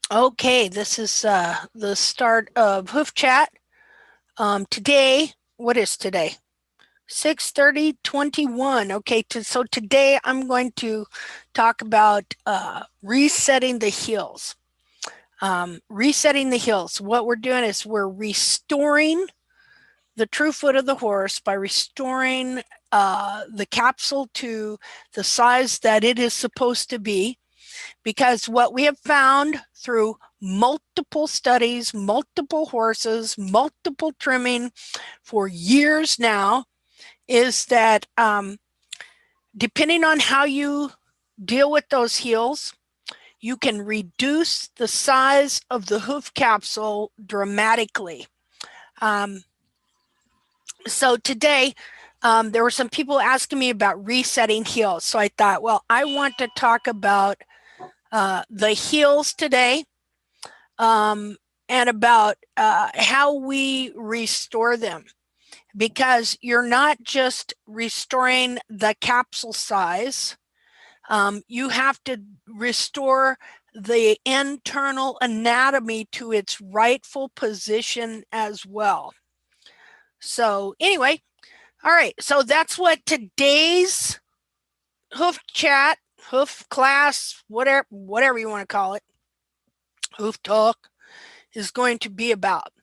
Okay, this is the start of Hoof Chat. Today, what is today? 6:30:21. Okay, so today I'm going to talk about resetting the heels. Resetting the heels. What we're doing is we're restoring the true foot of the horse by restoring the capsule to the size that it is supposed to be. Because what we have found through multiple studies, multiple horses, multiple trimming for years now is that depending on how you deal with those heels, you can reduce the size of the hoof capsule dramatically. Um, so today, there were some people asking me about resetting heels. So I thought, well, I want to talk about the heels today, and about how we restore them, because you're not just restoring the capsule size, you have to restore the internal anatomy to its rightful position as well. So anyway, all right, so that's what today's hoof chat, hoof class, whatever you want to call it, hoof talk, is going to be about.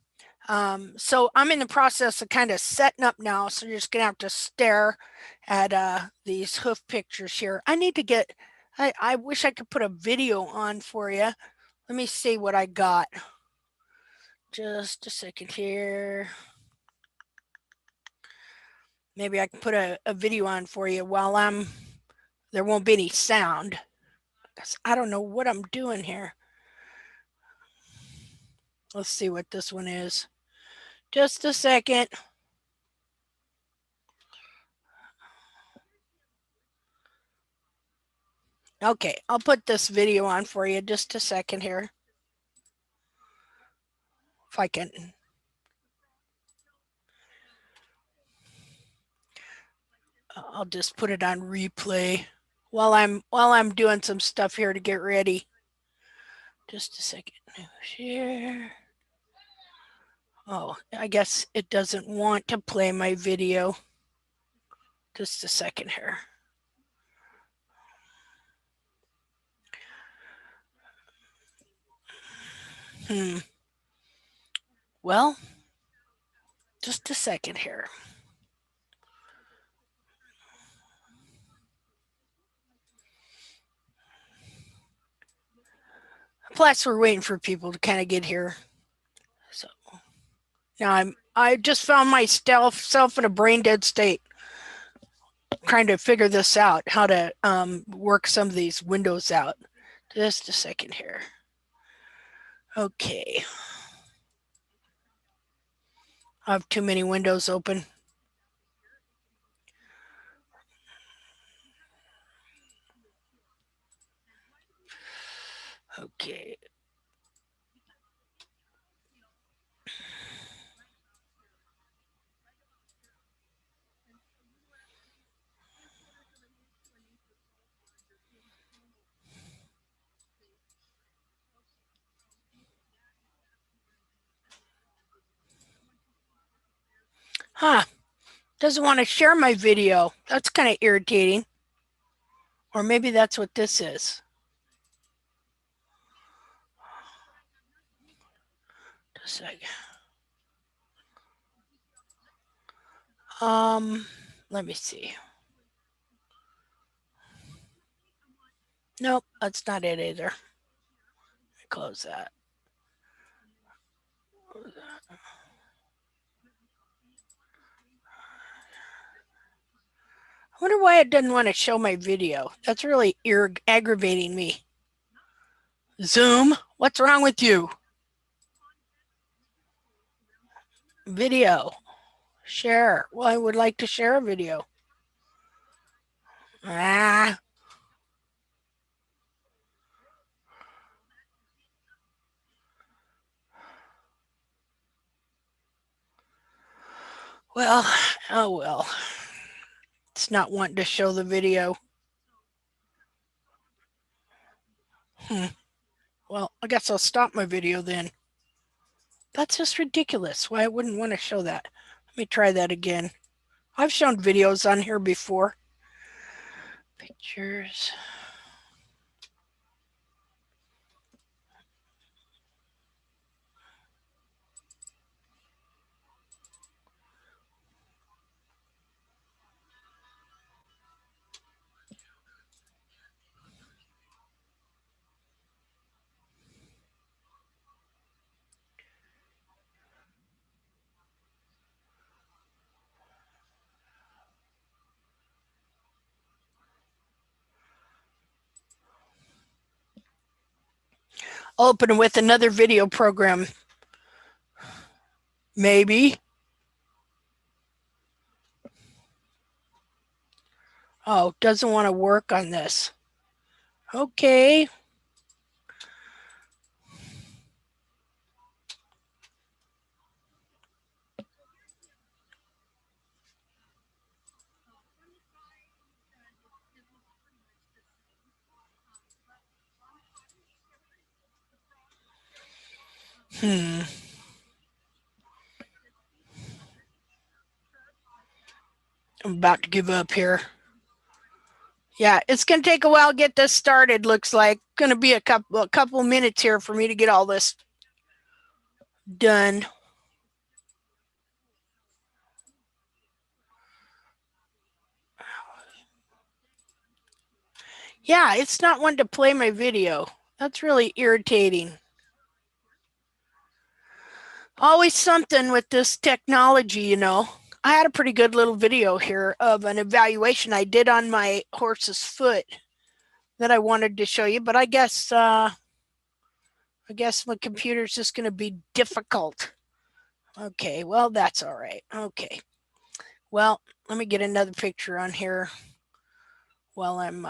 So I'm in the process of kind of setting up now. So you're just gonna have to stare at these hoof pictures here. I need to get, I wish I could put a video on for you. Let me see what I got. Just a second here. Maybe I can put a video on for you while there won't be any sound. I don't know what I'm doing here. Let's see what this one is. Just a second. Okay, I'll put this video on for you. Just a second here. If I can. I'll just put it on replay while I'm doing some stuff here to get ready. Just a second. Share. Oh, I guess it doesn't want to play my video. Just a second here. Well, just a second here. Plus, we're waiting for people to kind of get here. So now I just found myself in a brain dead state, trying to figure this out, how to work some of these windows out. Just a second here. Okay. I have too many windows open. Okay. Huh. Doesn't want to share my video. That's kind of irritating. Or maybe that's what this is. Just a second. Let me see. Nope, that's not it either. Close that. I wonder why it doesn't want to show my video. That's really aggravating me. Zoom, what's wrong with you? Video. Share. Well, I would like to share a video. Ah. Well, oh well. It's not wanting to show the video. Well, Well, I guess I'll stop my video then. That's just ridiculous. Why I wouldn't want to show that. Let me try that again. I've shown videos on here before. Pictures. Open with another video program. Maybe. Oh, doesn't want to work on this. Okay. I'm about to give up here. Yeah, it's going to take a while to get this started, looks like. Going to be a couple minutes here for me to get all this done. Yeah, it's not one to play my video. That's really irritating. Always something with this technology, you know. I had a pretty good little video here of an evaluation I did on my horse's foot that I wanted to show you, but I guess my computer's just going to be difficult. Okay, well, that's all right. Okay. Well, let me get another picture on here while I'm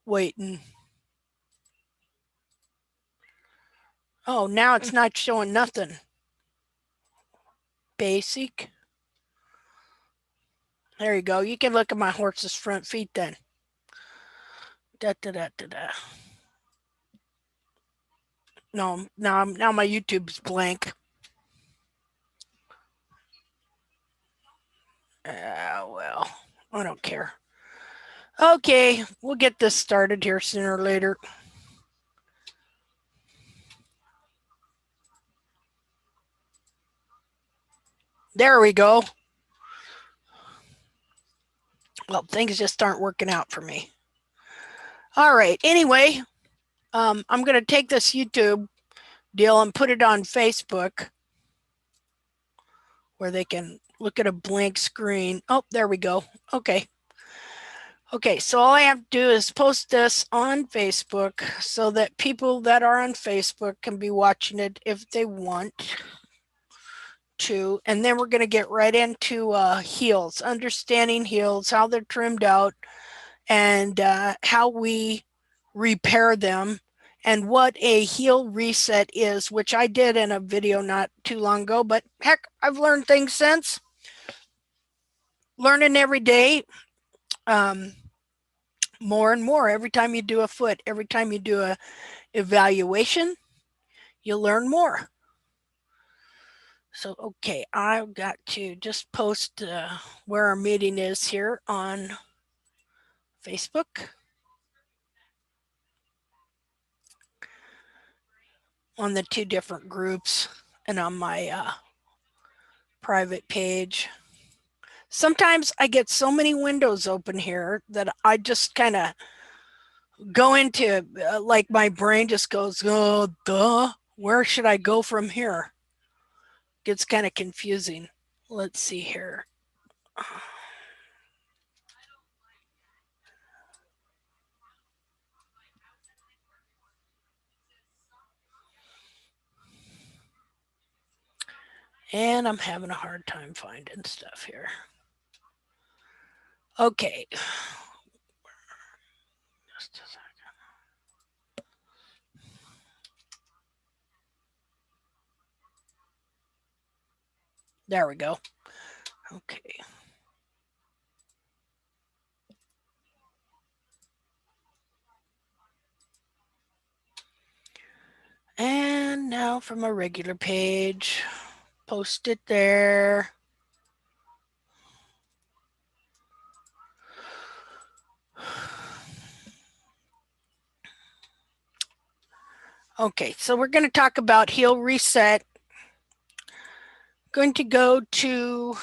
waiting. Oh, now it's not showing nothing. Basic. There you go. You can look at my horse's front feet then. Da, da, da, da, da. No, now my YouTube's blank. Well, I don't care. Okay, we'll get this started here sooner or later. There we go. Well, things just aren't working out for me. All right. Anyway, I'm going to take this YouTube deal and put it on Facebook where they can look at a blank screen. Oh, there we go. Okay. Okay, so all I have to do is post this on Facebook so that people that are on Facebook can be watching it if they want to. And then we're going to get right into heels, understanding heels, how they're trimmed out, and how we repair them, and what a heel reset is, which I did in a video not too long ago. But heck, I've learned things since. Learning every day. More and more every time you do a foot, every time you do a evaluation, you learn more. So, okay, I've got to just post where our meeting is here on Facebook, on the two different groups, and on my private page. Sometimes I get so many windows open here that I just kind of go into like my brain just goes, oh, duh, where should I go from here? Gets kind of confusing. Let's see here. And I'm having a hard time finding stuff here. Okay. Just a second. There we go. Okay. And now from a regular page, post it there. Okay, so we're going to talk about heel reset. Going to go to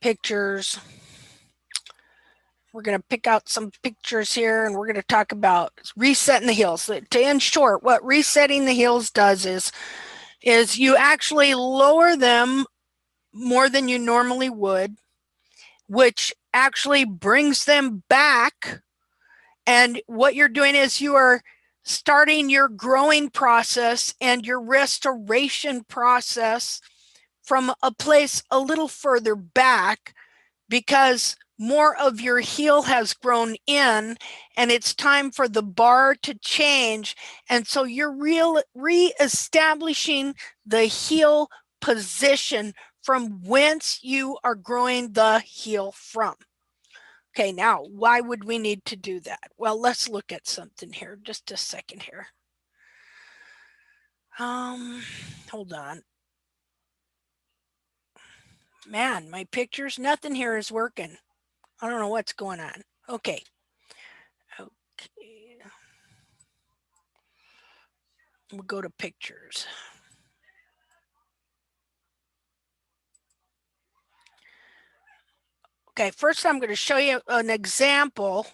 pictures. We're going to pick out some pictures here and we're going to talk about resetting the heels. In short, what resetting the heels does is you actually lower them more than you normally would, which actually brings them back. And what you're doing is you are starting your growing process and your restoration process from a place a little further back, because more of your heel has grown in and it's time for the bar to change. And so you're re-establishing the heel position from whence you are growing the heel from. Okay, now why would we need to do that? Well, let's look at something here. Just a second here. Hold on. Man, my pictures, nothing here is working. I don't know what's going on. Okay. Okay. We'll go to pictures. Okay, first I'm going to show you an example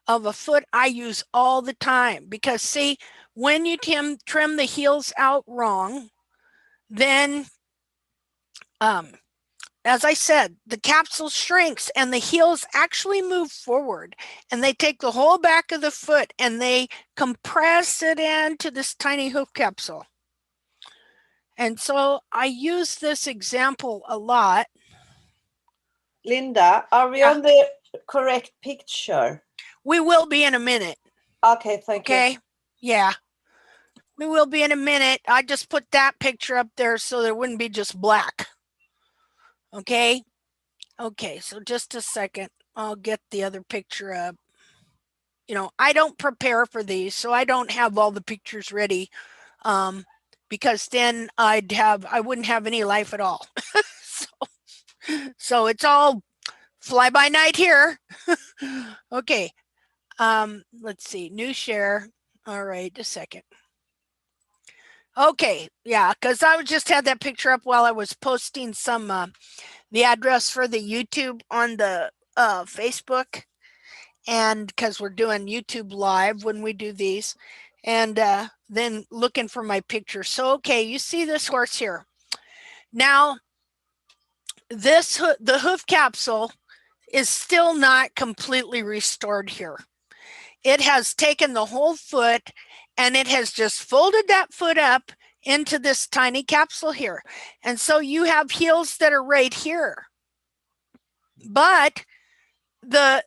of a foot I use all the time, because see, when you trim the heels out wrong, then as I said, the capsule shrinks and the heels actually move forward, and they take the whole back of the foot and they compress it into this tiny hoof capsule. And so I use this example a lot. Linda, are we on the correct picture? We will be in a minute. Okay, thank you. Okay, yeah. We will be in a minute. I just put that picture up there so there wouldn't be just black. Okay. Okay, so just a second. I'll get the other picture up. You know, I don't prepare for these, so I don't have all the pictures ready, because then I wouldn't have any life at all. so it's all fly by night here. Okay. Let's see, new share. All right, a second. Okay, yeah, because I just had that picture up while I was posting some the address for the YouTube on the Facebook, and because we're doing YouTube live when we do these, and then looking for my picture. So okay, you see this horse here. Now the hoof capsule is still not completely restored here. It has taken the whole foot and it has just folded that foot up into this tiny capsule here. And so you have heels that are right here. But the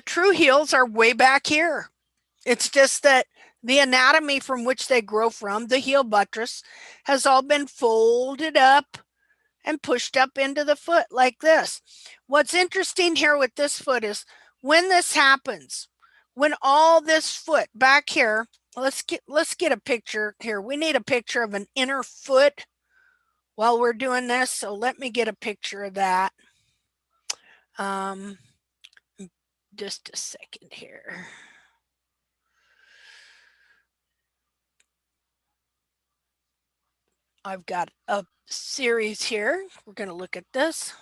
true heels are way back here. It's just that the anatomy from which they grow from, the heel buttress, has all been folded up and pushed up into the foot like this. What's interesting here with this foot is when this happens, when all this foot back here, let's get a picture here. We need a picture of an inner foot while we're doing this. So let me get a picture of that. Just a second here. I've got a series here. We're going to look at this.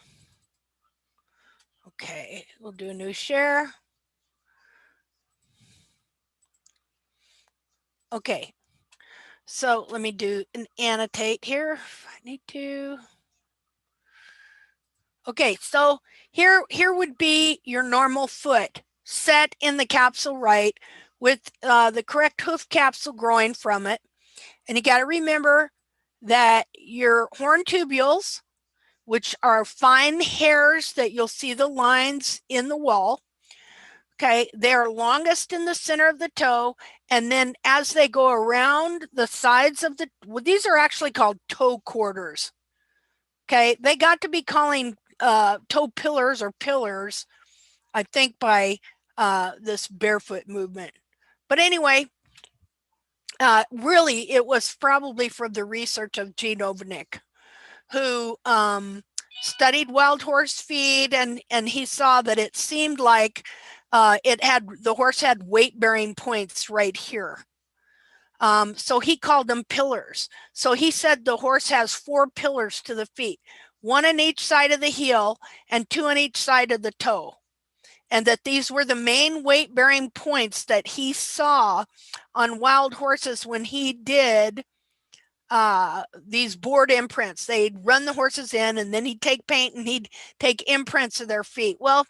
Okay, we'll do a new share. Okay, so let me do an annotate here if I need to. Okay, so here would be your normal foot set in the capsule right with the correct hoof capsule growing from it. And you got to remember that your horn tubules, which are fine hairs that you'll see the lines in the wall, okay, they're longest in the center of the toe, and then as they go around the sides of well, these are actually called toe quarters. Okay, they got to be calling toe pillars or pillars, I think, by this barefoot movement. But anyway, really, it was probably from the research of Gene Ovanik, who studied wild horse feed, and he saw that it seemed like the horse had weight-bearing points right here. So he called them pillars. So he said the horse has 4 pillars to the feet, 1 on each side of the heel and 2 on each side of the toe. And that these were the main weight-bearing points that he saw on wild horses when he did these board imprints. They'd run the horses in, and then he'd take paint and he'd take imprints of their feet. Well,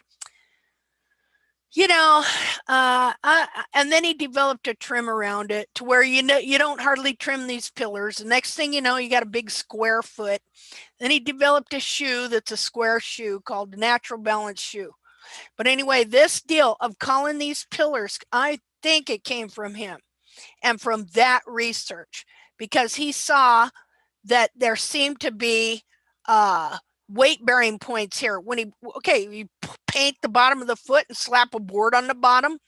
you know, and then he developed a trim around it to where, you don't hardly trim these pillars. The next thing you know, you got a big square foot. Then he developed a shoe that's a square shoe called the natural balance shoe. But anyway, this deal of calling these pillars, I think it came from him and from that research, because he saw that there seemed to be weight-bearing points here. When you paint the bottom of the foot and slap a board on the bottom,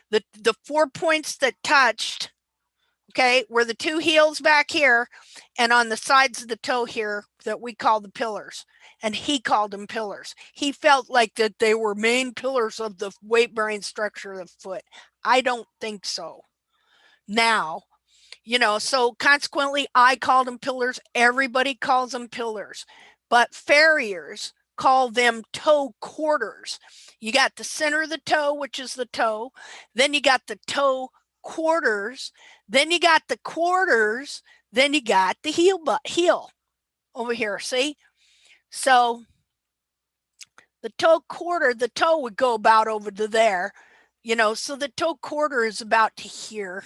the 4 points that touched, okay, were the 2 heels back here and on the sides of the toe here that we call the pillars. And he called them pillars. He felt like that they were main pillars of the weight-bearing structure of the foot. I don't think so. Now, so consequently, I called them pillars. Everybody calls them pillars. But farriers call them toe quarters. You got the center of the toe, which is the toe. Then you got the toe quarters. Then you got the quarters. Then you got the heel over here. See? So the toe quarter, the toe would go about over to there. So the toe quarter is about to here.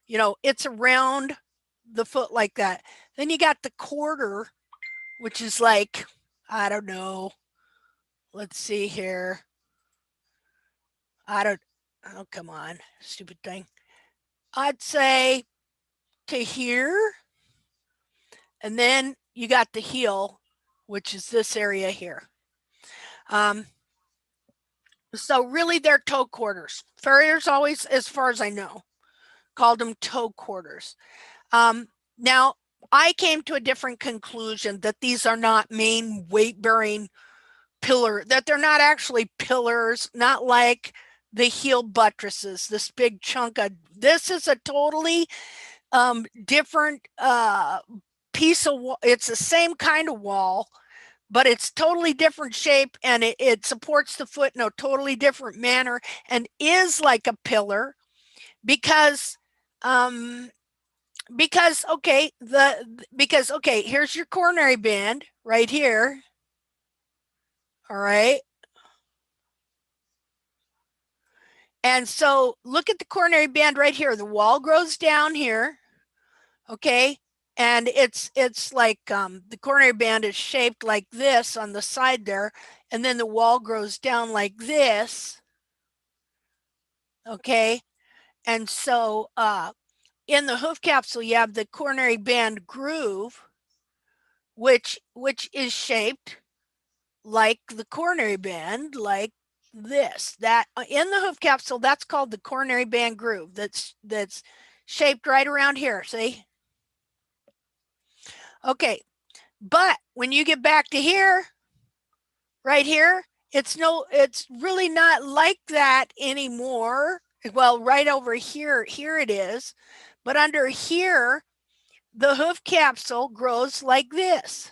It's around the foot like that. Then you got the quarter, which is like, I don't know. Let's see here. Oh, come on, stupid thing. I'd say to here. And then you got the heel, which is this area here. So really they're toe quarters. Farriers always, as far as I know, called them toe quarters. Now, I came to a different conclusion, that these are not main weight-bearing pillar, that they're not actually pillars, not like the heel buttresses, this big chunk of, this is a totally different piece of wall. It's the same kind of wall, but it's totally different shape, and it supports the foot in a totally different manner and is like a pillar because okay, here's your coronary band right here. All right. And so look at the coronary band right here. The wall grows down here. Okay. And it's like the coronary band is shaped like this on the side there. And then the wall grows down like this. Okay. And so in the hoof capsule, you have the coronary band groove, which is shaped like the coronary band, like this. That in the hoof capsule, that's called the coronary band groove. That's shaped right around here. See? Okay, but when you get back to here, right here, it's really not like that anymore. Well, right over here it is, but under here, the hoof capsule grows like this.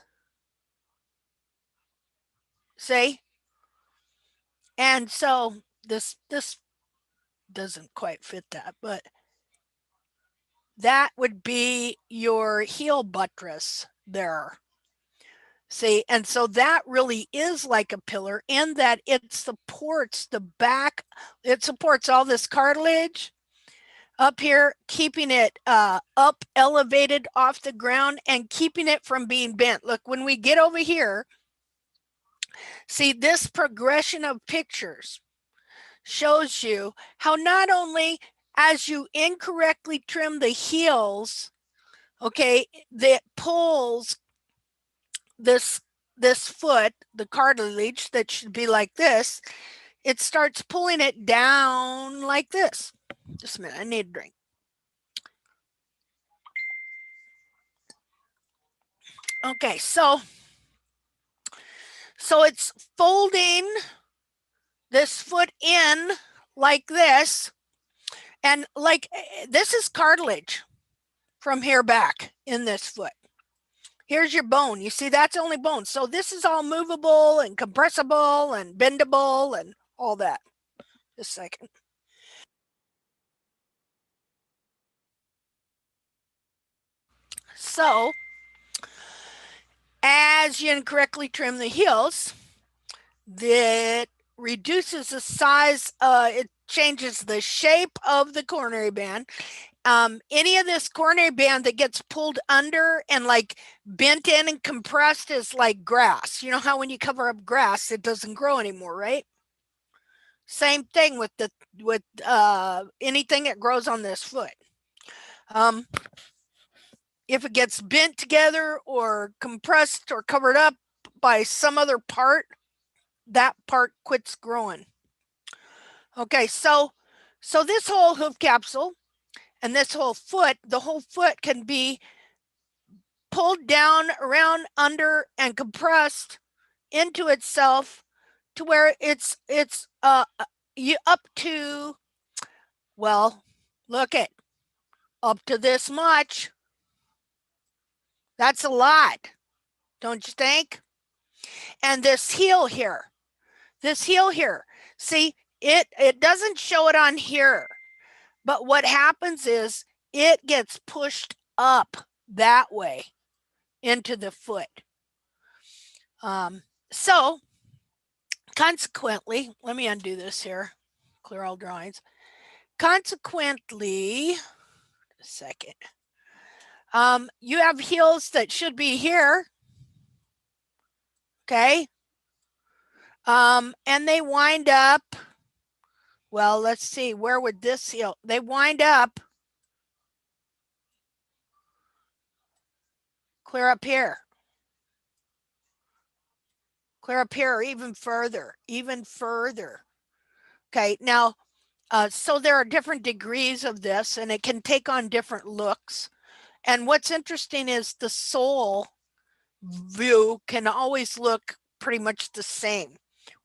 See? And so this doesn't quite fit that, but that would be your heel buttress there. See, and so that really is like a pillar in that it supports the back, it supports all this cartilage up here, keeping it up elevated off the ground and keeping it from being bent. Look, when we get over here, see, this progression of pictures shows you how not only as you incorrectly trim the heels, okay, that pulls this foot, the cartilage that should be like this, it starts pulling it down like this. Just a minute, I need a drink. Okay, so it's folding this foot in like this, and like this is cartilage from here back in this foot. Here's your bone. You see, that's only bone. So this is all movable and compressible and bendable and all that. Just a second. So as you incorrectly trim the heels, that reduces the size, it changes the shape of the coronary band. Any of this coronary band that gets pulled under and like bent in and compressed is like grass. You know how when you cover up grass, it doesn't grow anymore, right? Same thing with anything that grows on this foot. If it gets bent together or compressed or covered up by some other part, that part quits growing. Okay, so this whole hoof capsule and this whole foot, the whole foot can be pulled down, around, under, and compressed into itself to where it's you up to, well, look at up to this much. That's a lot, don't you think? And this heel here, see, it doesn't show it on here, but what happens is it gets pushed up that way into the foot. So consequently, let me undo this here, clear all drawings. Consequently, a second, you have heels that should be here, okay? And they wind up, well, let's see, where would this heel, they wind up clear up here. Clear up here even further. Okay, now, so there are different degrees of this, and it can take on different looks. And what's interesting is the sole view can always look pretty much the same,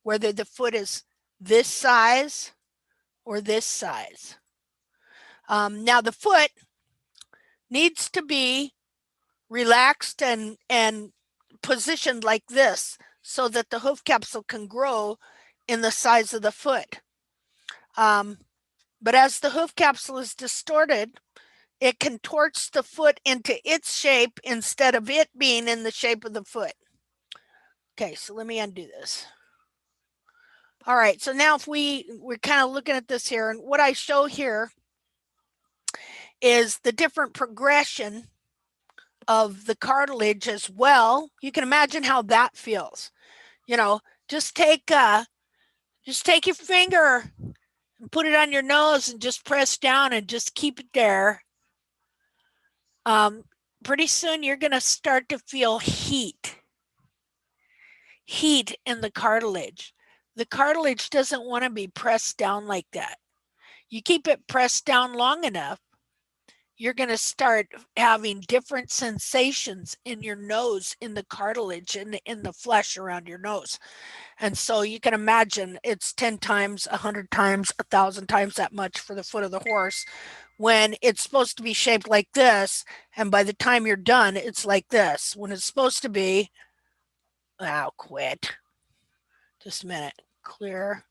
whether the foot is this size or this size. Now the foot needs to be relaxed and positioned like this so that the hoof capsule can grow in the size of the foot. But as the hoof capsule is distorted, it contorts the foot into its shape instead of it being in the shape of the foot. Okay, so let me undo this. All right, so now if we're kind of looking at this here, and what I show here is the different progression of the cartilage as well. You can imagine how that feels. You know, just take your finger and put it on your nose and just press down and just keep it there. Pretty soon you're going to start to feel heat in the cartilage. The cartilage doesn't want to be pressed down like that. You keep it pressed down long enough, you're going to start having different sensations in your nose, in the cartilage, in the flesh around your nose. And so you can imagine it's 10 times, 100 times, 1,000 times that much for the foot of the horse when it's supposed to be shaped like this. And by the time you're done, it's like this. When it's supposed to be, I'll quit. Just a minute. Clear.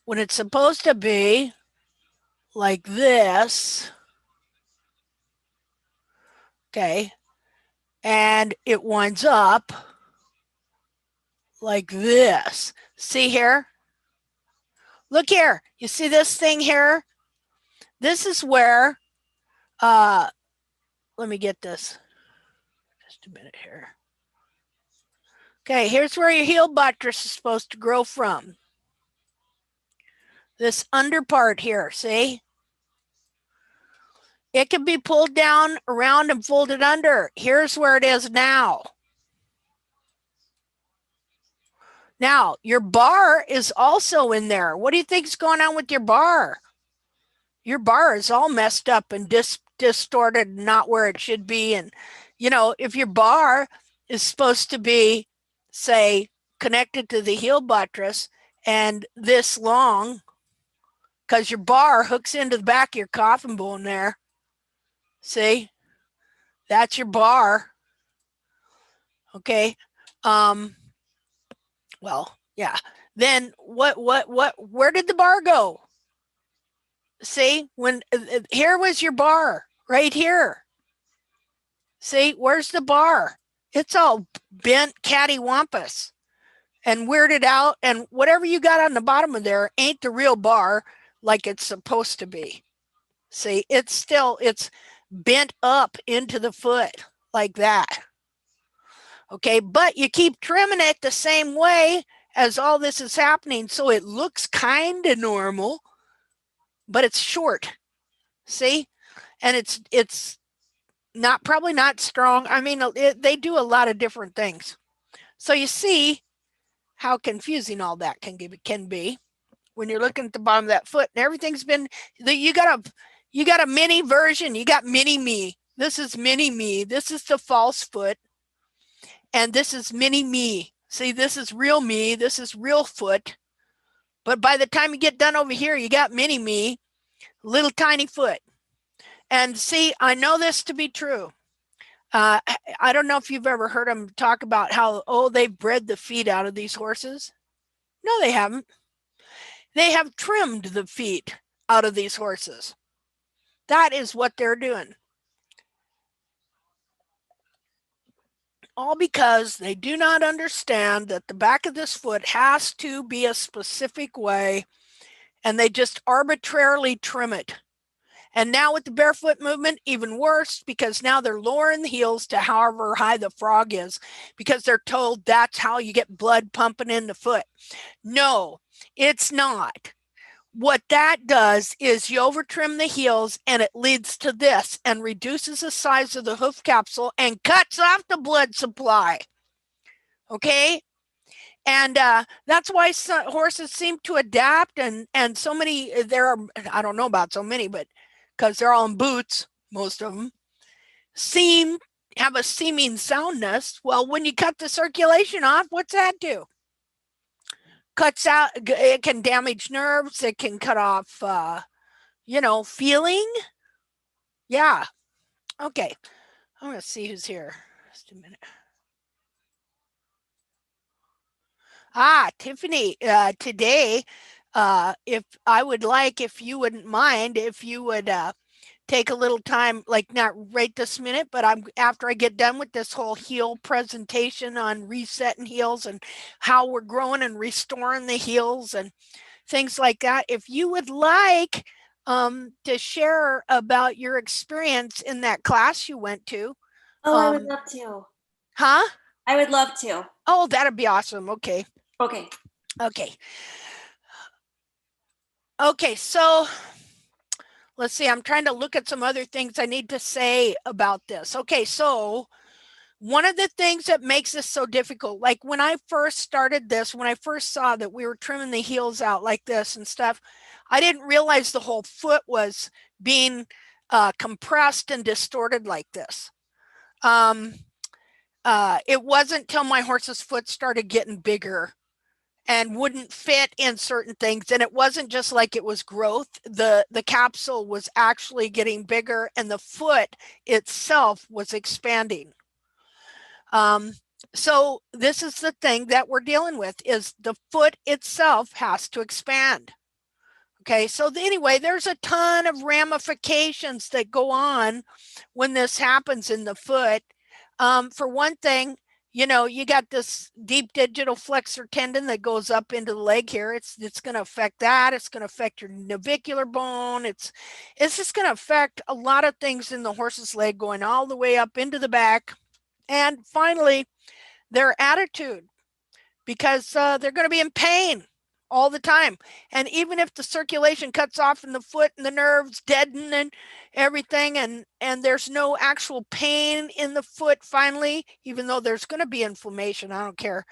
When it's supposed to be like this, okay, and it winds up like this. See here? Look here. You see this thing here? This is where, let me get this. Just a minute here. Okay, here's where your heel buttress is supposed to grow from. This under part here, see? It can be pulled down, around, and folded under. Here's where it is now. Now, your bar is also in there. What do you think's going on with your bar? Your bar is all messed up and distorted, not where it should be. And, if your bar is supposed to be, say, connected to the heel buttress and this long, because your bar hooks into the back of your coffin bone there. See, that's your bar. Okay. Well, yeah. Then where did the bar go? See, here was your bar right here. See, where's the bar? It's all bent cattywampus and weirded out, and whatever you got on the bottom of there ain't the real bar like it's supposed to be. See, it's bent up into the foot like that. Okay, but you keep trimming it the same way as all this is happening, so it looks kind of normal, but it's short. See, and it's probably not strong. I mean, they do a lot of different things. So you see how confusing all that can be when you're looking at the bottom of that foot, and everything's been. You got a mini version. You got mini me. This is mini me. This is the false foot, and this is mini me. See, this is real me. This is real foot. But by the time you get done over here, you got mini me, little tiny foot. And see, I know this to be true. I don't know if you've ever heard them talk about how, they've bred the feet out of these horses. No, they haven't. They have trimmed the feet out of these horses. That is what they're doing. All because they do not understand that the back of this foot has to be a specific way, and they just arbitrarily trim it. And now with the barefoot movement, even worse, because now they're lowering the heels to however high the frog is, because they're told that's how you get blood pumping in the foot. No, it's not. What that does is you over trim the heels, and it leads to this and reduces the size of the hoof capsule and cuts off the blood supply. Okay? And that's why horses seem to adapt, and so many, I don't know about so many, but because they're all in boots, most of them have a seeming soundness. Well, when you cut the circulation off, what's that do? Cuts out, it can damage nerves, it can cut off, feeling. Yeah. Okay. I'm going to see who's here. Just a minute. Tiffany, today, if you wouldn't mind, if you would take a little time, like not right this minute, but after I get done with this whole heel presentation on resetting heels and how we're growing and restoring the heels and things like that, if you would like to share about your experience in that class you went to. I would love to. Huh? I would love to. Oh, that'd be awesome. Okay. Okay. Okay, so let's see. I'm trying to look at some other things I need to say about this. Okay, so one of the things that makes this so difficult, like when I first started this, when I first saw that we were trimming the heels out like this and stuff, I didn't realize the whole foot was being compressed and distorted like this. It wasn't till my horse's foot started getting bigger and wouldn't fit in certain things. And it wasn't just like it was growth. The capsule was actually getting bigger, and the foot itself was expanding. So this is the thing that we're dealing with, is the foot itself has to expand. Okay, so anyway, there's a ton of ramifications that go on when this happens in the foot. For one thing, you got this deep digital flexor tendon that goes up into the leg here. It's going to affect that. It's going to affect your navicular bone. It's just going to affect a lot of things in the horse's leg, going all the way up into the back. And finally, their attitude, because they're going to be in pain all the time. And even if the circulation cuts off in the foot and the nerves deaden and everything, and there's no actual pain in the foot finally, even though there's going to be inflammation, I don't care.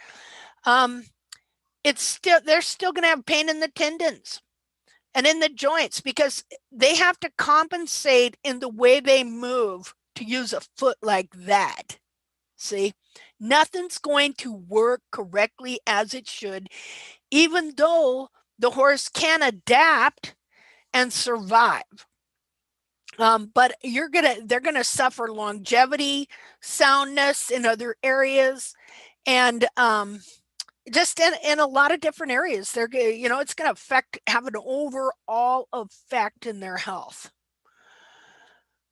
they're still going to have pain in the tendons and in the joints because they have to compensate in the way they move to use a foot like that. See, nothing's going to work correctly as it should, even though the horse can adapt and survive. But they're gonna suffer longevity, soundness in other areas, and just in a lot of different areas. It's gonna have an overall effect in their health.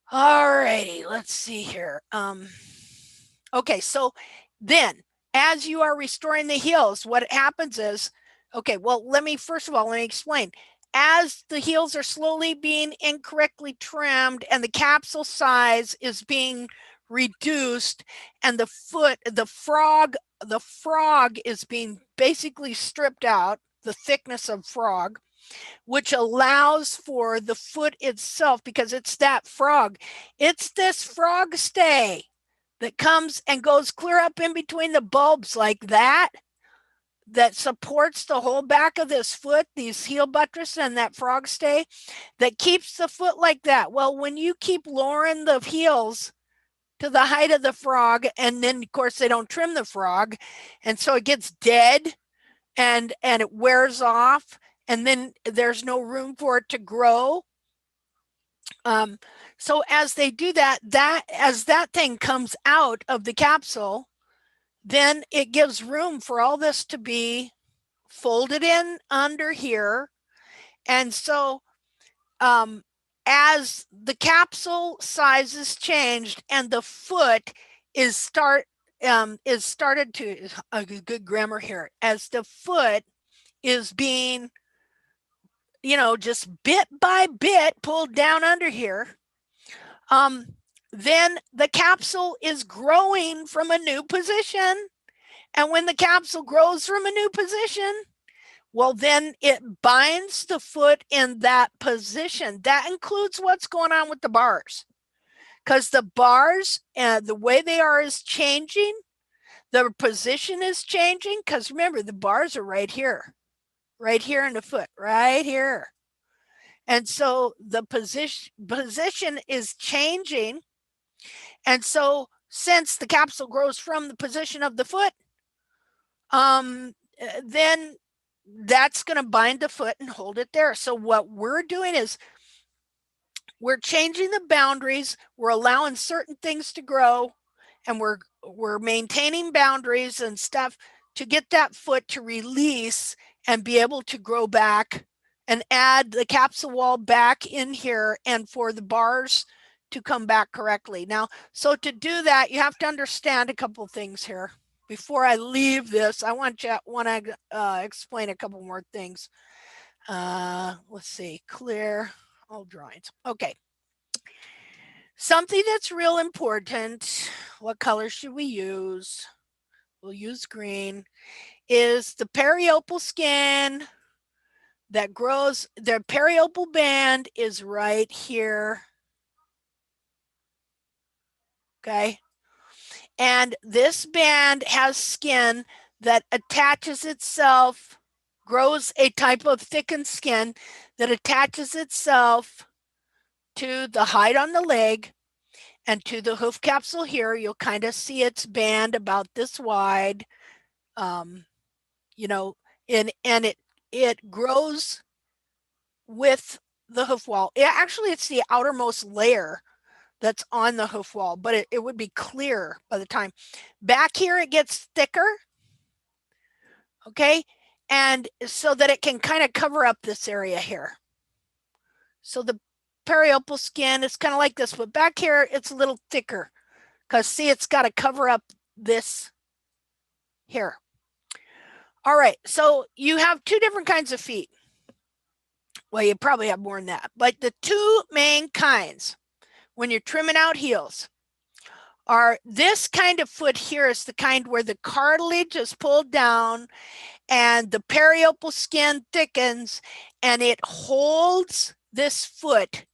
All righty, let's see here. Okay, so then as you are restoring the heels, what happens is, okay, well, let me explain. As the heels are slowly being incorrectly trimmed and the capsule size is being reduced and the frog is being basically stripped out, the thickness of frog, which allows for the foot itself, because it's that frog. It's this frog stay that comes and goes clear up in between the bulbs like that supports the whole back of this foot, these heel buttress and that frog stay that keeps the foot like that. Well, when you keep lowering the heels to the height of the frog, and then of course they don't trim the frog, and so it gets dead and it wears off, and then there's no room for it to grow. So as they do that, as that thing comes out of the capsule, then it gives room for all this to be folded in under here. And so as the capsule size is changed and the foot is started to, good grammar here, as the foot is being, just bit by bit pulled down under here, then the capsule is growing from a new position. And when the capsule grows from a new position, well, then it binds the foot in that position. That includes what's going on with the bars, because the bars and the way they are is changing. The position is changing, because remember, the bars are right here in the foot, right here. And so the position is changing. And so since the capsule grows from the position of the foot, then that's going to bind the foot and hold it there. So what we're doing is we're changing the boundaries. We're allowing certain things to grow, and we're maintaining boundaries and stuff to get that foot to release and be able to grow back and add the capsule wall back in here, and for the bars to come back correctly. Now, so to do that, you have to understand a couple things here. Before I leave this, I want to explain a couple more things. Let's see, clear all drawings. Okay. Something that's real important, what color should we use? We'll use green, is the periopal skin that grows. The periopal band is right here. Okay. And this band has skin that attaches itself, grows a type of thickened skin that attaches itself to the hide on the leg and to the hoof capsule here. You'll kind of see its band about this wide, and it grows with the hoof wall. It's the outermost layer that's on the hoof wall, but it would be clear by the time. Back here, it gets thicker, okay? And so that it can kind of cover up this area here. So the periopal skin is kind of like this, but back here, it's a little thicker, because see, it's got to cover up this here. All right, so you have two different kinds of feet. Well, you probably have more than that, but the two main kinds when you're trimming out heels are this kind of foot here is the kind where the cartilage is pulled down and the periopal skin thickens and it holds this foot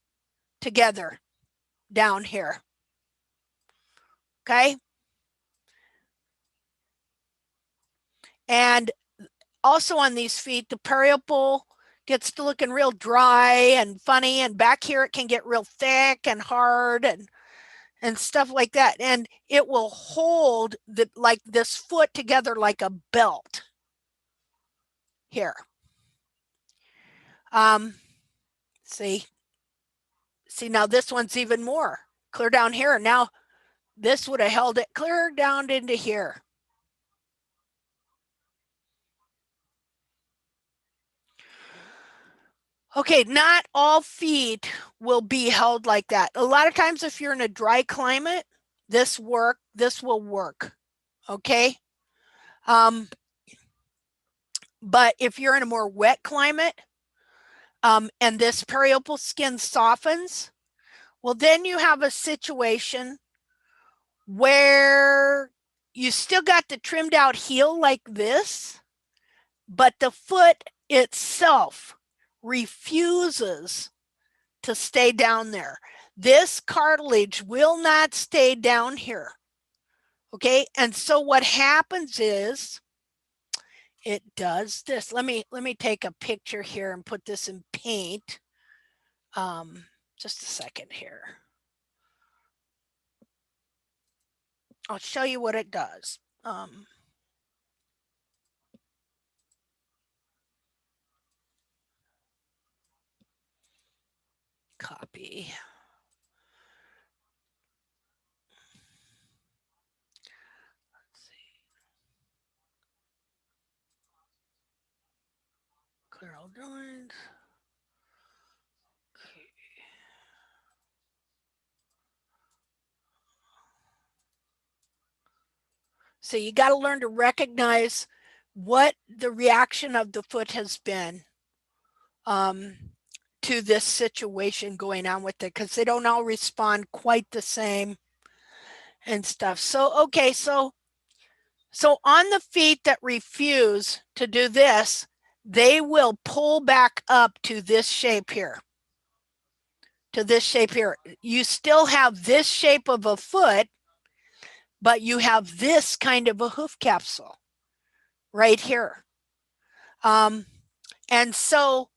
together down here. Okay. And also on these feet, the periopple gets to looking real dry and funny, and back here it can get real thick and hard and stuff like that. And it will hold like this foot together like a belt here. See now this one's even more clear down here. Now this would have held it clear down into here. Okay, not all feet will be held like that. A lot of times if you're in a dry climate, this will work. Okay. But if you're in a more wet climate, and this periopal skin softens, well, then you have a situation where you still got the trimmed out heel like this, but the foot itself refuses to stay down there. This cartilage will not stay down here. Okay, and so what happens is it does this. Let me take a picture here and put this in paint. Just a second here. I'll show you what it does. Copy. Let's see. Clear all joints. Okay. So you got to learn to recognize what the reaction of the foot has been to this situation going on with it, because they don't all respond quite the same and stuff. So, okay, so on the feet that refuse to do this, they will pull back up to this shape here. To this shape here. You still have this shape of a foot, but you have this kind of a hoof capsule right here. And so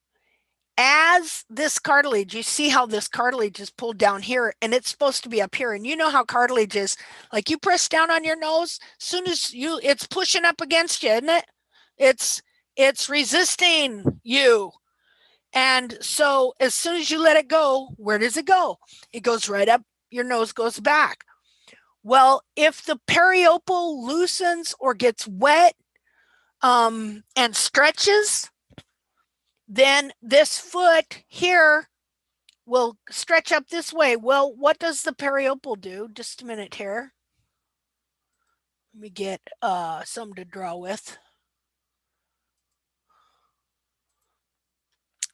as this cartilage, you see how this cartilage is pulled down here and it's supposed to be up here. And you know how cartilage is, like you press down on your nose, as soon as it's pushing up against you, isn't it? It's resisting you. And so as soon as you let it go, where does it go? It goes right up, your nose goes back. Well, if the periopal loosens or gets wet and stretches, then this foot here will stretch up this way. Well, what does the periopal do? Just a minute here. Let me get something to draw with.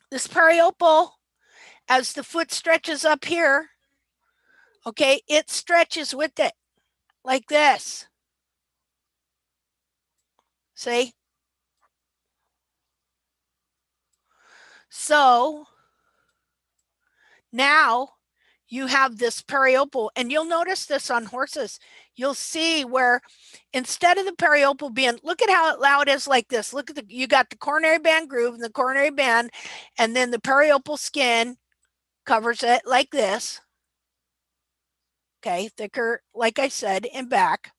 This periopal, as the foot stretches up here, okay, it stretches with it like this. See? So now you have this periopal, and you'll notice this on horses. You'll see where instead of the periopal being, look at how loud it is like this. Look at you got the coronary band groove and the coronary band, and then the periopal skin covers it like this. Okay, thicker, like I said, in back.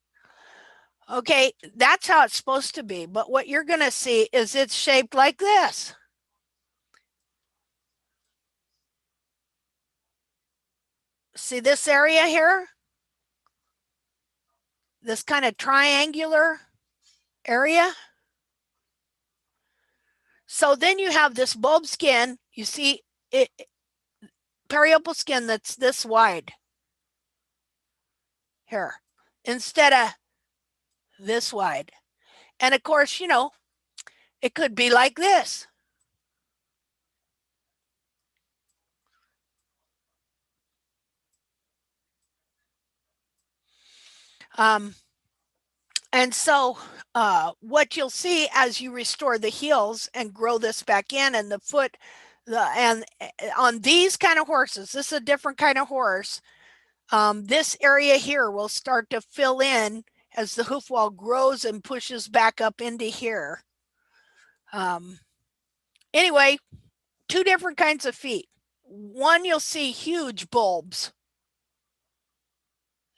Okay, that's how it's supposed to be. But what you're going to see is it's shaped like this. See this area here? This kind of triangular area. So then you have this bulb skin. You see it, periopal skin that's this wide here instead of this wide. And of course, you know, it could be like this. And so what you'll see as you restore the heels and grow this back in, and the foot, and on these kind of horses, this is a different kind of horse, this area here will start to fill in as the hoof wall grows and pushes back up into here. Anyway, two different kinds of feet. One, you'll see huge bulbs.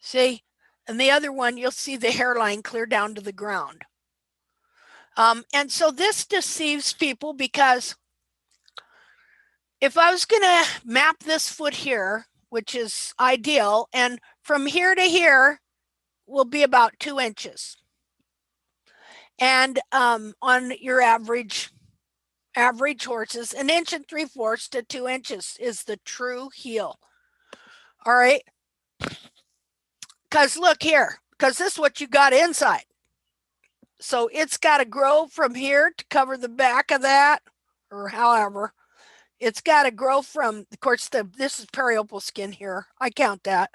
See? And the other one, you'll see the hairline clear down to the ground. And so this deceives people because if I was going to map this foot here, which is ideal, and from here to here will be about 2 inches. And on your average horses, 1 3/4 to 2 inches is the true heel. All right. Because look here, because this is what you got inside. So it's got to grow from here to cover the back of that, or however. It's got to grow from, of course, this is periopal skin here. I count that.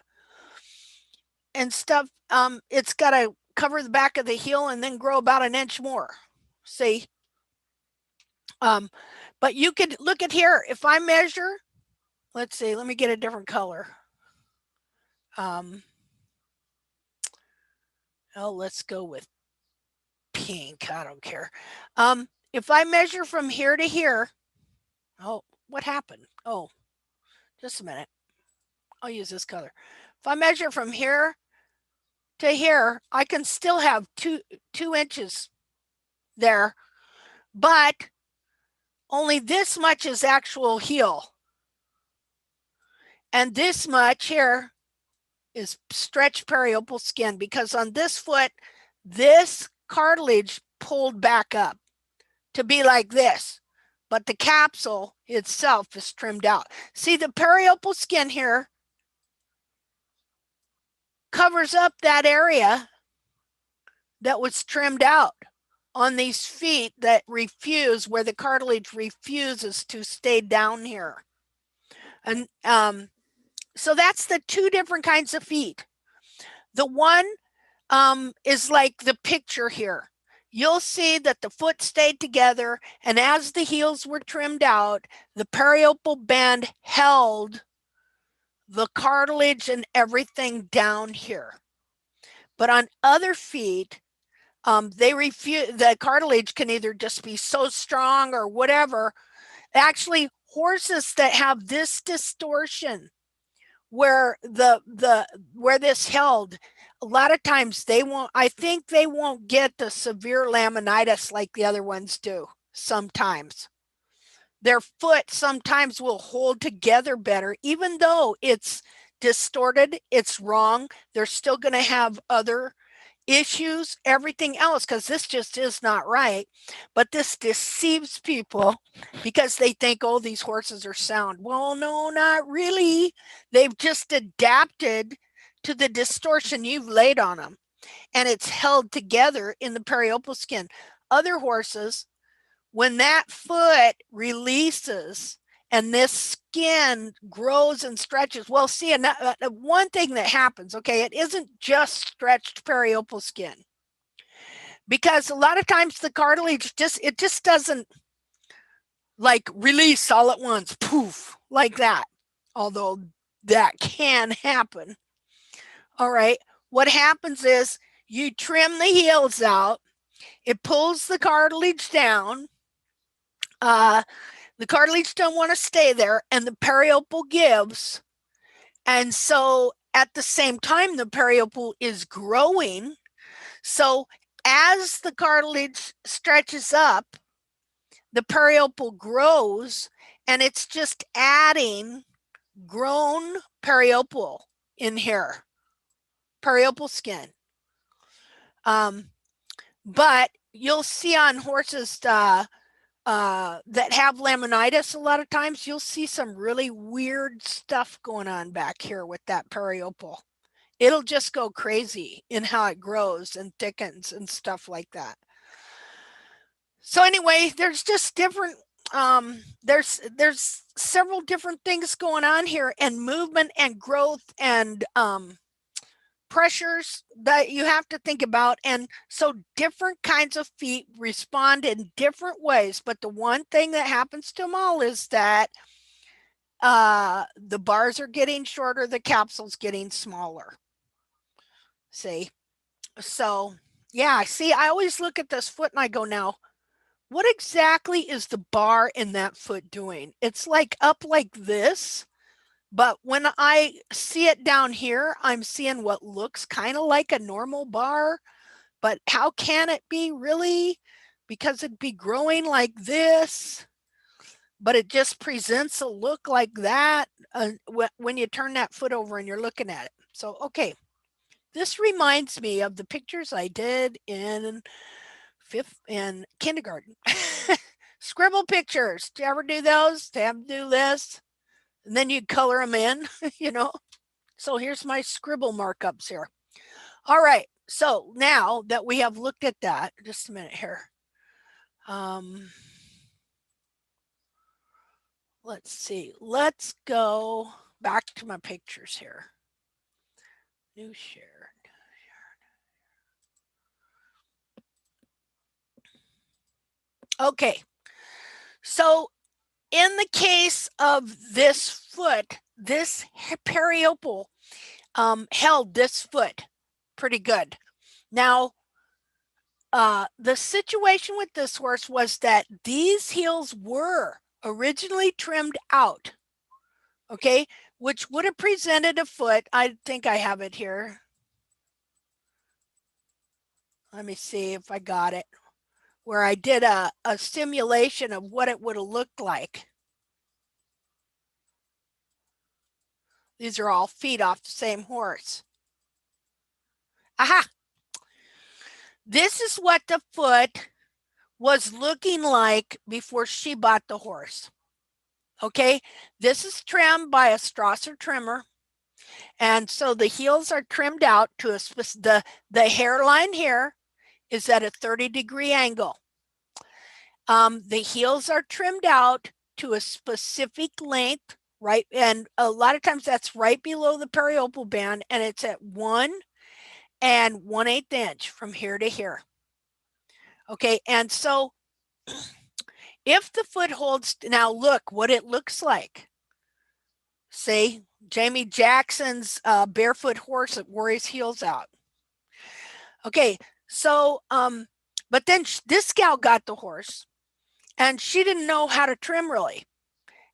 And stuff, it's got to cover the back of the heel and then grow about 1 inch more. See? But you could look at here. If I measure, let's see, let me get a different color. Oh, let's go with pink. I don't care. If I measure from here to here, oh, what happened? Oh, just a minute. I'll use this color. If I measure from here to here, I can still have two inches there, but only this much is actual heel. And this much here is stretched periopal skin, because on this foot, this cartilage pulled back up to be like this, but the capsule itself is trimmed out. See, the periopal skin here covers up that area that was trimmed out on these feet that refuse, where the cartilage refuses to stay down here. And so that's the two different kinds of feet. The one is like the picture here. You'll see that the foot stayed together, and as the heels were trimmed out, the periopal band held the cartilage and everything down here. But on other feet, they refuse. The cartilage can either just be so strong or whatever. Actually, horses that have this distortion, where where this held, a lot of times they won't, I think they won't get the severe laminitis like the other ones do. Sometimes their foot sometimes will hold together better, even though it's distorted, it's wrong. They're still going to have other issues, everything else, because this just is not right. But this deceives people because they think, oh, these horses are sound. Well, no, not really. They've just adapted to the distortion you've laid on them, and it's held together in the periopal skin. Other horses, when that foot releases and this skin grows and stretches, well, see, one thing that happens, okay, it isn't just stretched periopal skin, because a lot of times the cartilage just doesn't like release all at once, poof, like that, although that can happen. All right, what happens is you trim the heels out, it pulls the cartilage down, the cartilage don't want to stay there, and the periopal gives. And so at the same time, the periopal is growing. So as the cartilage stretches up, the periopal grows, and it's just adding grown periopal in here, periopal skin. But you'll see on horses that have laminitis, a lot of times you'll see some really weird stuff going on back here with that periopal. It'll just go crazy in how it grows and thickens and stuff like that. So anyway, there's just different, there's several different things going on here, and movement and growth and pressures that you have to think about. And so different kinds of feet respond in different ways, but the one thing that happens to them all is that the bars are getting shorter, the capsule's getting smaller. See? So yeah, see, I always look at this foot and I go, now, what exactly is the bar in that foot doing? It's like up like this, but when I see it down here, I'm seeing what looks kind of like a normal bar, but how can it be really? Because it'd be growing like this, but it just presents a look like that when you turn that foot over and you're looking at it. So, okay, this reminds me of the pictures I did in kindergarten. Scribble pictures. Do you ever do those? To have to do this? And then you color them in, you know? So here's my scribble markups here. All right. So now that we have looked at that, just a minute here. Let's see. Let's go back to my pictures here. New share. Okay. So in the case of this foot, this periopal held this foot pretty good. Now, the situation with this horse was that these heels were originally trimmed out, okay, which would have presented a foot. I think I have it here. Let me see if I got it, where I did a simulation of what it would have looked like. These are all feet off the same horse. Aha! This is what the foot was looking like before she bought the horse. Okay, this is trimmed by a Strasser trimmer. And so the heels are trimmed out to the hairline here is at a 30-degree angle. The heels are trimmed out to a specific length, right? And a lot of times that's right below the periopal band, and it's at 1 1/8 inch from here to here. Okay, and so if the foot holds, now look what it looks like. See, Jamie Jackson's barefoot horse that wore his heels out. Okay, so, but then this gal got the horse and she didn't know how to trim really.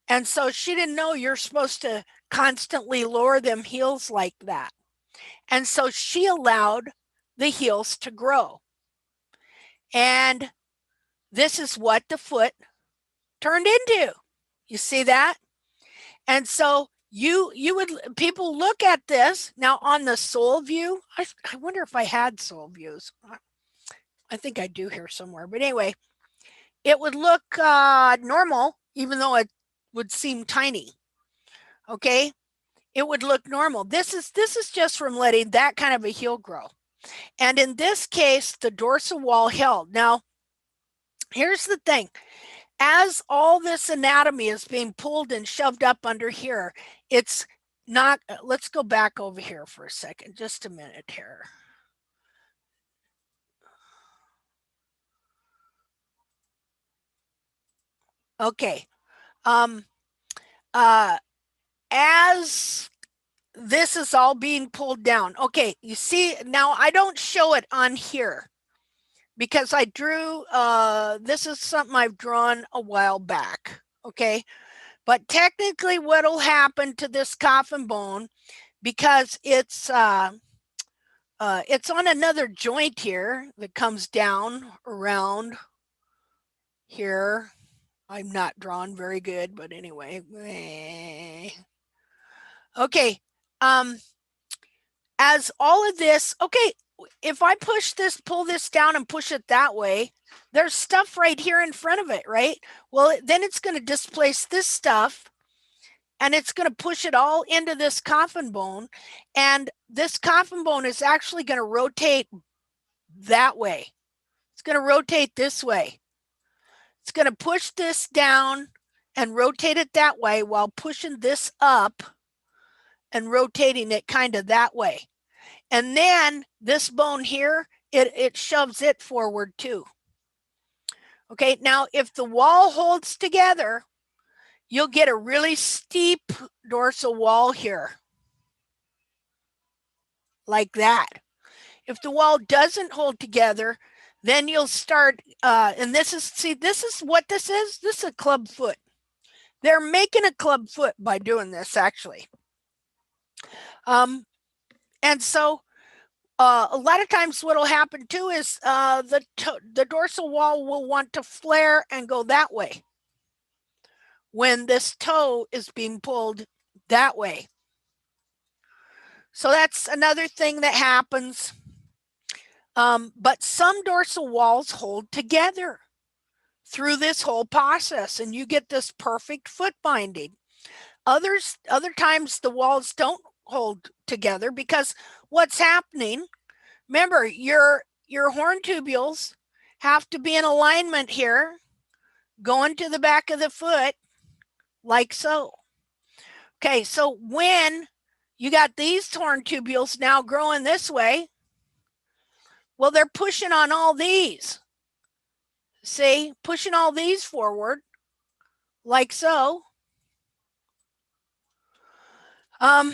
And so she didn't know you're supposed to constantly lower them heels like that. And so she allowed the heels to grow. And this is what the foot turned into. You see that? And so people look at this now on the sole view. I wonder if I had sole views. I think I do here somewhere, but anyway, it would look normal, even though it would seem tiny. Okay, it would look normal. This is just from letting that kind of a heel grow. And in this case, the dorsal wall held. Now, here's the thing. As all this anatomy is being pulled and shoved up under here, it's not, let's go back over here for a second, just a minute here. Okay. As this is all being pulled down. Okay, you see, now I don't show it on here because I drew, this is something I've drawn a while back, okay? But technically what'll happen to this coffin bone, because it's on another joint here that comes down around here. I'm not drawn very good, but anyway. Okay, as all of this, okay, if I push this, pull this down and push it that way, there's stuff right here in front of it, right? Well, then it's going to displace this stuff and it's going to push it all into this coffin bone. And this coffin bone is actually going to rotate that way. It's going to rotate this way. It's going to push this down and rotate it that way while pushing this up and rotating it kind of that way. And then this bone here, it shoves it forward too. Okay, now if the wall holds together, you'll get a really steep dorsal wall here. Like that. If the wall doesn't hold together, Then you'll start, and this is what this is. This is a club foot. They're making a club foot by doing this, actually. And so a lot of times what will happen too is the dorsal wall will want to flare and go that way when this toe is being pulled that way. So that's another thing that happens. But some dorsal walls hold together through this whole process, and you get this perfect foot binding. Other times the walls don't hold together because what's happening, remember, your horn tubules have to be in alignment here, going to the back of the foot like so. Okay, so when you got these horn tubules now growing this way, well, they're pushing on all these. See, pushing all these forward like so. Then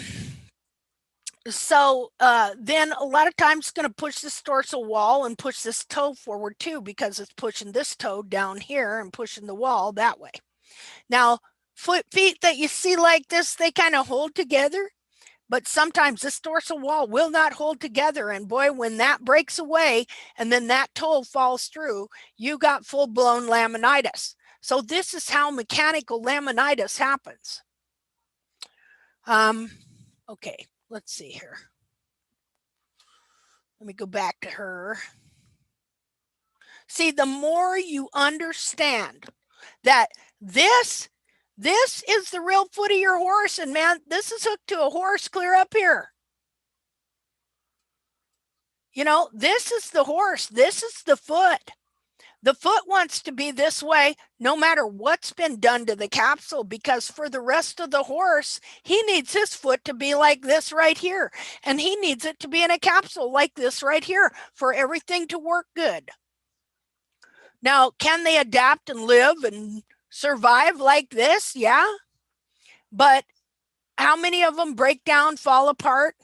a lot of times it's going to push this dorsal wall and push this toe forward too, because it's pushing this toe down here and pushing the wall that way. Now, feet that you see like this, they kind of hold together, but sometimes this dorsal wall will not hold together. And boy, when that breaks away and then that toe falls through, you got full-blown laminitis. So this is how mechanical laminitis happens. Okay, let's see here. Let me go back to her. See, the more you understand that this is the real foot of your horse, and man, this is hooked to a horse clear up here. You know, this is the horse, this is the foot. The foot wants to be this way no matter what's been done to the capsule, because for the rest of the horse, he needs his foot to be like this right here. And he needs it to be in a capsule like this right here for everything to work good. Now, can they adapt and live and survive like this? Yeah. But how many of them break down, fall apart?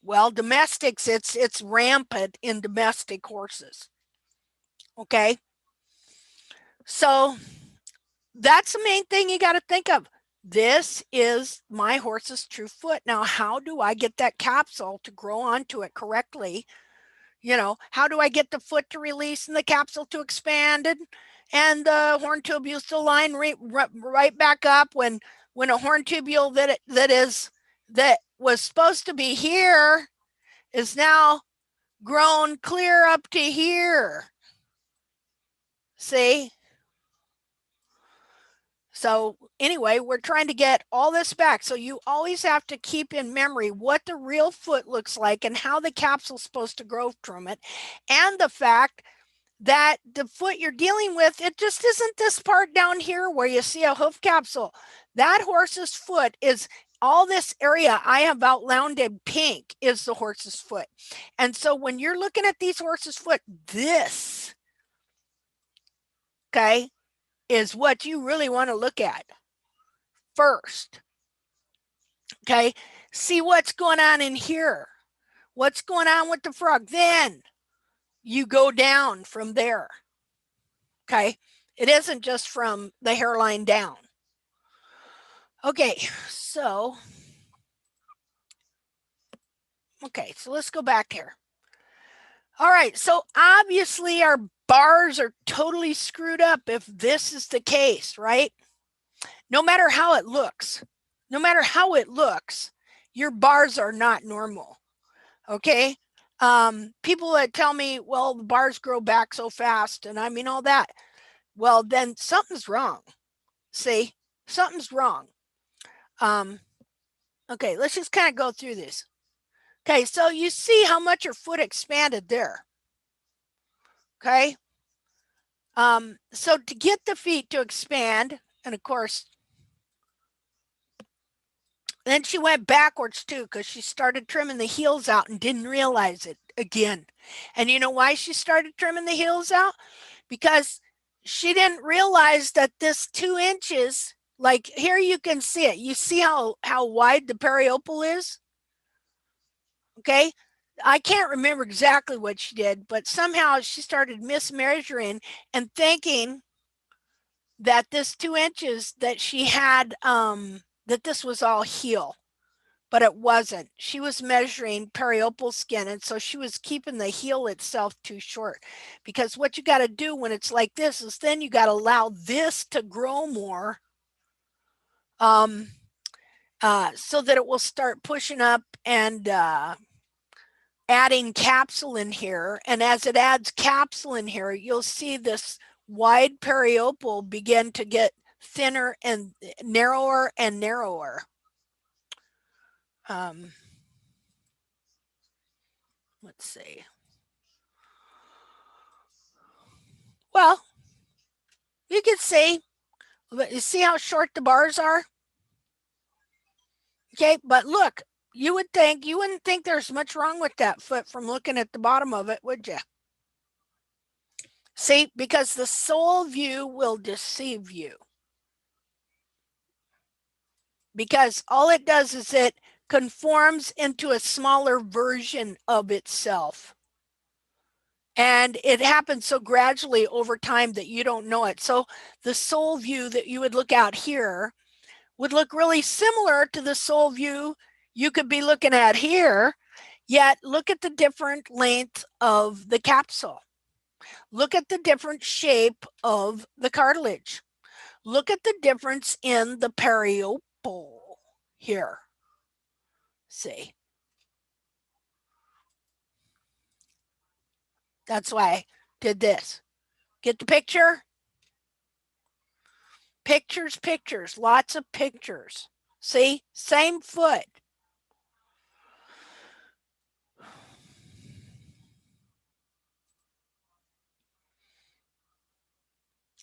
Well, domestics, it's rampant in domestic horses. Okay. So that's the main thing you got to think of. This is my horse's true foot. Now, how do I get that capsule to grow onto it correctly? You know, how do I get the foot to release and the capsule to expand and the horn tubules to line right back up when a horn tubule that was supposed to be here is now grown clear up to here. See? So anyway, we're trying to get all this back. So you always have to keep in memory what the real foot looks like and how the capsule's supposed to grow from it. And the fact that the foot you're dealing with, it just isn't this part down here where you see a hoof capsule. That horse's foot is all this area I have outlined in pink is the horse's foot. And so when you're looking at these horses' foot, this, okay, is what you really want to look at first. Okay, see what's going on in here. What's going on with the frog? Then you go down from there. Okay, it isn't just from the hairline down. Okay, so let's go back here. All right, so obviously our bars are totally screwed up if this is the case, right? No matter how it looks, your bars are not normal, okay? People that tell me, well, the bars grow back so fast, and I mean all that. Well, then something's wrong. See, something's wrong. Okay, let's just kind of go through this. Okay, so you see how much your foot expanded there. Okay. So to get the feet to expand, and of course, then she went backwards too, because she started trimming the heels out and didn't realize it again. And you know why she started trimming the heels out? Because she didn't realize that this 2 inches, like here you can see it. You see how wide the periopal is? Okay. I can't remember exactly what she did, but somehow she started mismeasuring and thinking that this 2 inches that she had, that this was all heel, but it wasn't. She was measuring periopal skin, and so she was keeping the heel itself too short. Because what you got to do when it's like this is then you got to allow this to grow more, so that it will start pushing up and adding capsule in here. And as it adds capsule in here, you'll see this wide periopal begin to get thinner and narrower and narrower. Let's see. Well, you can see, but you see how short the bars are? Okay, but look, you wouldn't think there's much wrong with that foot from looking at the bottom of it, would you? See, because the sole view will deceive you. Because all it does is it conforms into a smaller version of itself. And it happens so gradually over time that you don't know it. So the sole view that you would look out here would look really similar to the sole view you could be looking at here, yet look at the different length of the capsule. Look at the different shape of the cartilage. Look at the difference in the periopal here. See? That's why I did this. Get the picture? Pictures, lots of pictures. See? Same foot.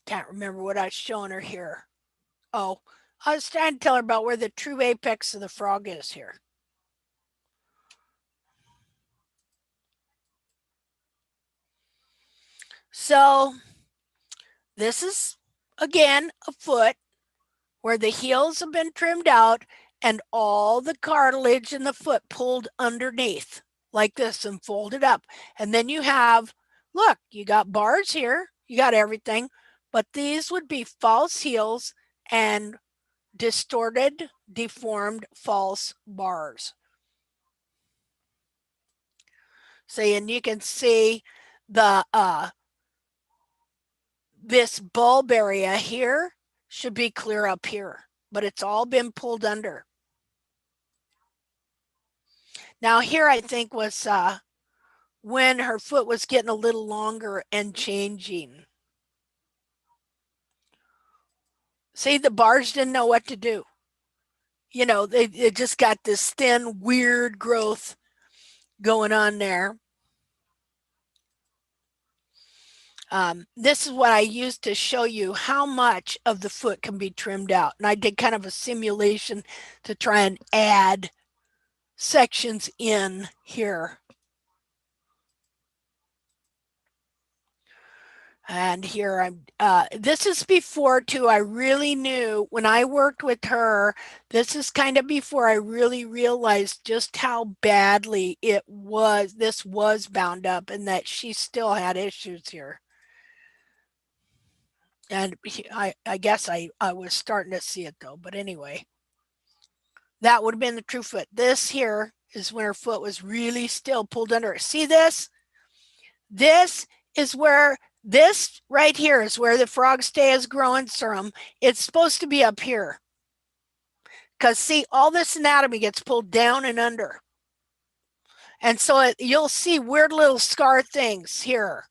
Can't remember what I was showing her here. Oh, I was trying to tell her about where the true apex of the frog is here. So this is, again, a foot where the heels have been trimmed out and all the cartilage in the foot pulled underneath like this and folded up. And then you have, look, you got bars here, you got everything, but these would be false heels and distorted, deformed, false bars. See, and you can see the this bulb area here should be clear up here, but it's all been pulled under. Now here I think was when her foot was getting a little longer and changing. See, the bars didn't know what to do. You know, they just got this thin, weird growth going on there. This is what I used to show you how much of the foot can be trimmed out. And I did kind of a simulation to try and add sections in here. And here I'm, this is before too, I really knew when I worked with her, this is kind of before I really realized just how badly this was bound up and that she still had issues here. And I guess I was starting to see it though, but anyway, that would have been the true foot. This here is when her foot was really still pulled under. See this? This is where, this right here is where the frog stay is growing serum. It's supposed to be up here. Because see, all this anatomy gets pulled down and under. And so you'll see weird little scar things here.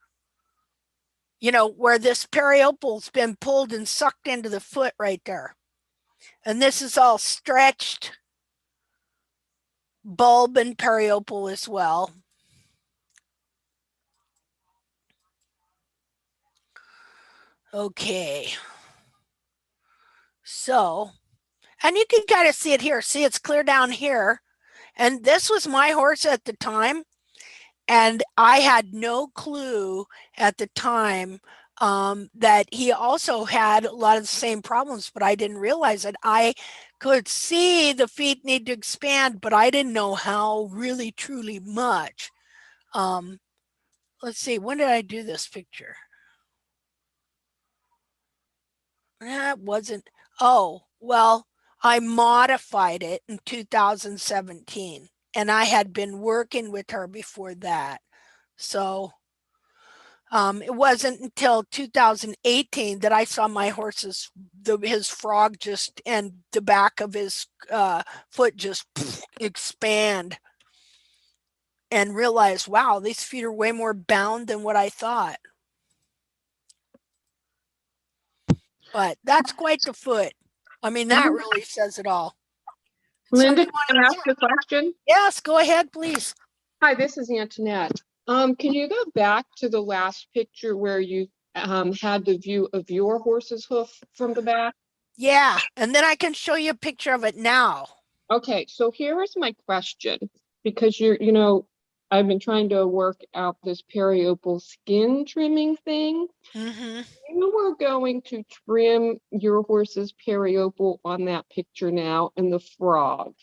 You know, where this periopal's been pulled and sucked into the foot right there. And this is all stretched bulb and periopal as well. Okay. So, and you can kind of see it here. See, it's clear down here. And this was my horse at the time. And I had no clue at the time that he also had a lot of the same problems, but I didn't realize it. I could see the feet need to expand, but I didn't know how really truly much. Let's see, when did I do this picture? That wasn't, oh, well, I modified it in 2017 and I had been working with her before that. So it wasn't until 2018 that I saw my horse's, his frog just, and the back of his foot just expand and realized, wow, these feet are way more bound than what I thought. But that's quite the foot. I mean, that really says it all. Linda, can I ask a question? Yes, go ahead, please. Hi, this is Antoinette. Can you go back to the last picture where you had the view of your horse's hoof from the back? Yeah, and then I can show you a picture of it now. Okay, so here is my question, because I've been trying to work out this periopal skin trimming thing. Mm-hmm. You were going to trim your horse's periopal on that picture now and the frog.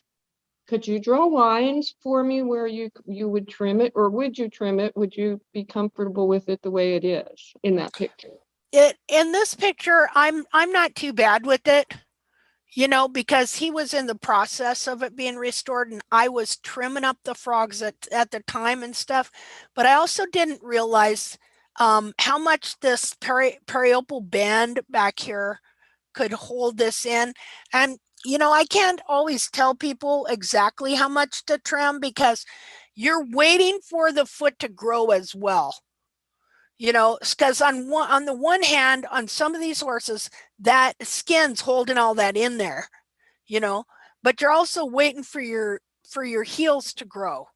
Could you draw lines for me where you would trim it, or would you trim it? Would you be comfortable with it the way it is in that picture? In this picture, I'm not too bad with it, because he was in the process of it being restored and I was trimming up the frogs at the time and stuff. But I also didn't realize how much this periopal band back here could hold this in. And I can't always tell people exactly how much to trim because you're waiting for the foot to grow as well. Because on the one hand, on some of these horses, that skin's holding all that in there, but you're also waiting for your heels to grow.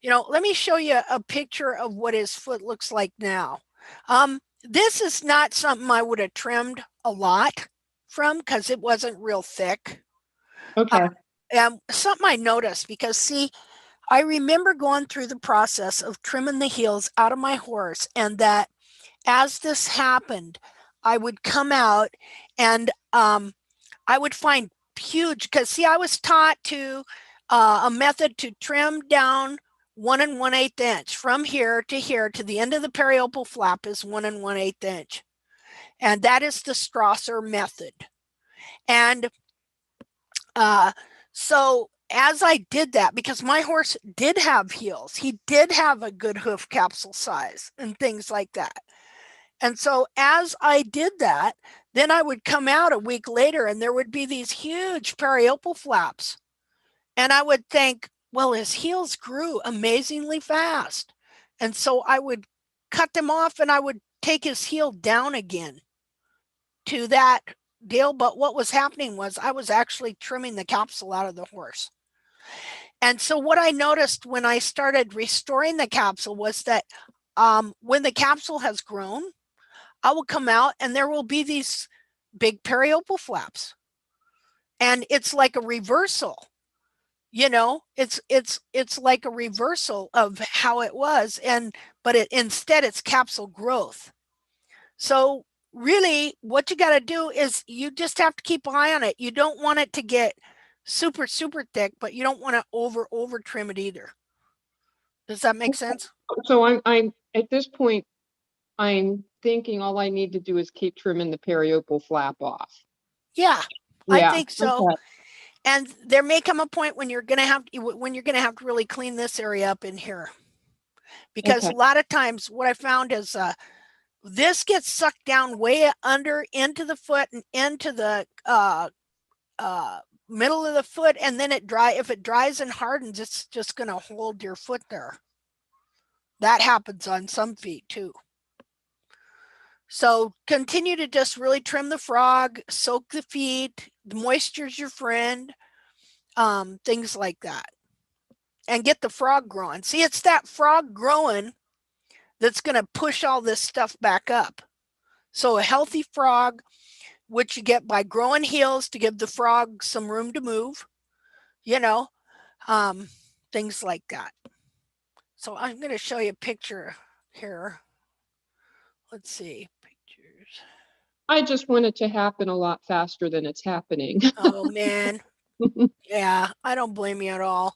Let me show you a picture of what his foot looks like now. This is not something I would have trimmed a lot from because it wasn't real thick. Okay. Something I noticed, because see, I remember going through the process of trimming the heels out of my horse, and that as this happened, I would come out and I would find huge, because see, I was taught to a method to trim down 1 1/8 inch from here to the end of the periopal flap is 1 1/8 inch. And that is the Strasser method. And so as I did that, because my horse did have heels, he did have a good hoof capsule size and things like that. And so as I did that, then I would come out a week later and there would be these huge periopal flaps. And I would think, well, his heels grew amazingly fast. And so I would cut them off and I would take his heel down again to that deal. But what was happening was I was actually trimming the capsule out of the horse. And so what I noticed when I started restoring the capsule was that when the capsule has grown, I will come out and there will be these big periopal flaps. And it's like a reversal. It's like a reversal of how it was, but instead it's capsule growth. So really what you got to do is you just have to keep an eye on it. You don't want it to get super thick, but you don't want to over trim it either. Does that make sense? So I'm at this point, I'm thinking all I need to do is keep trimming the periopal flap off. Yeah, I think so. Okay. And there may come a point when you're going to have to really clean this area up in here, because a lot of times what I found is this gets sucked down way under into the foot and into the middle of the foot, and then if it dries and hardens, it's just going to hold your foot there. That happens on some feet too. So continue to just really trim the frog, soak the feet, the moisture's your friend, things like that. And get the frog growing. See, it's that frog growing that's going to push all this stuff back up. So a healthy frog, which you get by growing heels to give the frog some room to move, things like that. So I'm going to show you a picture here. Let's see, picture. I just want it to happen a lot faster than it's happening. Oh man. Yeah, I don't blame you at all.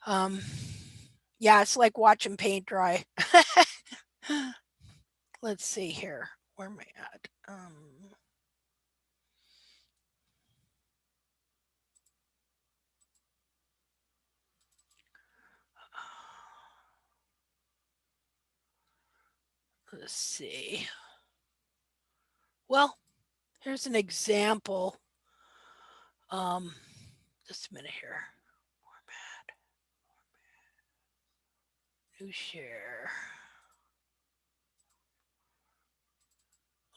Yeah, it's like watching paint dry. Let's see here. Where am I at? Let's see. Well, here's an example. Just a minute here. Format. New share.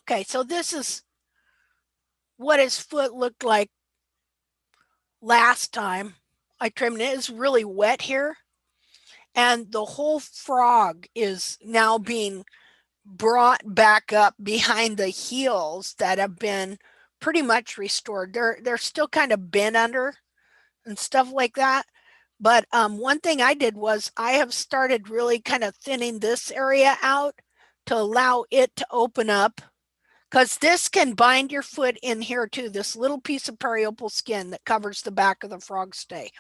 Okay, so this is what his foot looked like last time I trimmed it. It's really wet here. And the whole frog is now being brought back up behind the heels that have been pretty much restored. They're still kind of bent under and stuff like that. But one thing I did was I have started really kind of thinning this area out to allow it to open up, because this can bind your foot in here too, this little piece of periopal skin that covers the back of the frog stay.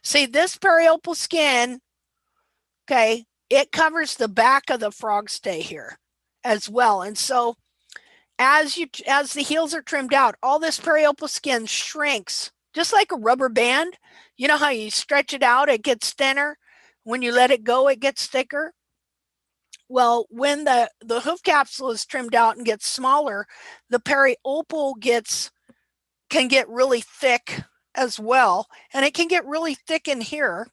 See, this periopal skin, okay, it covers the back of the frog stay here as well. And so as the heels are trimmed out, all this periopal skin shrinks just like a rubber band. You know how you stretch it out, it gets thinner. When you let it go, it gets thicker. Well, when the hoof capsule is trimmed out and gets smaller, the periopal can get really thick as well. And it can get really thick in here.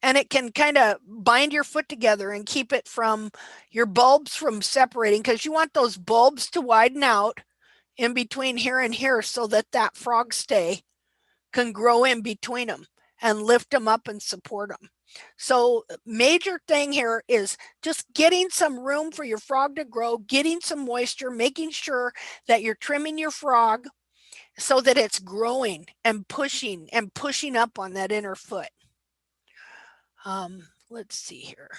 And it can kind of bind your foot together and keep it from your bulbs from separating, because you want those bulbs to widen out in between here and here so that that frog stay can grow in between them and lift them up and support them. So major thing here is just getting some room for your frog to grow, getting some moisture, making sure that you're trimming your frog so that it's growing and pushing up on that inner foot. Let's see here.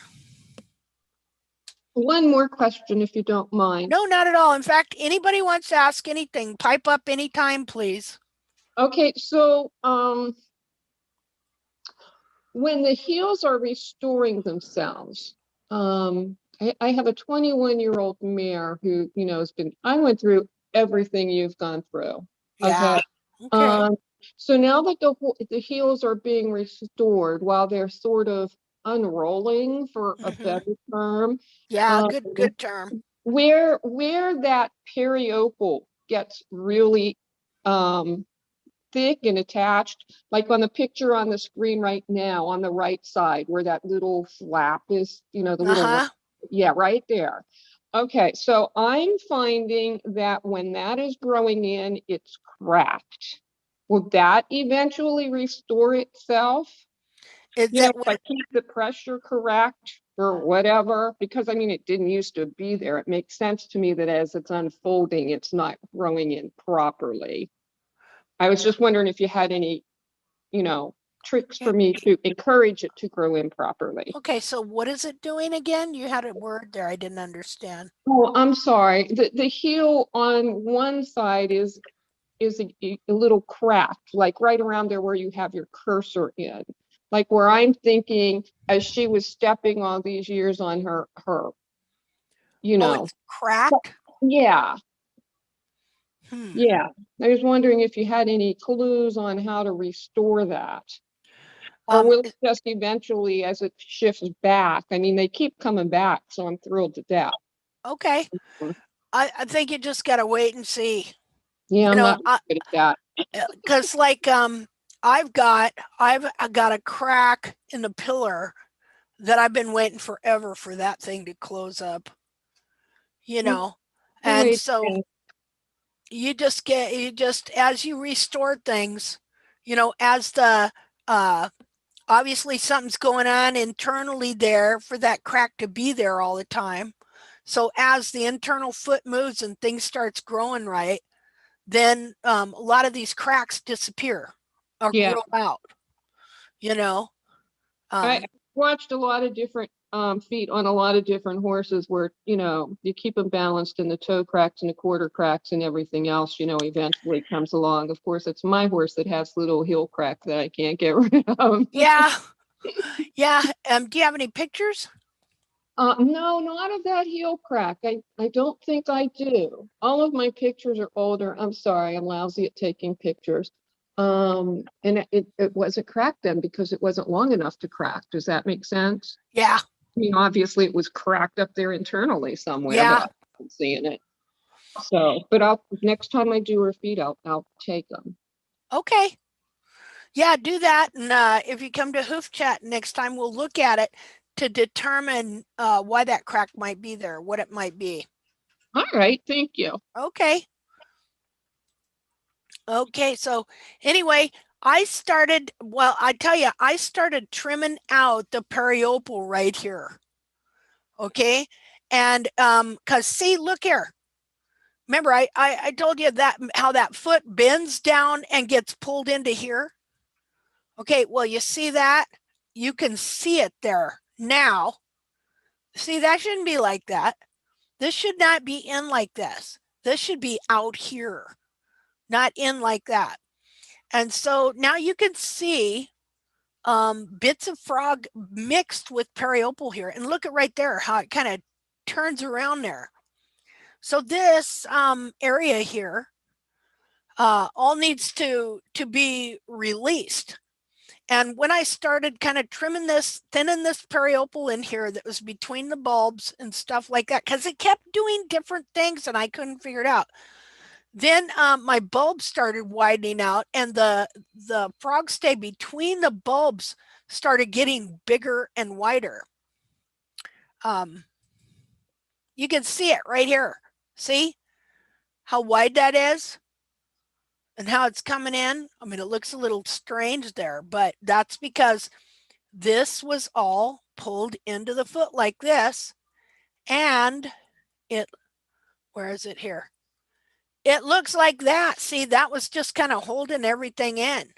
One more question, if you don't mind. No, not at all. In fact, anybody wants to ask anything, pipe up anytime, please. Okay, so when the heels are restoring themselves, I have a 21-year-old mare who, has been, I went through everything you've gone through. Yeah. Okay. So now that the heels are being restored while they're sort of unrolling, for a better term. Yeah, good term. Where that periopal gets really thick and attached, like on the picture on the screen right now, on the right side, where that little flap is, the little, yeah, right there. Okay, so I'm finding that when that is growing in, it's cracked. Will that eventually restore itself? If I keep the pressure correct or whatever, because I mean, it didn't used to be there. It makes sense to me that as it's unfolding, it's not growing in properly. I was just wondering if you had any, tricks for me to encourage it to grow in properly. Okay, so what is it doing again? You had a word there I didn't understand. Oh, I'm sorry. The heel on one side is a little cracked, like right around there where you have your cursor in. Like where I'm thinking, as she was stepping all these years on her, Oh, it's cracked? Yeah. Yeah. I was wondering if you had any clues on how to restore that. Or will it just eventually, as it shifts back? I mean, they keep coming back, so I'm thrilled to death. Okay. I think you just got to wait and see. Yeah, I'm not good at that. Because like I've got a crack in the pillar that I've been waiting forever for that thing to close up. And so you just as you restore things, as the obviously something's going on internally there for that crack to be there all the time. So as the internal foot moves and things starts growing right, then a lot of these cracks disappear or grow out. I watched a lot of different feet on a lot of different horses where, you know, you keep them balanced and the toe cracks and the quarter cracks and everything else, you know, eventually comes along. Of course, it's my horse that has little heel crack that I can't get rid of. Yeah. Yeah. Do you have any pictures? No, not of that heel crack. I don't think I do. All of my pictures are older. I'm sorry, I'm lousy at taking pictures. And it wasn't cracked then because it wasn't long enough to crack. Does that make sense? Yeah. I mean, obviously it was cracked up there internally somewhere, Yeah. but I'm seeing it. So, but next time I do her feet, I'll take them. Okay. Yeah, do that. And if you come to Hoof Chat next time, we'll look at it to determine why that crack might be there, what it might be. All right, thank you. Okay. Okay, so anyway, I started trimming out the periopal right here. Okay. And because see, look here. Remember, I told you that how that foot bends down and gets pulled into here. Okay, well, you see that? You can see it there now. See, that shouldn't be like that. This should not be in like this. This should be out here, not in like that. And so now you can see bits of frog mixed with periopal here. And look at right there, how it kind of turns around there. So this area here all needs to be released. And when I started kind of trimming this, thinning this periopal in here that was between the bulbs and stuff like that, because it kept doing different things and I couldn't figure it out. Then my bulbs started widening out and the frog stay between the bulbs started getting bigger and wider. You can see it right here. See how wide that is? And how it's coming in. I mean, it looks a little strange there, but that's because this was all pulled into the foot like this. And where is it here? It looks like that. See, that was just kind of holding everything in.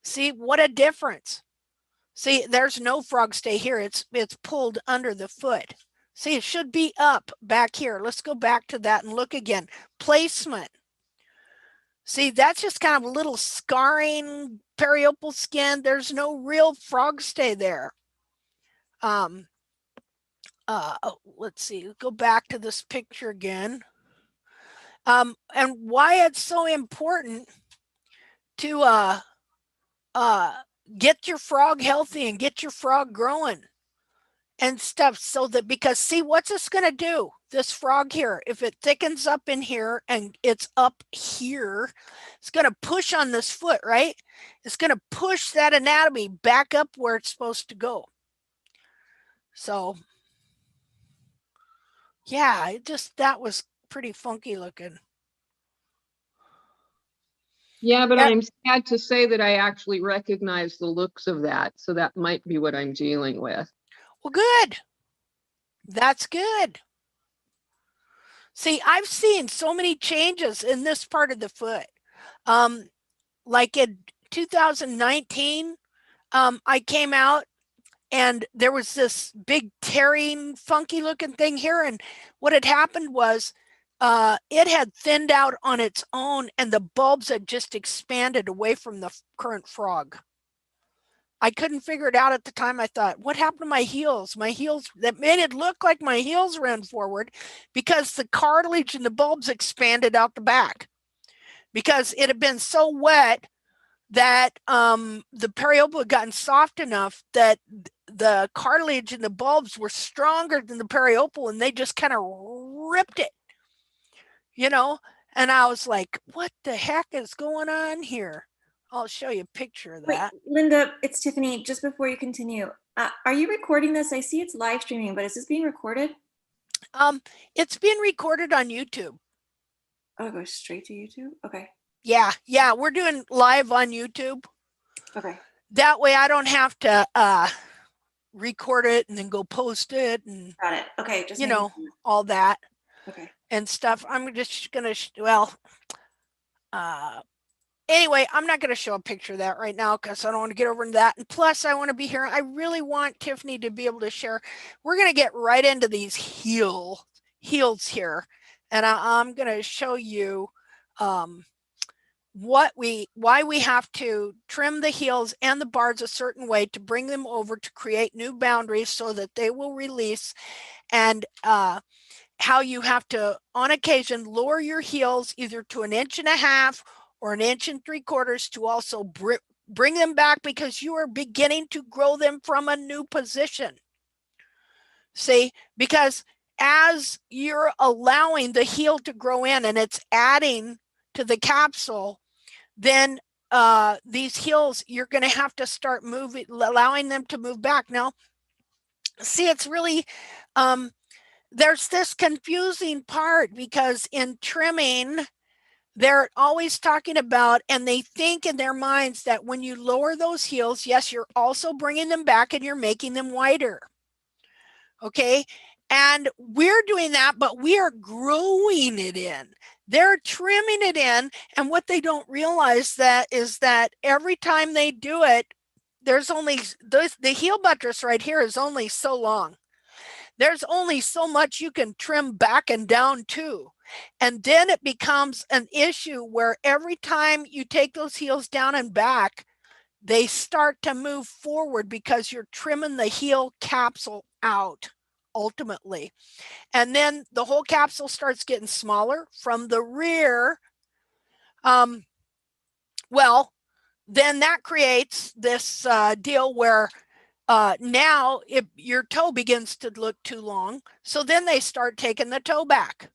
See, what a difference. See, there's no frog stay here. It's pulled under the foot. See, it should be up back here. Let's go back to that and look again. Placement. See, that's just kind of a little scarring periopal skin. There's no real frog stay there. Let's see, go back to this picture again. And why it's so important to get your frog healthy and get your frog growing and stuff, so that, because see, what's this going to do? This frog here, if it thickens up in here and it's up here, it's going to push on this foot, right? It's going to push that anatomy back up where it's supposed to go. So yeah, that was pretty funky looking. Yeah, but I'm sad to say that I actually recognize the looks of that. So that might be what I'm dealing with. Well, good. That's good. See, I've seen so many changes in this part of the foot. Like in 2019, I came out and there was this big tearing, funky looking thing here. And what had happened was it had thinned out on its own and the bulbs had just expanded away from the current frog. I couldn't figure it out at the time. I thought, what happened to my heels? My heels, that made it look like my heels ran forward because the cartilage and the bulbs expanded out the back because it had been so wet that the periopal had gotten soft enough that the cartilage and the bulbs were stronger than the periopal and they just kind of ripped it, you know? And I was like, what the heck is going on here? I'll show you a picture of that. Wait, Linda, it's Tiffany. Just before you continue, are you recording this? I see it's live streaming, but is this being recorded? It's being recorded on YouTube. Oh, it goes straight to YouTube? Okay. Yeah, we're doing live on YouTube. Okay. That way I don't have to record it and then go post it and Got it. Okay, just you know, all that. Okay. And stuff. I'm just gonna well anyway, I'm not going to show a picture of that right now because I don't want to get over into that. And plus, I want to be here. I really want Tiffany to be able to share. We're going to get right into these heels here. And I'm going to show you why we have to trim the heels and the bars a certain way to bring them over to create new boundaries so that they will release, and how you have to, on occasion, lower your heels either to 1.5 inches or 1 3/4 to also bring them back because you are beginning to grow them from a new position. See, because as you're allowing the heel to grow in and it's adding to the capsule, then these heels, you're going to have to start moving, allowing them to move back. Now, see, it's really, there's this confusing part because in trimming, they're always talking about, and they think in their minds that when you lower those heels, yes, you're also bringing them back and you're making them wider. Okay. And we're doing that, but we are growing it in. They're trimming it in. And what they don't realize that is that every time they do it, there's only the heel buttress right here is only so long. There's only so much you can trim back and down to. And then it becomes an issue where every time you take those heels down and back, they start to move forward because you're trimming the heel capsule out ultimately. And then the whole capsule starts getting smaller from the rear. Well, then that creates this deal where now if your toe begins to look too long, so then they start taking the toe back.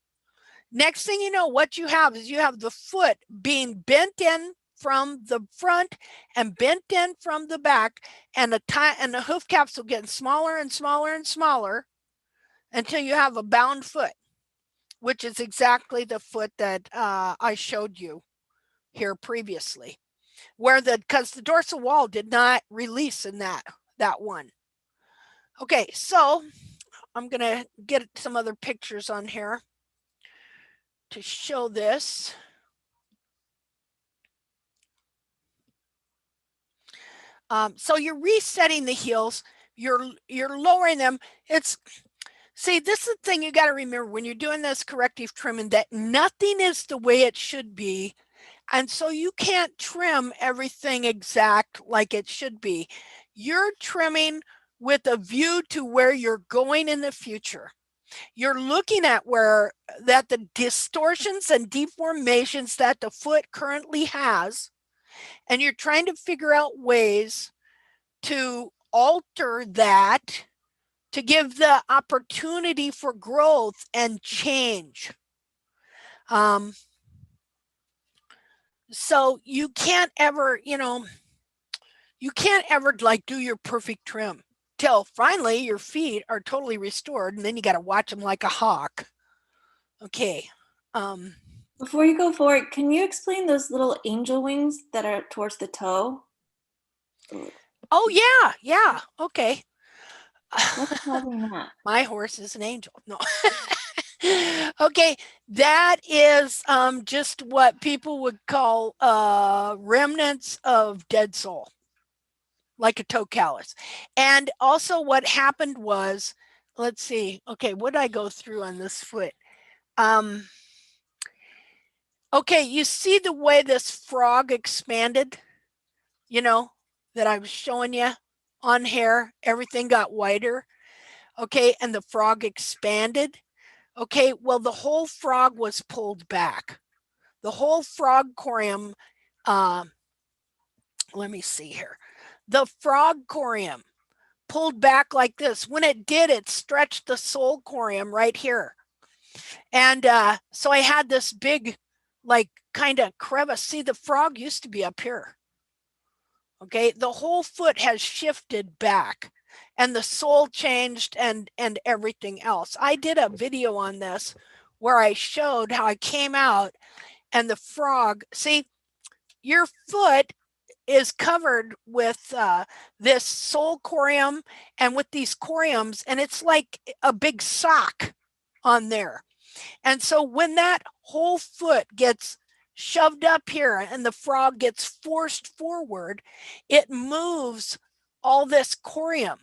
Next thing you know, what you have is you have the foot being bent in from the front and bent in from the back, and the hoof capsule getting smaller and smaller and smaller until you have a bound foot, which is exactly the foot that I showed you here previously, where because the dorsal wall did not release in that one. Okay, so I'm gonna get some other pictures on here to show this. So you're resetting the heels, you're lowering them. See, this is the thing you got to remember when you're doing this corrective trimming, that nothing is the way it should be. And so you can't trim everything exact like it should be. You're trimming with a view to where you're going in the future. You're looking at that the distortions and deformations that the foot currently has, and you're trying to figure out ways to alter that to give the opportunity for growth and change. So you can't ever, like do your perfect trim till finally your feet are totally restored, and then you got to watch them like a hawk. Okay. Before you go forward, can you explain those little angel wings that are towards the toe? Oh yeah. Okay. What's causing that? My horse is an angel. No. Okay, that is just what people would call remnants of dead soul, like a toe callus. And also what happened was, let's see, okay, what did I go through on this foot? Okay, you see the way this frog expanded, that I was showing you on here, everything got wider. Okay, and the frog expanded. Okay, well, the whole frog was pulled back. The whole frog corium, let me see here. The frog corium pulled back like this. When it did, it stretched the sole corium right here. And so I had this big, like, kind of crevice. See, the frog used to be up here. Okay, the whole foot has shifted back, and the sole changed and everything else. I did a video on this where I showed how I came out and the frog, see, your foot is covered with this sole corium and with these coriums, and it's like a big sock on there. And so when that whole foot gets shoved up here and the frog gets forced forward, it moves all this corium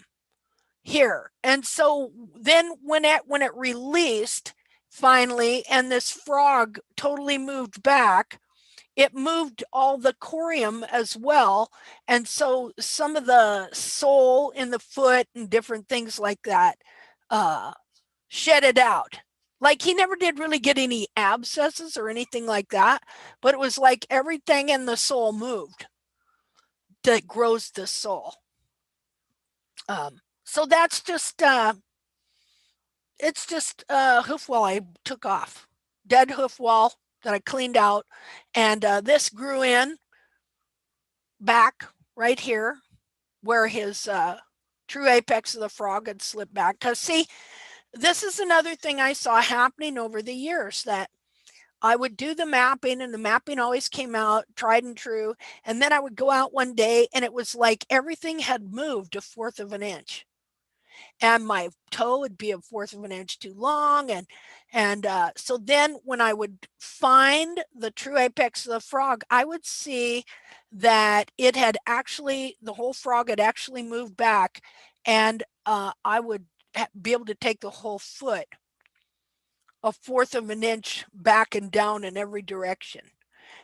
here. And so then when it released finally, and this frog totally moved back, it moved all the corium as well. And so some of the sole in the foot and different things like that shed it out. Like he never did really get any abscesses or anything like that, but it was like everything in the sole moved that grows the sole. So that's just, it's just hoof wall I took off. Dead hoof wall that I cleaned out. And this grew in back right here where his true apex of the frog had slipped back. Because see, this is another thing I saw happening over the years, that I would do the mapping and the mapping always came out tried and true. And then I would go out one day and it was like everything had moved 1/4 of an inch. And my toe would be 1/4 of an inch too long. And so then when I would find the true apex of the frog, I would see that it had actually, the whole frog had actually moved back, and I would be able to take the whole foot 1/4 of an inch back and down in every direction.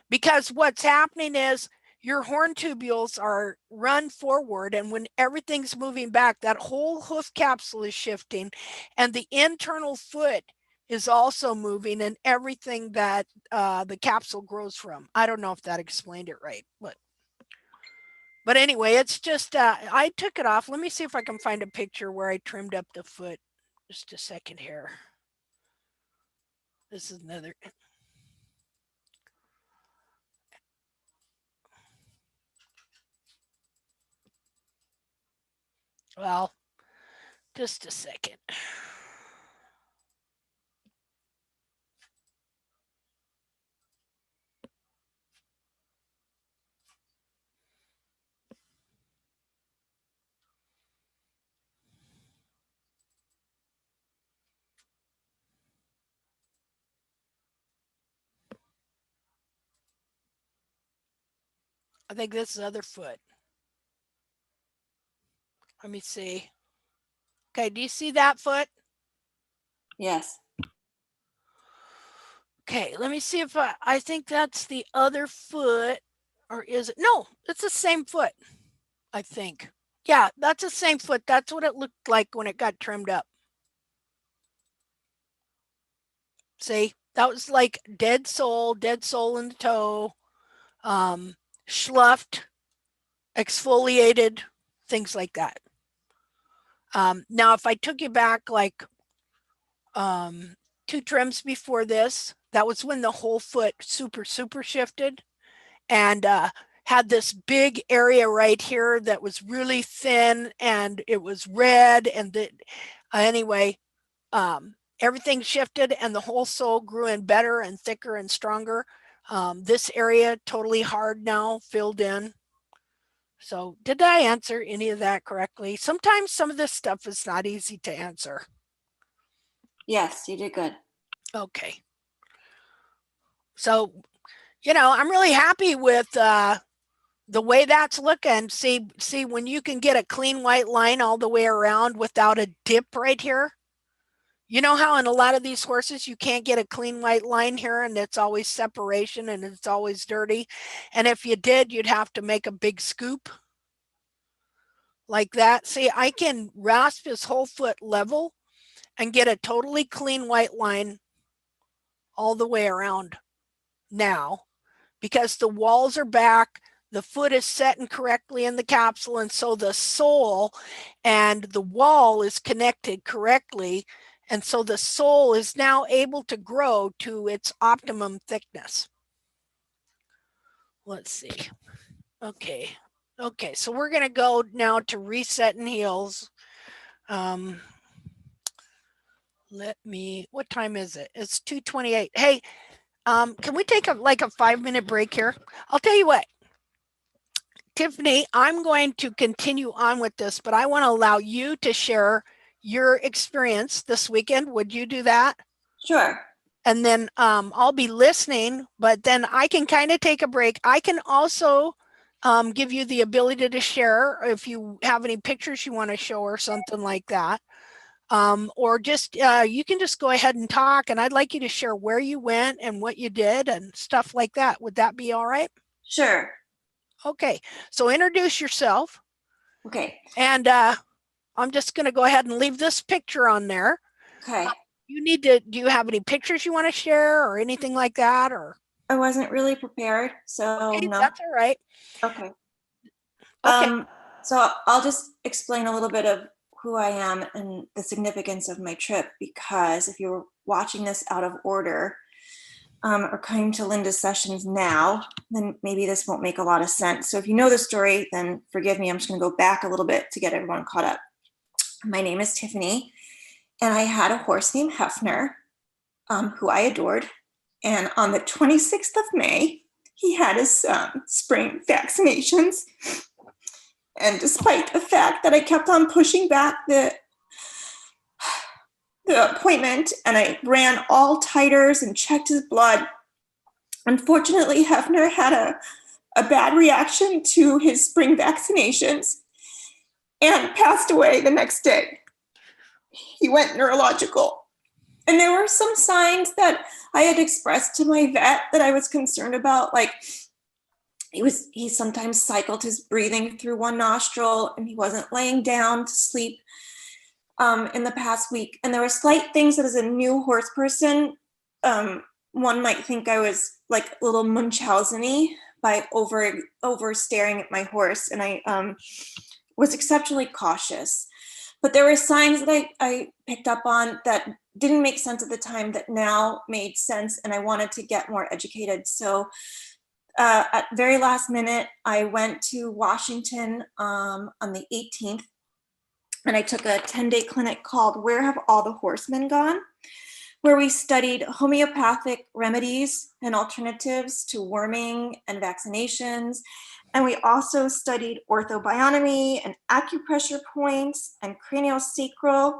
Because what's happening is your horn tubules are run forward, and when everything's moving back, that whole hoof capsule is shifting, and the internal foot is also moving, and everything that the capsule grows from. I don't know if that explained it right, but anyway, it's just, I took it off. Let me see if I can find a picture where I trimmed up the foot. Just a second here. This is another. Well, just a second. I think this is the other foot. Let me see. Okay, do you see that foot? Yes. Okay, let me see if I think that's the other foot, or is it? No, it's the same foot, I think. Yeah, that's the same foot. That's what it looked like when it got trimmed up. See, that was like dead sole in the toe, schluffed, exfoliated, things like that. Now, if I took you back like 2 trims before this, that was when the whole foot super shifted, and had this big area right here that was really thin, and it was red, and anyway, everything shifted and the whole sole grew in better and thicker and stronger. This area totally hard now, filled in. So did I answer any of that correctly? Sometimes some of this stuff is not easy to answer. Yes, you did good. Okay. So, you know, I'm really happy with the way that's looking. See when you can get a clean white line all the way around without a dip right here. You know how in a lot of these horses you can't get a clean white line here, and it's always separation and it's always dirty. And if you did, you'd have to make a big scoop like that. See, I can rasp his whole foot level and get a totally clean white line all the way around now, because the walls are back, the foot is setting correctly in the capsule, and so the sole and the wall is connected correctly, and so the sole is now able to grow to its optimum thickness. Let's see. Okay, so we're going to go now to resetting heels. What time is it? It's 2:28. Hey, can we take a 5-minute break here? I'll tell you what, Tiffany, I'm going to continue on with this, but I want to allow you to share your experience this weekend. Would you do that? Sure. and then I'll be listening, but then I can kind of take a break. I can also give you the ability to share if you have any pictures you want to show or something like that. Or just you can just go ahead and talk, and I'd like you to share where you went and what you did and stuff like that. Would that be all right? Sure. Okay, so introduce yourself. Okay. And I'm just going to go ahead and leave this picture on there. Okay. Do you have any pictures you want to share or anything like that? Or I wasn't really prepared, so okay, no. that's all right. Okay. Okay. So I'll just explain a little bit of who I am and the significance of my trip, because if you're watching this out of order, or coming to Linda's sessions now, then maybe this won't make a lot of sense. So if you know the story, then forgive me. I'm just going to go back a little bit to get everyone caught up. My name is Tiffany, and I had a horse named Hefner, who I adored. And on the 26th of May, he had his spring vaccinations. And despite the fact that I kept on pushing back the appointment, and I ran all titers and checked his blood, unfortunately, Hefner had a bad reaction to his spring vaccinations and passed away the next day. He went neurological. And there were some signs that I had expressed to my vet that I was concerned about, like he sometimes cycled his breathing through one nostril, and he wasn't laying down to sleep in the past week. And there were slight things that as a new horse person, one might think I was like a little Munchausen-y by over staring at my horse. And I was exceptionally cautious. But there were signs that I picked up on that didn't make sense at the time that now made sense, and I wanted to get more educated. So at very last minute, I went to Washington on the 18th, and I took a 10-day clinic called Where Have All the Horsemen Gone?, where we studied homeopathic remedies and alternatives to worming and vaccinations. And we also studied orthobionomy and acupressure points and craniosacral.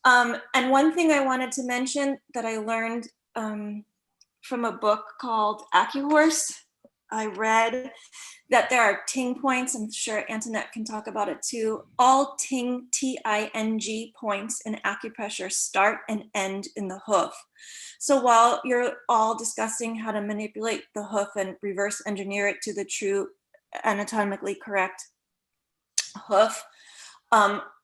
And one thing I wanted to mention that I learned from a book called AcuHorse, I read that there are ting points. I'm sure Antoinette can talk about it too. All ting, T-I-N-G points in acupressure start and end in the hoof. So while you're all discussing how to manipulate the hoof and reverse engineer it to the true anatomically correct hoof,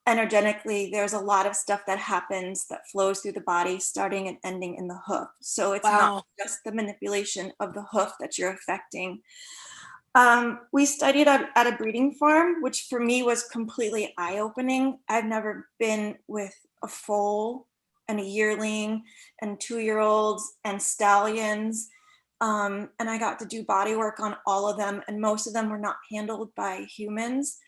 energetically, there's a lot of stuff that happens that flows through the body, starting and ending in the hoof. So it's not just the manipulation of the hoof that you're affecting. We studied at a breeding farm, which for me was completely eye-opening. I've never been with a foal and a yearling and 2-year-olds and stallions. And I got to do body work on all of them, and most of them were not handled by humans.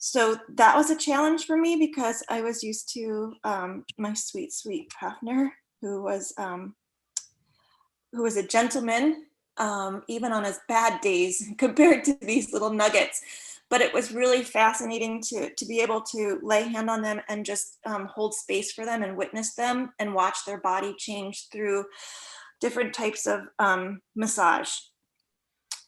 So that was a challenge for me, because I was used to my sweet, sweet Hefner, who was a gentleman, even on his bad days, compared to these little nuggets. But it was really fascinating to be able to lay hand on them and just hold space for them and witness them and watch their body change through different types of massage.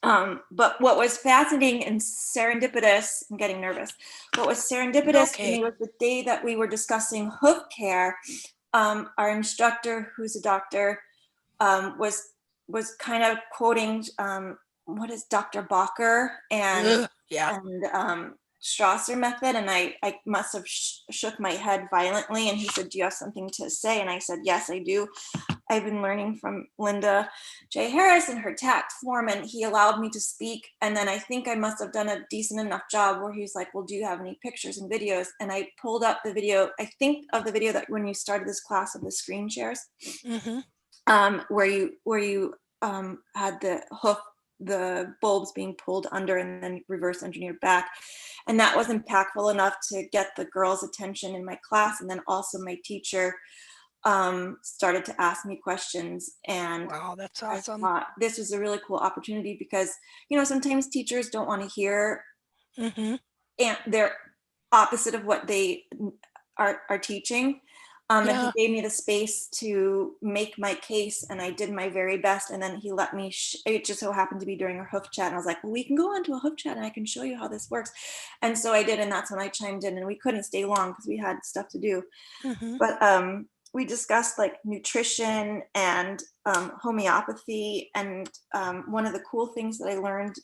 But what was fascinating and serendipitous, I'm getting nervous. What was serendipitous to me was the day that we were discussing hoof care. Our instructor, who's a doctor, was kind of quoting what is Dr. Bacher and Strasser method, and I must have shook my head violently, and he said, "Do you have something to say?" And I said, "Yes, I do. I've been learning from Linda J. Harris and her tact form," and he allowed me to speak. And then I think I must have done a decent enough job where he's like, "Well, do you have any pictures and videos?" And I pulled up the video, I think of the video that when you started this class of the screen shares, where you had the hoof, the bulbs being pulled under and then reverse engineered back. And that was impactful enough to get the girls' attention in my class. And then also my teacher started to ask me questions. And wow, that's awesome. I thought this was a really cool opportunity, because, sometimes teachers don't want to hear and they're opposite of what they are teaching. And he Yeah. gave me the space to make my case, and I did my very best. And then he let me, it just so happened to be during a hoof chat. And I was like, well, we can go on to a hoof chat and I can show you how this works. And so I did. And that's when I chimed in, and we couldn't stay long because we had stuff to do. Mm-hmm. But we discussed like nutrition and homeopathy. And one of the cool things that I learned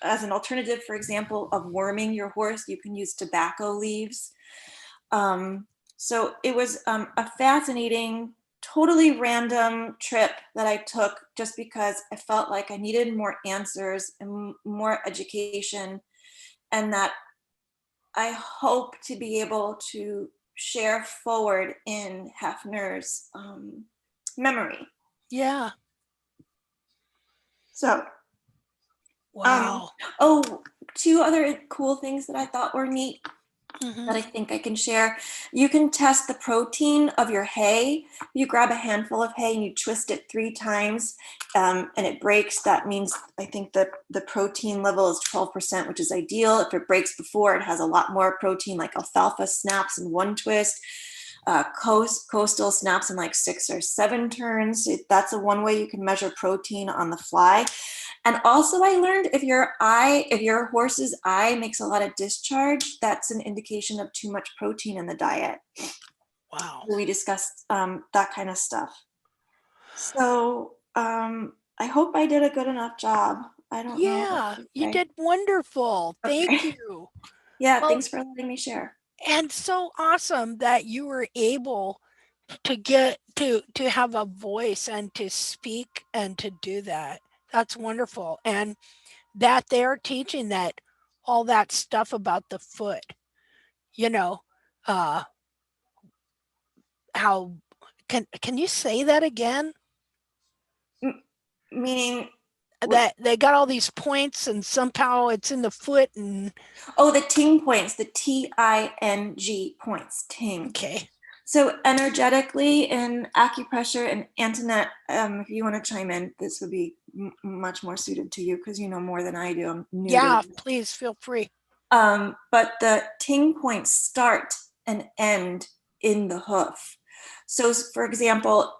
as an alternative, for example, of worming your horse, you can use tobacco leaves. So it was a fascinating, totally random trip that I took just because I felt like I needed more answers and more education, and that I hope to be able to share forward in Hefner's memory. Yeah. So, Wow. two other cool things that I thought were neat. Mm-hmm. That I think I can share. You can test the protein of your hay. You grab a handful of hay and you twist it 3 times and it breaks. That means I think that the protein level is 12%, which is ideal. If it breaks before, it has a lot more protein, like alfalfa snaps in 1 twist. Coastal snaps in like 6 or 7 turns. That's one way you can measure protein on the fly. And also I learned if your horse's eye makes a lot of discharge, that's an indication of too much protein in the diet. Wow. We discussed that kind of stuff. So I hope I did a good enough job. I don't know. Yeah, you did wonderful. Okay. Thank you. Yeah, Well, thanks for letting me share. and so awesome that you were able to get to have a voice and to speak and to do that. That's wonderful. And that they're teaching that all that stuff about the foot, you know, how can you say that again? Meaning That they got all these points and somehow it's in the foot and the ting points, the TING points, ting. okay. So energetically in acupressure, and Antoinette, if you want to chime in, this would be much more suited to you because you know more than I do. I'm new Yeah, to please feel free. but the ting points start and end in the hoof. So for example,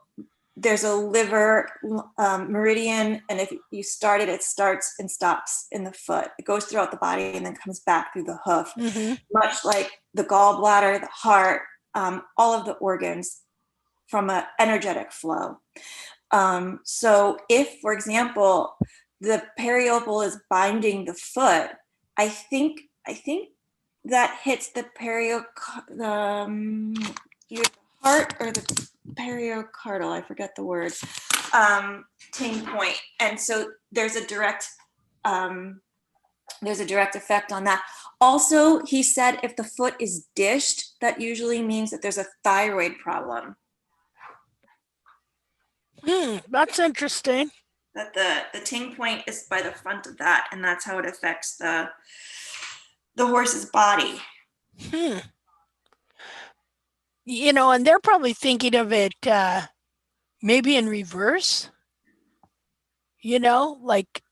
there's a liver meridian, and if you start it, it starts and stops in the foot. It goes throughout the body and then comes back through the hoof, much like the gallbladder, the heart, all of the organs from an energetic flow. So if, for example, the periople is binding the foot, I think that hits the your heart or the pericardial, I forget the word, ting point. And so there's a direct effect on that. Also, he said if the foot is dished, that usually means that there's a thyroid problem. That's interesting. That the ting point is by the front of that, and that's how it affects the horse's body. You know, and they're probably thinking of it maybe in reverse. You know, like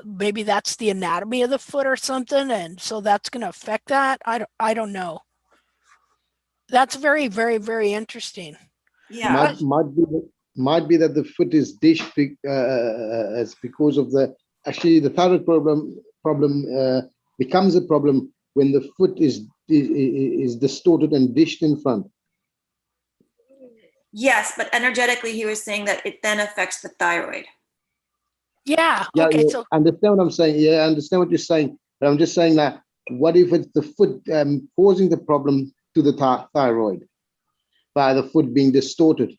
maybe that's the anatomy of the foot or something, and so that's going to affect that. I don't know. That's very, very, very interesting. Yeah, might be that the foot is dished as because of the thyroid problem becomes a problem when the foot is distorted and dished in front. Yes, but energetically, he was saying that it then affects the thyroid. Yeah. Yeah, Okay. yeah. So Understand what I'm saying? Yeah, I understand what you're saying. But I'm just saying that what if it's the foot causing the problem to the thyroid by the foot being distorted?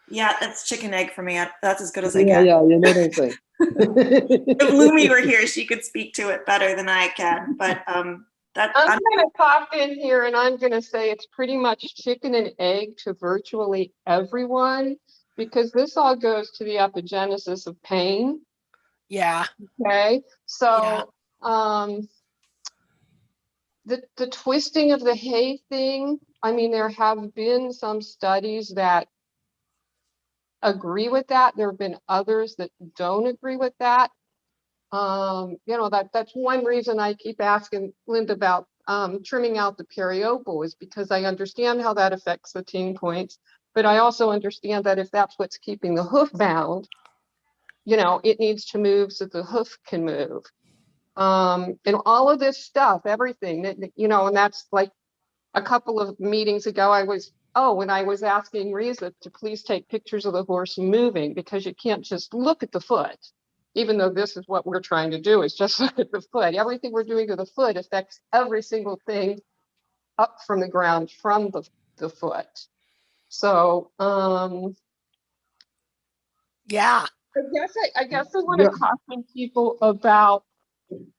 Yeah, that's chicken egg for me. That's as good as I get. Yeah, you know what I'm saying. If Lumi were here, she could speak to it better than I can. But I'm going to pop in here and I'm going to say it's pretty much chicken and egg to virtually everyone, because this all goes to the epigenesis of pain. yeah. Okay. So the twisting of the hay thing, I mean, there have been some studies that agree with that. There have been others that don't agree with that. You know, that's one reason I keep asking Linda about trimming out the periople is because I understand how that affects the ting points, but I also understand that if that's what's keeping the hoof bound, you know, it needs to move so the hoof can move. And all of this stuff, everything that, you know, and that's like a couple of meetings ago, when I was asking Reza to please take pictures of the horse moving, because you can't just look at the foot, even though this is what we're trying to do, is just look at the foot. Everything we're doing to the foot affects every single thing up from the ground from the foot. So, yeah. I guess I want to caution people about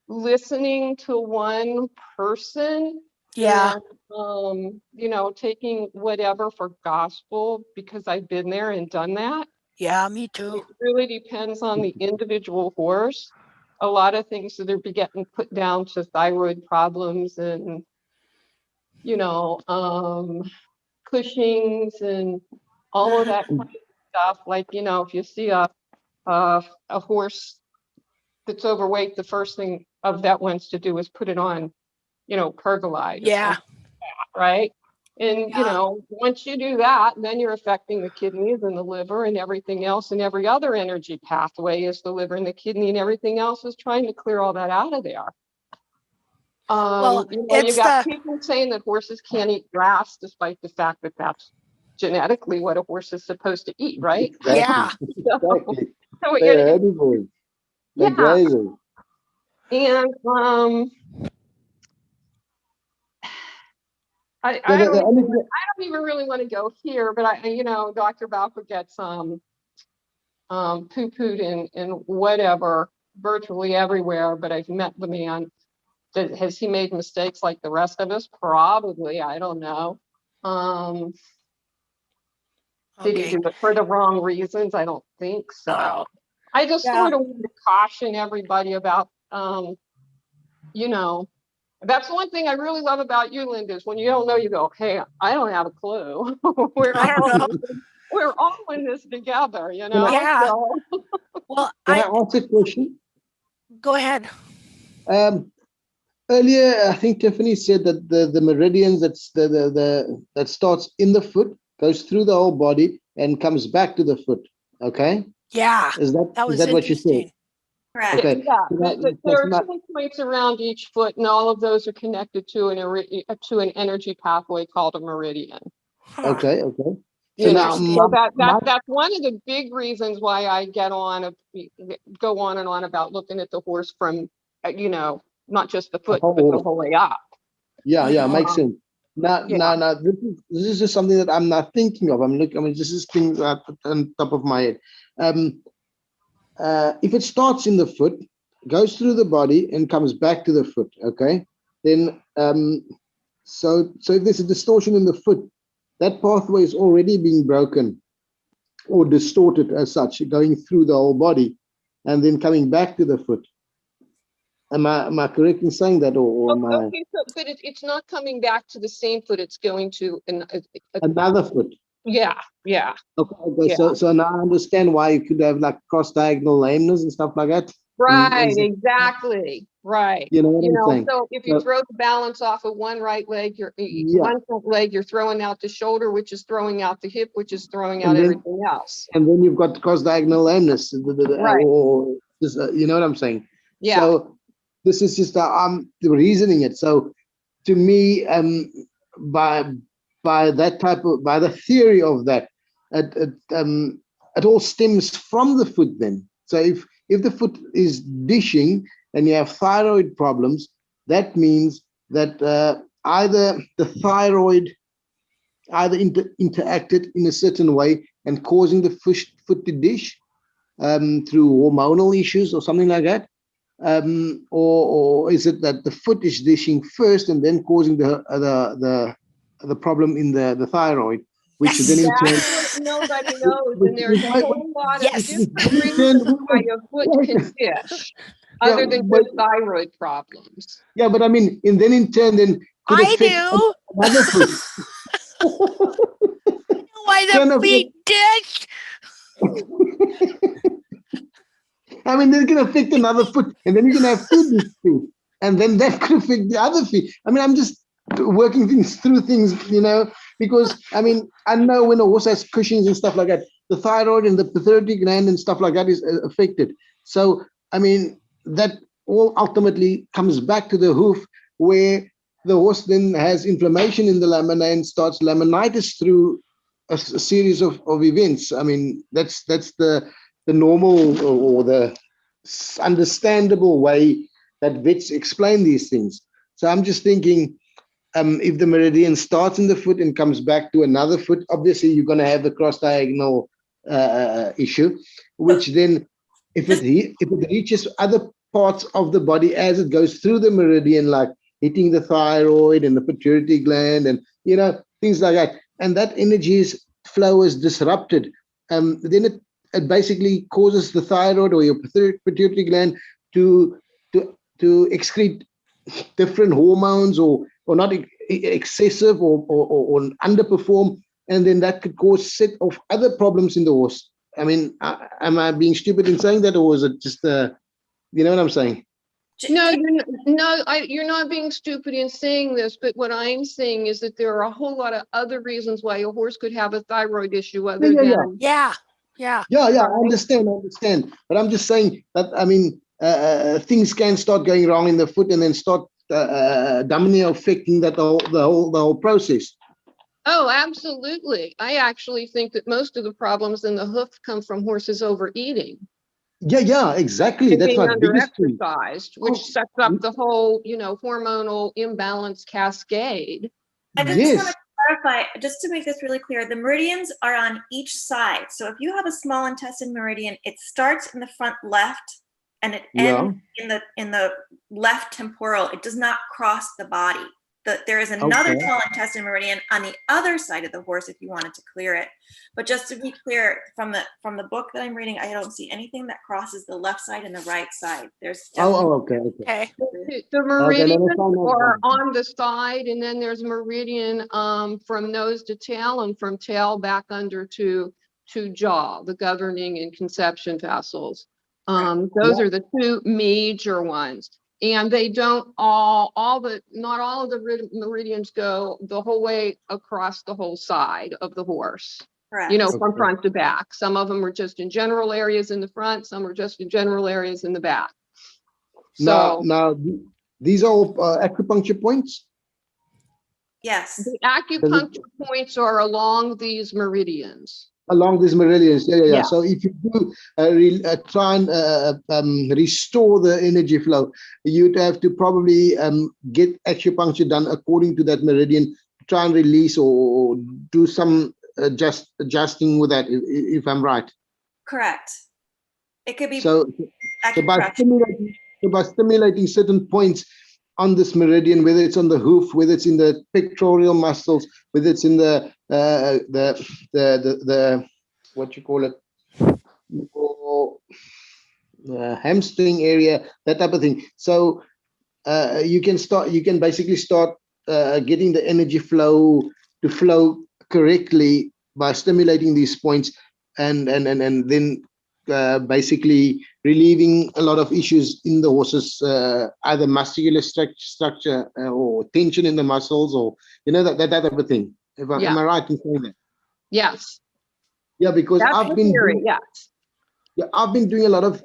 listening to one person. Yeah. And, you know, taking whatever for gospel, because I've been there and done that. Yeah, me too. It really depends on the individual horse. A lot of things that are getting put down to thyroid problems and, you know, Cushing's and all of that kind of stuff. Like, you know, if you see a horse that's overweight, the first thing of that wants to do is put it on, you know, pergolide. Yeah. Right. And, you know, once you do that, then you're affecting the kidneys and the liver and everything else, and every other energy pathway is the liver and the kidney, and everything else is trying to clear all that out of there. Well, you know, you got people saying that horses can't eat grass, despite the fact that that's genetically what a horse is supposed to eat, right? Exactly. Yeah. Exactly. So, They're herbivores. They're grazers. And I don't even really want to go here, but you know, Dr. Balfour gets poo-pooed in whatever, virtually everywhere, but I've met the man. Has he made mistakes like the rest of us? Probably, I don't know. Did he do it for the wrong reasons? I don't think so. I just sort of want to caution everybody about, you know, that's one thing I really love about you, Linda, is when you don't know, you go, hey, I don't have a clue. I don't know. We're all in this together, you know? Yeah. So. Well, Can I ask a question? Go ahead. Earlier, I think Tiffany said that the meridians that starts in the foot goes through the whole body and comes back to the foot. Okay. Yeah. Is that what you said? Correct. Okay. Yeah, there are 2 points around each foot, and all of those are connected to an energy pathway called a meridian. Okay. Okay. You know, so that's one of the big reasons why I go on and on about looking at the horse from, you know, not just the foot, but the whole way up. Yeah, makes sense. Now, this is just something that I'm not thinking of. This is things on top of my head. If it starts in the foot, goes through the body and comes back to the foot, okay, then so if there's a distortion in the foot, that pathway is already being broken or distorted as such, going through the whole body and then coming back to the foot. Am I correct in saying that, or am I? Okay, but it's not coming back to the same foot. It's going to another foot. Yeah. Okay. Yeah. So now I understand why you could have like cross-diagonal lameness and stuff like that. Right, exactly. Right. You know what I'm saying? So if you throw the balance off of one right leg, one front leg, you're throwing out the shoulder, which is throwing out the hip, which is throwing out everything else. And then you've got cross-diagonal lameness. Right. Or just, you know what I'm saying? Yeah. So this is just I'm reasoning it. So to me, by the theory of that, it all stems from the foot then. So if the foot is dishing and you have thyroid problems, that means that either the thyroid interacted in a certain way and causing the foot to dish through hormonal issues or something like that, or is it that the foot is dishing first and then causing the problem in the thyroid, which then in turn nobody knows, and there's a whole lot of different reasons why your foot can dish, other than just thyroid problems. Yeah, but I mean, and then in turn, then could affect another foot. Why the feet dish? I mean, they're going to affect another foot, and then you're going to have two dishes. and then that could affect the other feet. I mean, I'm just working through things, because I mean, I know when a horse has Cushing's and stuff like that, the thyroid and the pituitary gland and stuff like that is affected. So, I mean, that all ultimately comes back to the hoof, where the horse then has inflammation in the lamina and starts laminitis through a series of events. I mean, that's the normal or the understandable way that vets explain these things. So I'm just thinking, if the meridian starts in the foot and comes back to another foot, obviously you're going to have the cross-diagonal issue, which then, if it reaches other parts of the body as it goes through the meridian, like hitting the thyroid and the pituitary gland and, things like that, and that energy flow is disrupted, then it basically causes the thyroid or your pituitary gland to excrete different hormones or not excessive or underperform, and then that could cause set of other problems in the horse. I mean, am I being stupid in saying that, or is it just you know what I'm saying? No, you're not being stupid in saying this, but what I'm saying is that there are a whole lot of other reasons why a horse could have a thyroid issue other than. Yeah. I understand, but I'm just saying that, I mean, things can start going wrong in the foot and then start domino affecting that the whole process. Oh, absolutely. I actually think that most of the problems in the hoof come from horses overeating. Yeah, exactly. And That's being my biggest thing. underexercised, which sets up the whole, hormonal imbalance cascade. I just want to clarify, just to make this really clear, the meridians are on each side. So if you have a small intestine meridian, it starts in the front left and it ends in the left temporal. It does not cross the body. There is another small intestine meridian on the other side of the horse if you wanted to clear it. But just to be clear, from the book that I'm reading, I don't see anything that crosses the left side and the right side. There's Okay. The meridian are on the side, and then there's meridian from nose to tail and from tail back under to jaw, the governing and conception vessels. Those are the two major ones. And they don't not all of the meridians go the whole way across the whole side of the horse. Correct. From front to back. Some of them are just in general areas in the front, some are just in general areas in the back. So now these are all acupuncture points? Yes. The acupuncture points are along these meridians. Along these meridians, yeah. So if you do try and restore the energy flow, you'd have to probably get acupuncture done according to that meridian, try and release or do some adjusting with that, if I'm right. Correct. It could be so by stimulating certain points on this meridian, whether it's on the hoof, whether it's in the pectoral muscles, whether it's in the what you call it, hamstring area, that type of thing. So you can basically start getting the energy flow to flow correctly by stimulating these points, and then basically relieving a lot of issues in the horse's either muscular structure or tension in the muscles, or that type of thing. Am I right in saying that? Yes. Yeah, because I've been doing a lot of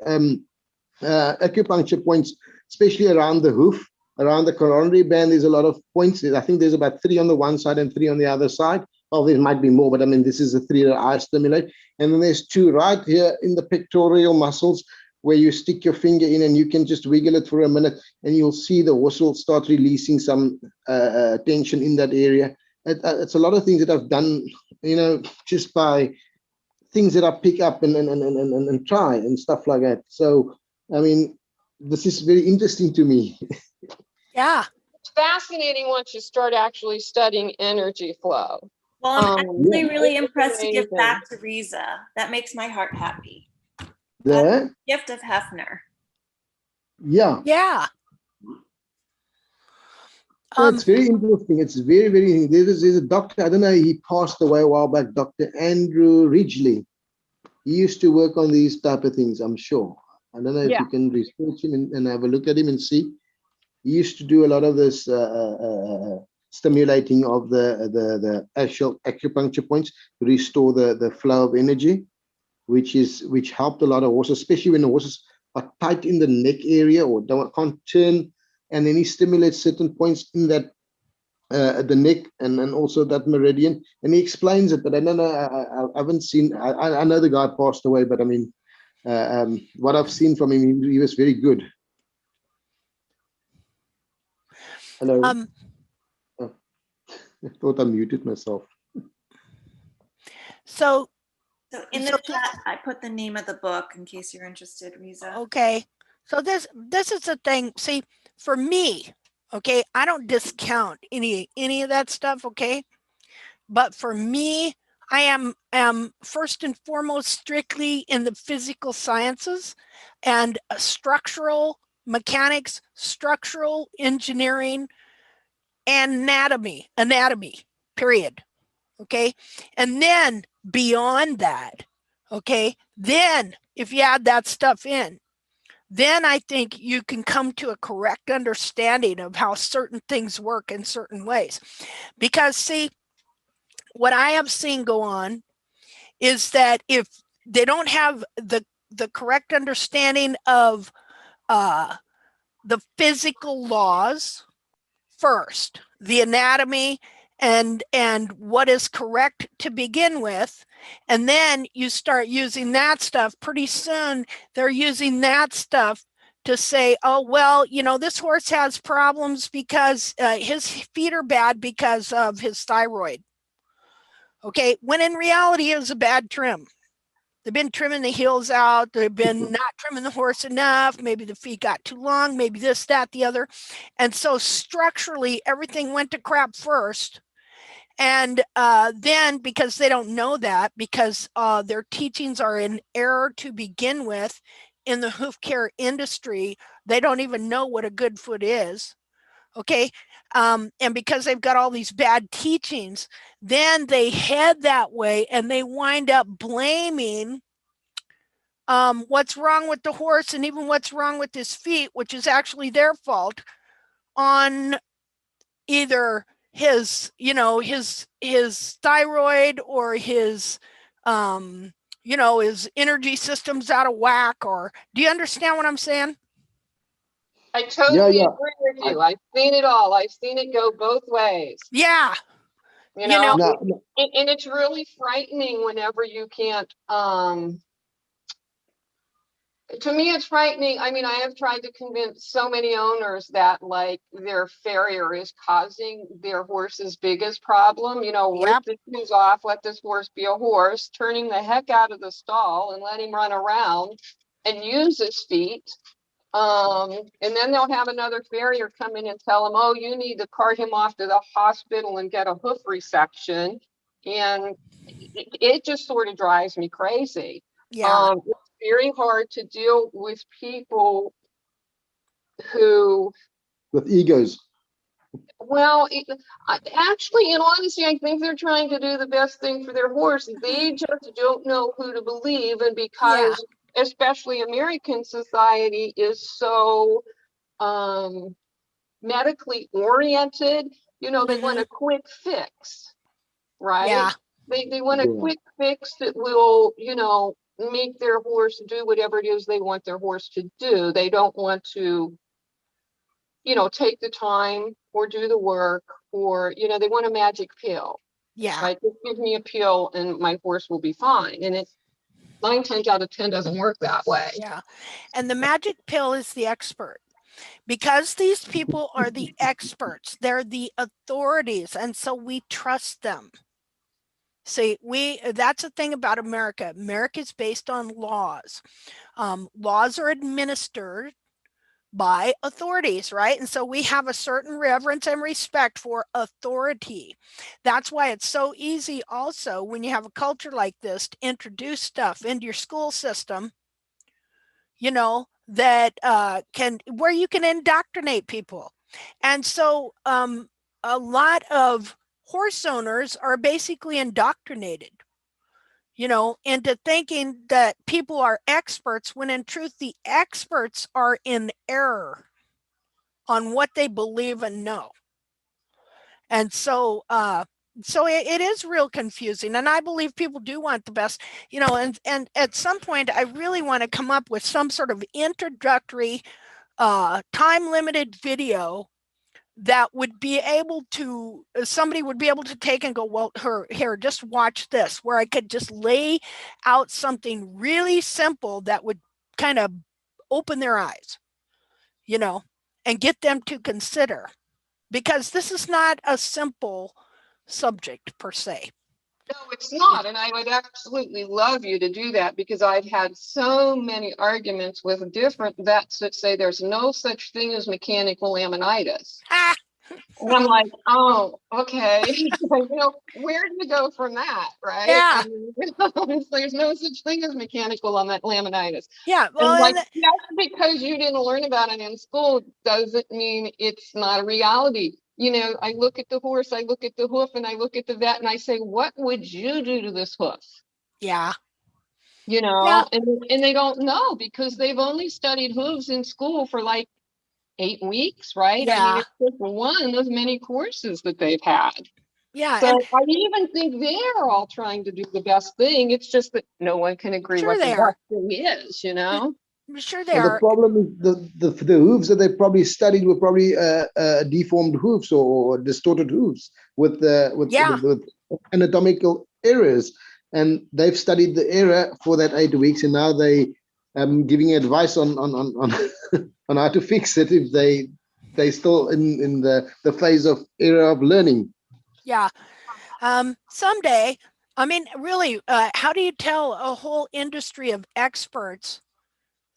acupuncture points, especially around the hoof, around the coronary band. There's a lot of points. I think there's about 3 on the one side and 3 on the other side. Oh, there might be more, but I mean, this is the 3 that I stimulate. And then there's 2 right here in the pectoral muscles, where you stick your finger in and you can just wiggle it for a minute, and you'll see the horse will start releasing some tension in that area. It's a lot of things that I've done, just by things that I pick up and try and stuff like that. So, I mean, this is very interesting to me. Yeah. It's fascinating once you start actually studying energy flow. Well, I'm actually really impressed to give back to Riza. That makes my heart happy. The gift of Hefner. Yeah. So it's very interesting. It's very, very interesting. There's a doctor, I don't know, he passed away a while back, Dr. Andrew Ridgely. He used to work on these type of things, I'm sure. I don't know if you can research him and have a look at him and see. he used to do a lot of this stimulating of the actual acupuncture points to restore the flow of energy, which helped a lot of horses, especially when the horses are tight in the neck area or can't turn, and then he stimulates certain points in that the neck and also that meridian, and he explains it. But I don't know, I haven't seen. I know the guy passed away, but I mean, what I've seen from him, he was very good. Hello. Oh, I thought I muted myself. So in the chat, I put the name of the book in case you're interested, Riza. Okay. So this is the thing. See, for me, okay, I don't discount any of that stuff, okay? But for me, I am first and foremost strictly in the physical sciences and structural mechanics, structural engineering, and anatomy, period. Okay. And then beyond that, okay, then if you add that stuff in, then I think you can come to a correct understanding of how certain things work in certain ways. Because see, what I have seen go on is that if they don't have the correct understanding of the physical laws first, the anatomy and what is correct to begin with, and then you start using that stuff, pretty soon they're using that stuff to say, oh, well, you know, this horse has problems because his feet are bad because of his thyroid. Okay, when in reality it was a bad trim. They've been trimming the heels out. They've been not trimming the horse enough. Maybe the feet got too long, maybe this, that, the other. And so structurally, everything went to crap first. And then because they don't know that, because their teachings are in error to begin with in the hoof care industry, they don't even know what a good foot is. Okay. And because they've got all these bad teachings, then they head that way and they wind up blaming what's wrong with the horse and even what's wrong with his feet, which is actually their fault, on either his, you know, his thyroid or his, you know, his energy system's out of whack. Or do you understand what I'm saying? I totally agree with you. I've seen it all. I've seen it go both ways. Yeah. You know, and it's really frightening whenever you can't, to me, it's frightening. I mean, I have tried to convince so many owners that like their farrier is causing their horse's biggest problem. You know, rip the shoes off, let this horse be a horse, turning the heck out of the stall and let him run around and use his feet. And then they'll have another farrier come in and tell them, oh, you need to cart him off to the hospital and get a hoof resection. And it just sort of drives me crazy. Yeah. It's very hard to deal with people who with egos. Well, actually, in honesty, I think they're trying to do the best thing for their horse. They just don't know who to believe. And because especially American society is so medically oriented, you know, they want a quick fix, right? Yeah. They want a quick fix that will, you know, make their horse do whatever it is they want their horse to do. They don't want to, you know, take the time or do the work, or, you know, they want a magic pill. Yeah. Right? Just give me a pill and my horse will be fine. And it's 9 times out of 10 doesn't work that way. Yeah. And the magic pill is the expert. Because these people are the experts, they're the authorities, and so we trust them. See, that's the thing about America. America is based on laws. Laws are administered by authorities, right? And so we have a certain reverence and respect for authority. That's why it's so easy also when you have a culture like this to introduce stuff into your school system, you know, that where you can indoctrinate people. And so a lot of horse owners are basically indoctrinated, you know, into thinking that people are experts when in truth the experts are in error. on what they believe and know. And so, it is real confusing. And I believe people do want the best, you know, and at some point, I really want to come up with some sort of introductory, time limited video that would be able to, somebody would be able to take and go, well, here, just watch this, where I could just lay out something really simple that would kind of open their eyes, you know, and get them to consider, because this is not a simple subject per se. No, it's not. And I would absolutely love you to do that, because I've had so many arguments with different vets that say there's no such thing as mechanical laminitis. Ah. And I'm like, oh, okay. You know, where do you go from that, right? Yeah. There's no such thing as mechanical on that laminitis. Yeah. Well, and like, just because you didn't learn about it in school doesn't mean it's not a reality. You know, I look at the horse, I look at the hoof, and I look at the vet, and I say, what would you do to this hoof? Yeah. You know, yeah. and they don't know, because they've only studied hooves in school for like 8 weeks, right? Yeah. I mean, it's just one of many courses that they've had. Yeah. So And I even think they're all trying to do the best thing. It's just that no one can agree Sure what the they best thing is, you know? I'm sure they And the are. problem is the hooves that they probably studied were probably deformed hooves or distorted hooves with Yeah. with anatomical errors, and they've studied the error for that 8 weeks, and now they giving advice on on how to fix it if they still in the phase of era of learning. Yeah. Someday, I mean, really, how do you tell a whole industry of experts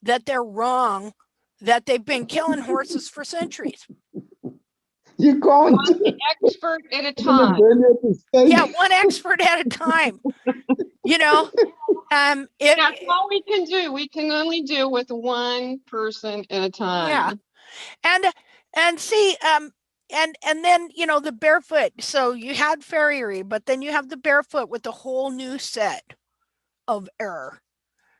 that they're wrong, that they've been killing horses for centuries? You can't. One expert at a Gonna time. burn you at the stake. Yeah, one expert at a time. You know, That's all we can do. We can only do with one person at a time. Yeah. And see, and then, you know, the barefoot. So you had farriery, but then you have the barefoot with a whole new set of error,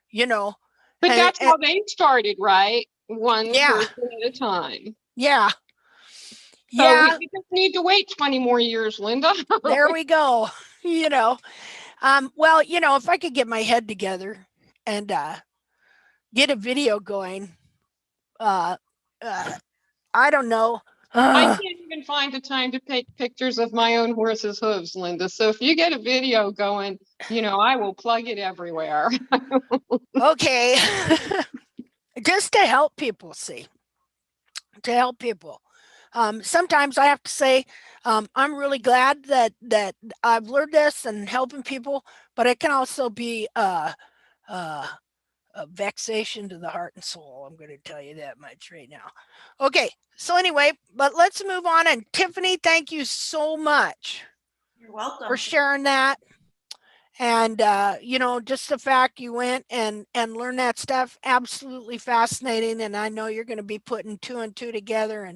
you know. But and, that's how they started, right? One Yeah. person at a time. Yeah. So Yeah. we just need to wait 20 more years, Linda. There we go. You know, well, you know, if I could get my head together and get a video going, I don't know. I can't even find the time to take pictures of my own horse's hooves, Linda. So if you get a video going, you know, I will plug it everywhere. Okay. Just to help people see, to help people. Sometimes I have to say, I'm really glad that I've learned this and helping people, but it can also be a vexation to the heart and soul. I'm going to tell you that much right now. Okay, so anyway, but let's move on. And Tiffany, thank you so much. You're welcome for sharing that. And you know, just the fact you went and learned that stuff, absolutely fascinating. And I know you're going to be putting 2 and 2 together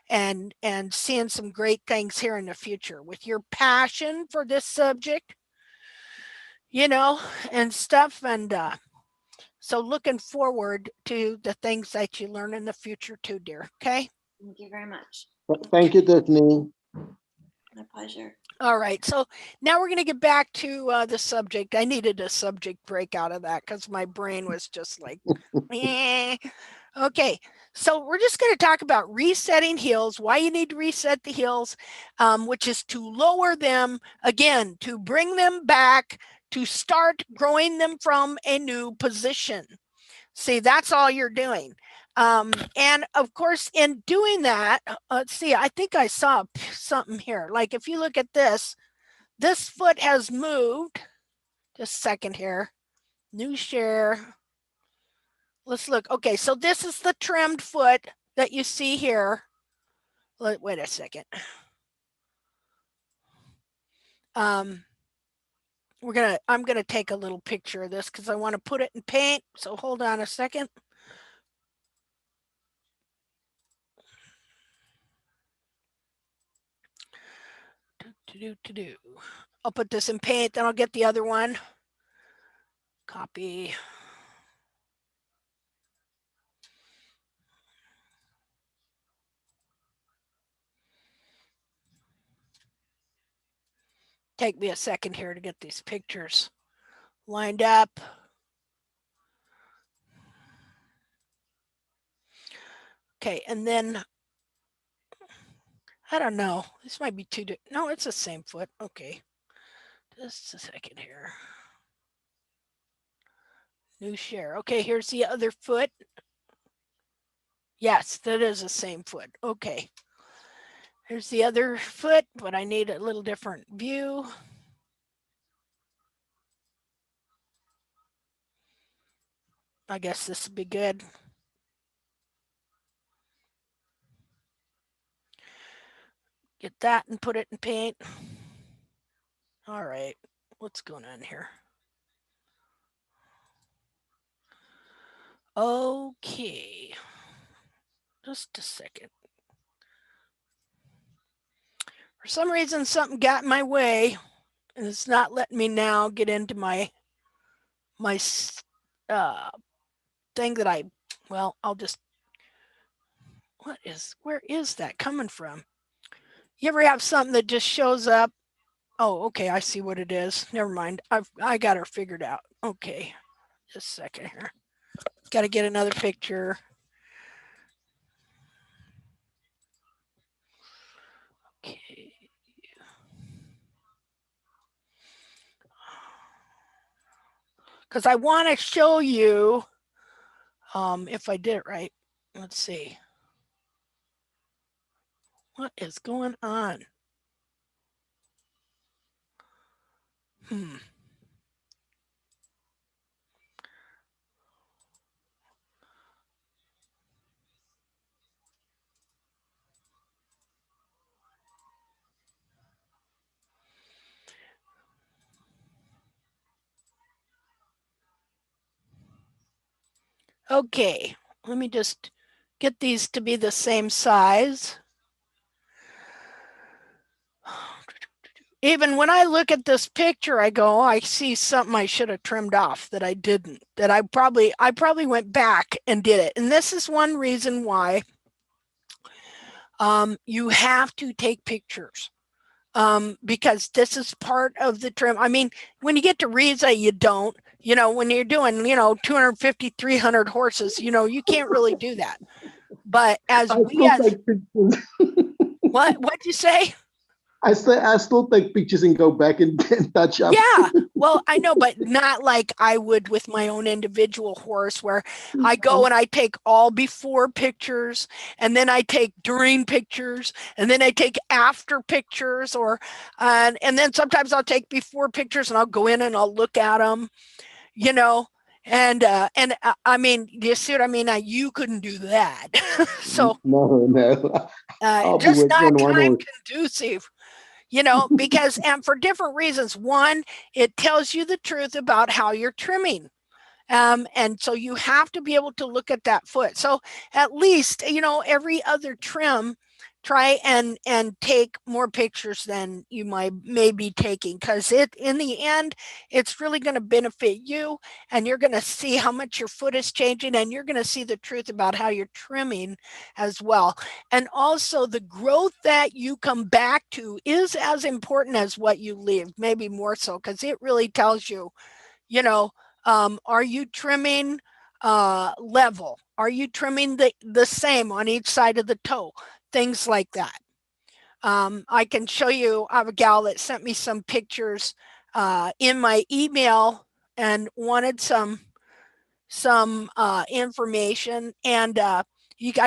and seeing some great things here in the future with your passion for this subject, you know, and stuff. And so looking forward to the things that you learn in the future too, dear. Okay. Thank you very much. Thank you, Tiffany. My pleasure. All right, so now we're going to get back to the subject. I needed a subject break out of that because my brain was just like, eh. Okay, so we're just going to talk about resetting heels, why you need to reset the heels, which is to lower them, again, to bring them back, to start growing them from a new position. See, that's all you're doing. And of course, in doing that, let's see, I think I saw something here. Like if you look at this foot has moved. Just a second here. New share. Let's look. Okay, so this is the trimmed foot that you see here. Wait a second. I'm gonna take a little picture of this because I want to put it in paint. So hold on a second. I'll put this in paint, then I'll get the other one. Copy. Take me a second here to get these pictures lined up. Okay, and then, I don't know, this might be too, no, it's the same foot. Okay, just a second here. New share. Okay, here's the other foot. Yes, that is the same foot. Okay. Here's the other foot, but I need a little different view. I guess this would be good. Get that and put it in paint. All right, what's going on here? Okay, just a second. For some reason, something got in my way, and it's not letting me now get into my thing that I, well, I'll just, where is that coming from? You ever have something that just shows up? Oh, okay, I see what it is. Never mind. I got her figured out. Okay, just a second here. Got to get another picture. Okay. Because I want to show you if I did it right. Let's see. What is going on? Okay, let me just get these to be the same size. Even when I look at this picture, I go, oh, I see something I should have trimmed off that I didn't, that I probably went back and did it. And this is one reason why you have to take pictures. Because this is part of the trim. I mean, when you get to Riza, you don't, when you're doing, 250, 300 horses, you can't really do that. But what'd you say? I still take pictures and go back and touch up. Yeah, well, I know, but not like I would with my own individual horse, where I go and I take all before pictures, and then I take during pictures, and then I take after pictures, and then sometimes I'll take before pictures and I'll go in and I'll look at them, and I mean, do you see what I mean? Now, you couldn't do that. So no. Just not time conducive. Because, and for different reasons. One, it tells you the truth about how you're trimming. And so you have to be able to look at that foot. So at least, every other trim, try and take more pictures than you may be taking, because in the end, it's really going to benefit you, and you're going to see how much your foot is changing, and you're going to see the truth about how you're trimming as well. And also the growth that you come back to is as important as what you leave, maybe more so, because it really tells you, are you trimming level? Are you trimming the same on each side of the toe? Things like that. I can show you, I have a gal that sent me some pictures in my email and wanted some information, and I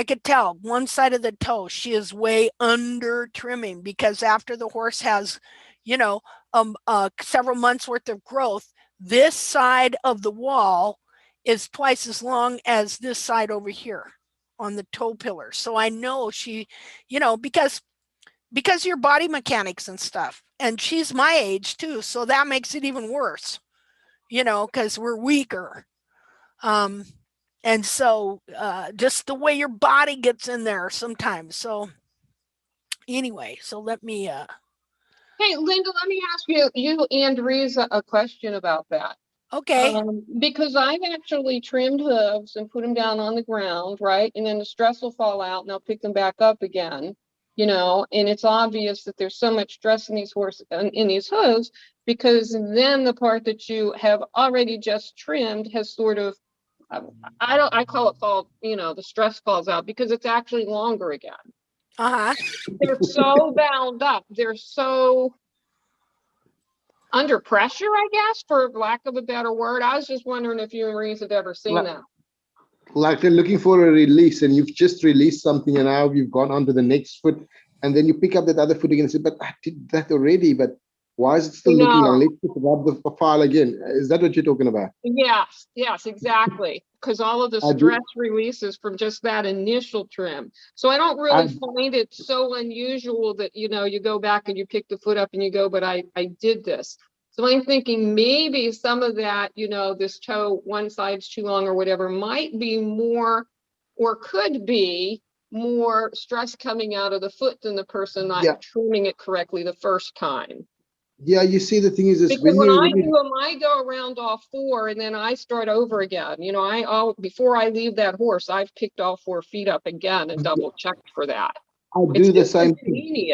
could tell one side of the toe, she is way under trimming, because after the horse has, several months worth of growth, this side of the wall is twice as long as this side over here on the toe pillar. So I know she, because your body mechanics and stuff, and she's my age too, so that makes it even worse, because we're weaker. And so just the way your body gets in there sometimes. So anyway, so let me Hey, Linda, let me ask you and Riza a question about that. Okay. Because I've actually trimmed hooves and put them down on the ground, right? And then the stress will fall out and I'll pick them back up again, you know, and it's obvious that there's so much stress in these horses, in these hooves, because then the part that you have already just trimmed has sort of, I call it you know, the stress falls out because it's actually longer again. They're so bound up. They're so under pressure, I guess, for lack of a better word. I was just wondering if you and Maurice have ever seen that. Like they're looking for a release, and you've just released something, and now you've gone on to the next foot, and then you pick up that other foot again and say, but I did that already, but why is it still looking long? Let's just rub the file again. Is that what you're talking about? Yes, yes, exactly. Because all of the stress releases from just that initial trim. So I don't really find it so unusual that, you know, you go back and you pick the foot up and you go, but I did this. So I'm thinking maybe some of that, you know, this toe, one side's too long or whatever, might be more, or could be more stress coming out of the foot than the person not trimming it correctly the first time. Yeah, you see, the thing is this, because when I do them, I go around all four and then I start over again. You know, before I leave that horse, I've picked all 4 feet up again and double checked for that. I do the same thing.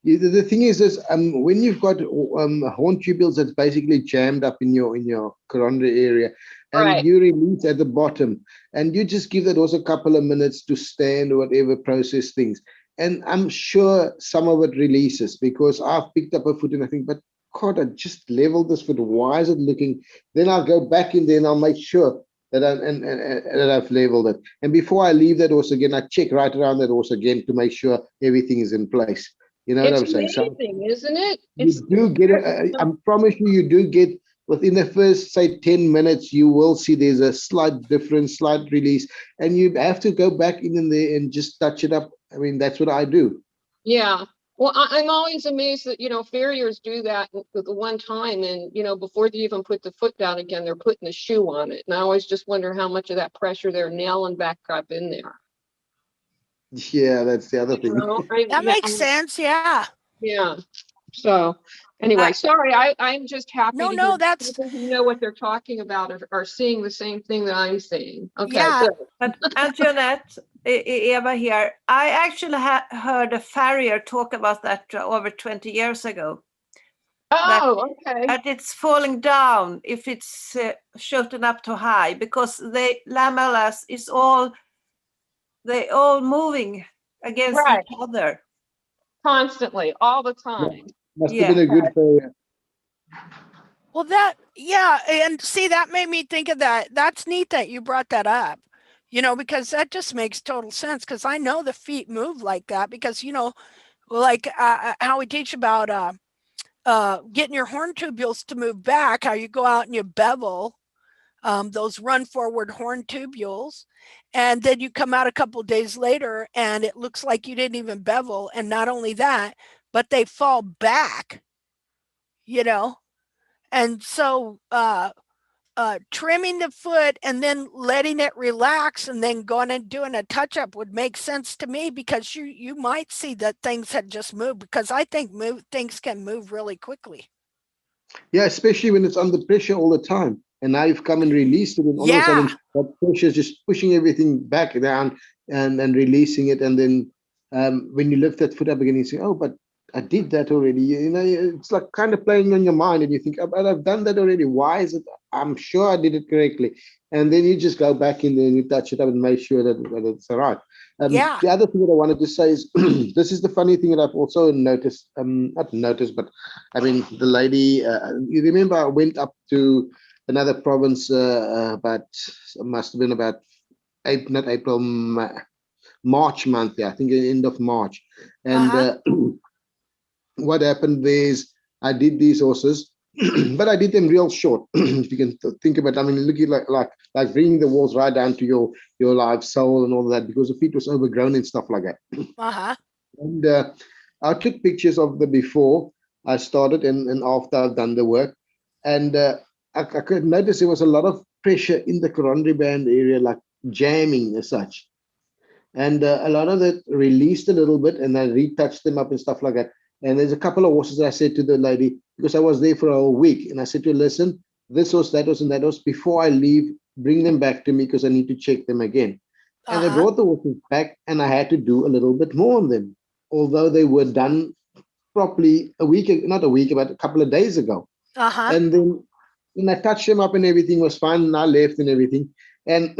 The thing is this, when you've got horn tubules that's basically jammed up in your coronary area, and you release at the bottom, and you just give that also a couple of minutes to stand or whatever, process things. And I'm sure some of it releases, because I've picked up a foot and I think, but God, I just leveled this foot. Why is it looking? Then I'll go back in there and I'll make sure that I've leveled it. And before I leave that horse again, I check right around that horse again to make sure everything is in place. You know what I'm saying? It's amazing, isn't it? You do get I promise you do get, within the first, say, 10 minutes, you will see there's a slight difference, slight release, and you have to go back in there and just touch it up. I mean, that's what I do. Yeah. Well, I'm always amazed that, you know, farriers do that the one time, and, you know, before they even put the foot down again, they're putting the shoe on it. And I always just wonder how much of that pressure they're nailing back up in there. Yeah, that's the other thing. That makes sense. Yeah. Yeah. So anyway, sorry, I'm just happy to hear that's people who know what they're talking about are seeing the same thing that I'm seeing. Okay. Yeah. And Jeanette, Eva here, I actually heard a farrier talk about that over 20 years ago. Oh, okay. That it's falling down if it's shooting up too high, because the lamellas is all moving against each other. Constantly, all the time. Must have been a good farrier. Well, and see, that made me think of that. That's neat that you brought that up, you know, because that just makes total sense, because I know the feet move like that, because, you know, like how we teach about getting your horn tubules to move back, how you go out and you bevel those run forward horn tubules, and then you come out a couple of days later and it looks like you didn't even bevel. And not only that, but they fall back, you know. And so trimming the foot and then letting it relax and then going and doing a touch-up would make sense to me, because you might see that things had just moved, because I think things can move really quickly. Yeah, especially when it's under pressure all the time. And now you've come and released it, and all of a sudden that pressure is just pushing everything back down and releasing it. And then when you lift that foot up again, you say, oh, but I did that already. You know, it's like kind of playing on your mind, and you think, oh, but I've done that already. Why is it? I'm sure I did it correctly. And then you just go back in there and you touch it up and make sure that it's all right. The other thing that I wanted to say is, this is the funny thing that I've also noticed, not noticed, but I mean, the lady, you remember I went up to another province must have been about March month, I think end of March. And what happened there is I did these horses, but I did them real short. If you can think about it, I mean, looking like bringing the walls right down to your live soul and all that, because the feet was overgrown and stuff like that. And I took pictures of the before I started and after I've done the work. And I could notice there was a lot of pressure in the coronary band area, like jamming as such. And a lot of it released a little bit, and I retouched them up and stuff like that. And there's a couple of horses that I said to the lady, because I was there for a whole week, and I said to her, listen, this horse, that horse, and that horse, before I leave, bring them back to me, because I need to check them again. And I brought the horses back, and I had to do a little bit more on them, although they were done properly not a week, but a couple of days ago. And then when I touched them up and everything was fine, and I left and everything. And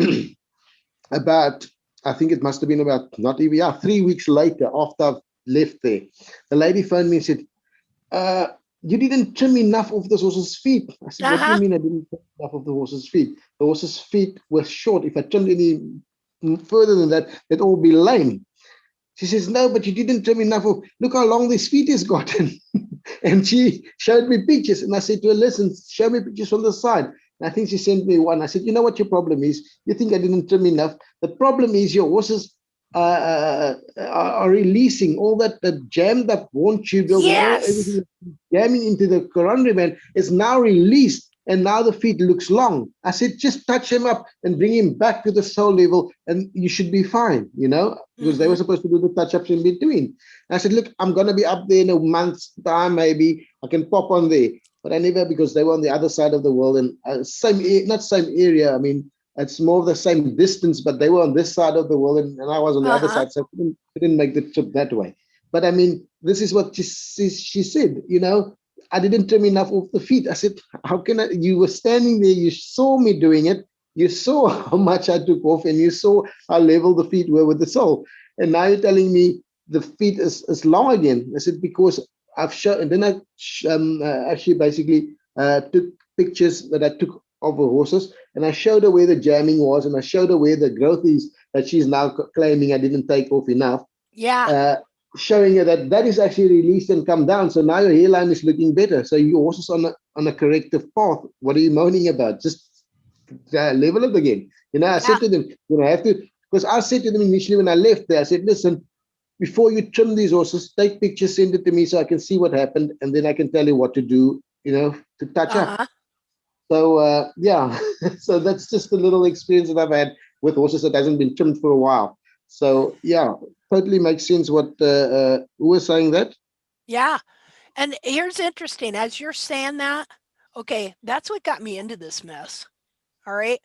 I think it must have been about, not even, 3 weeks later after I've left there, the lady phoned me and said, you didn't trim enough of the horse's feet. I said, what do you mean I didn't trim enough of the horse's feet? The horse's feet were short. If I trimmed any further than that, they'd all be lame. She says, no, but you didn't trim enough of, look how long this feet has gotten. And she showed me pictures. And I said to her, listen, show me pictures from the side. And I think she sent me one. I said, you know what your problem is? You think I didn't trim enough. The problem is your horses are releasing all that jammed up bone tubules and all everything jamming into the coronary vein is now released, and now the feet looks long. I said, just touch him up and bring him back to the sole level, and you should be fine, because they were supposed to do the touch-ups in between. And I said, look, I'm going to be up there in a month's time, maybe I can pop on there. But I never, because they were on the other side of the world, and not same area. I mean, it's more of the same distance, but they were on this side of the world, and I was on the other side, so I couldn't make the trip that way. But I mean, this is what she said, I didn't trim enough of the feet. I said, how can I? You were standing there, you saw me doing it, you saw how much I took off, and you saw how level the feet were with the sole. And now you're telling me the feet is long again. I said, because I've shown, and then I actually basically took pictures that I took of the horses, and I showed her where the jamming was, and I showed her where the growth is that she's now claiming I didn't take off enough. Showing her that is actually released and come down. So now your hairline is looking better. So your horse is on a corrective path. What are you moaning about? Just level it again. I said to them, I have to, because I said to them initially when I left there, I said, listen, before you trim these horses, take pictures, send it to me so I can see what happened, and then I can tell you what to do, to touch up. So so that's just a little experience that I've had with horses that hasn't been trimmed for a while. So totally makes sense what who was saying that. Yeah. And here's interesting, as you're saying that, okay, that's what got me into this mess. All right.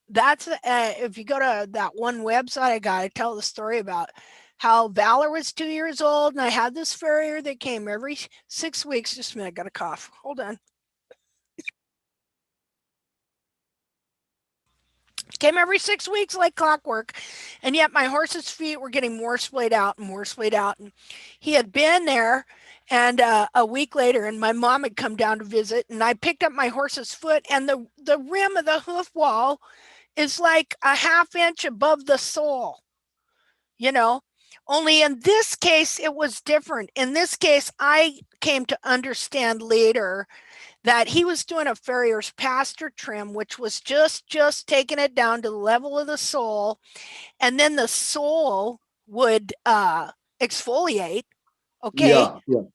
That's if you go to that one website I tell the story about how Valor was 2 years old, and I had this farrier that came every 6 weeks. Just a minute, I got a cough. Hold on. Came every 6 weeks like clockwork, and yet my horse's feet were getting more splayed out and more splayed out. And he had been there, and a week later, and my mom had come down to visit, and I picked up my horse's foot, and the rim of the hoof wall is like a ½ inch above the sole. Only in this case it was different. In this case, I came to understand later that he was doing a farrier's pasture trim, which was just taking it down to the level of the sole, and then the sole would exfoliate, okay?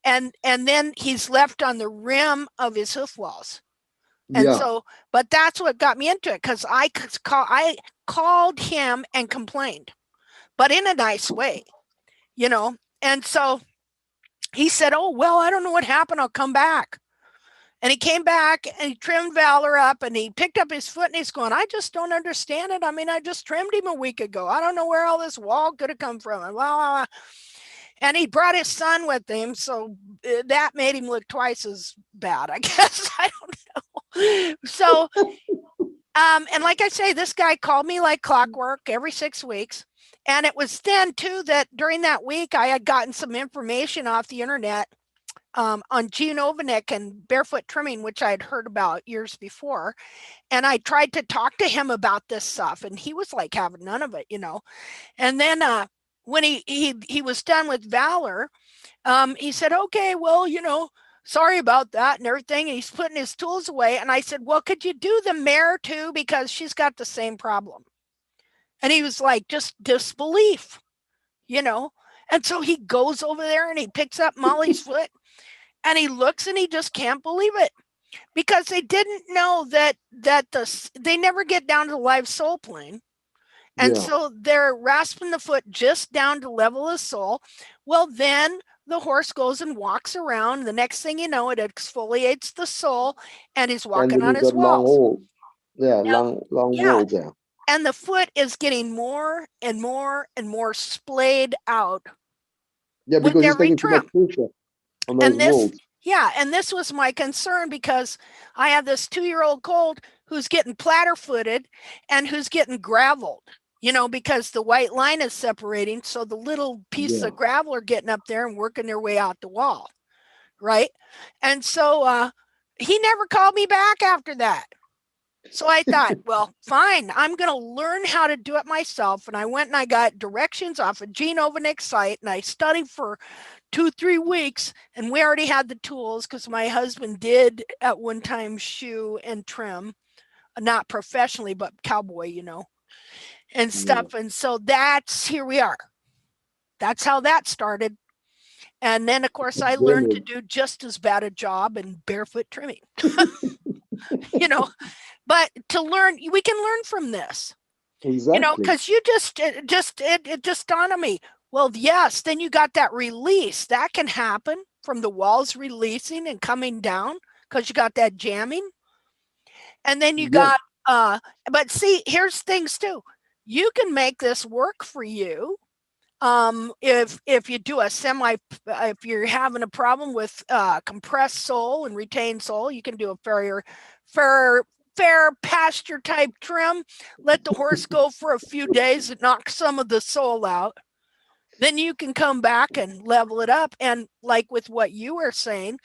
And then he's left on the rim of his hoof walls. And so, but that's what got me into it, because I called him and complained, but in a nice way, and so he said, oh, well, I don't know what happened, I'll come back. And he came back and he trimmed Valor up, and he picked up his foot, and he's going, I just don't understand it. I mean, I just trimmed him a week ago. I don't know where all this wall could have come from. And blah, blah, blah. And he brought his son with him, so that made him look twice as bad, I guess. I don't know. So, and like I say, this guy called me like clockwork every 6 weeks. And it was then, too, that during that week, I had gotten some information off the internet on Gene Ovanik and barefoot trimming, which I had heard about years before. And I tried to talk to him about this stuff, and he was like having none of it, And then when he was done with Valor, he said, okay, well, sorry about that and everything. And he's putting his tools away. And I said, well, could you do the mare too? Because she's got the same problem. And he was like, just disbelief, And so he goes over there and he picks up Molly's foot, and he looks and he just can't believe it, because they didn't know that they never get down to the live sole plane. And so they're rasping the foot just down to level of sole. Well, then the horse goes and walks around. The next thing you know, it exfoliates the sole, and he's walking on his walls. Long walls. and the foot is getting more and more and more splayed out. Yeah, with because it's every taking too much trim. pressure on those And this, walls. yeah, and this was my concern because I have this 2-year-old colt who's getting platter-footed and who's getting graveled, because the white line is separating. So the little pieces Yeah. of gravel are getting up there and working their way out the wall, right? And so he never called me back after that. So I thought, well, fine, I'm going to learn how to do it myself. And I went and I got directions off of Gene Ovenick's site, and I studied for 2-3 weeks, and we already had the tools because my husband did at one time shoe and trim, not professionally, but cowboy, and stuff. Yeah. And so here we are. That's how that started. And then, of course, I learned to Brilliant. do just as bad a job in barefoot trimming, but to learn, we can learn from this, Exactly. because it just dawned on me. Well, yes, then you got that release that can happen from the walls releasing and coming down because you got that jamming. And then you Yeah. got, but see, here's things too. You can make this work for you. If you do if you're having a problem with compressed sole and retained sole, you can do a fair pasture type trim. Let the horse go for a few days and knock some of the sole out. Then you can come back and level it up. And like with what you were saying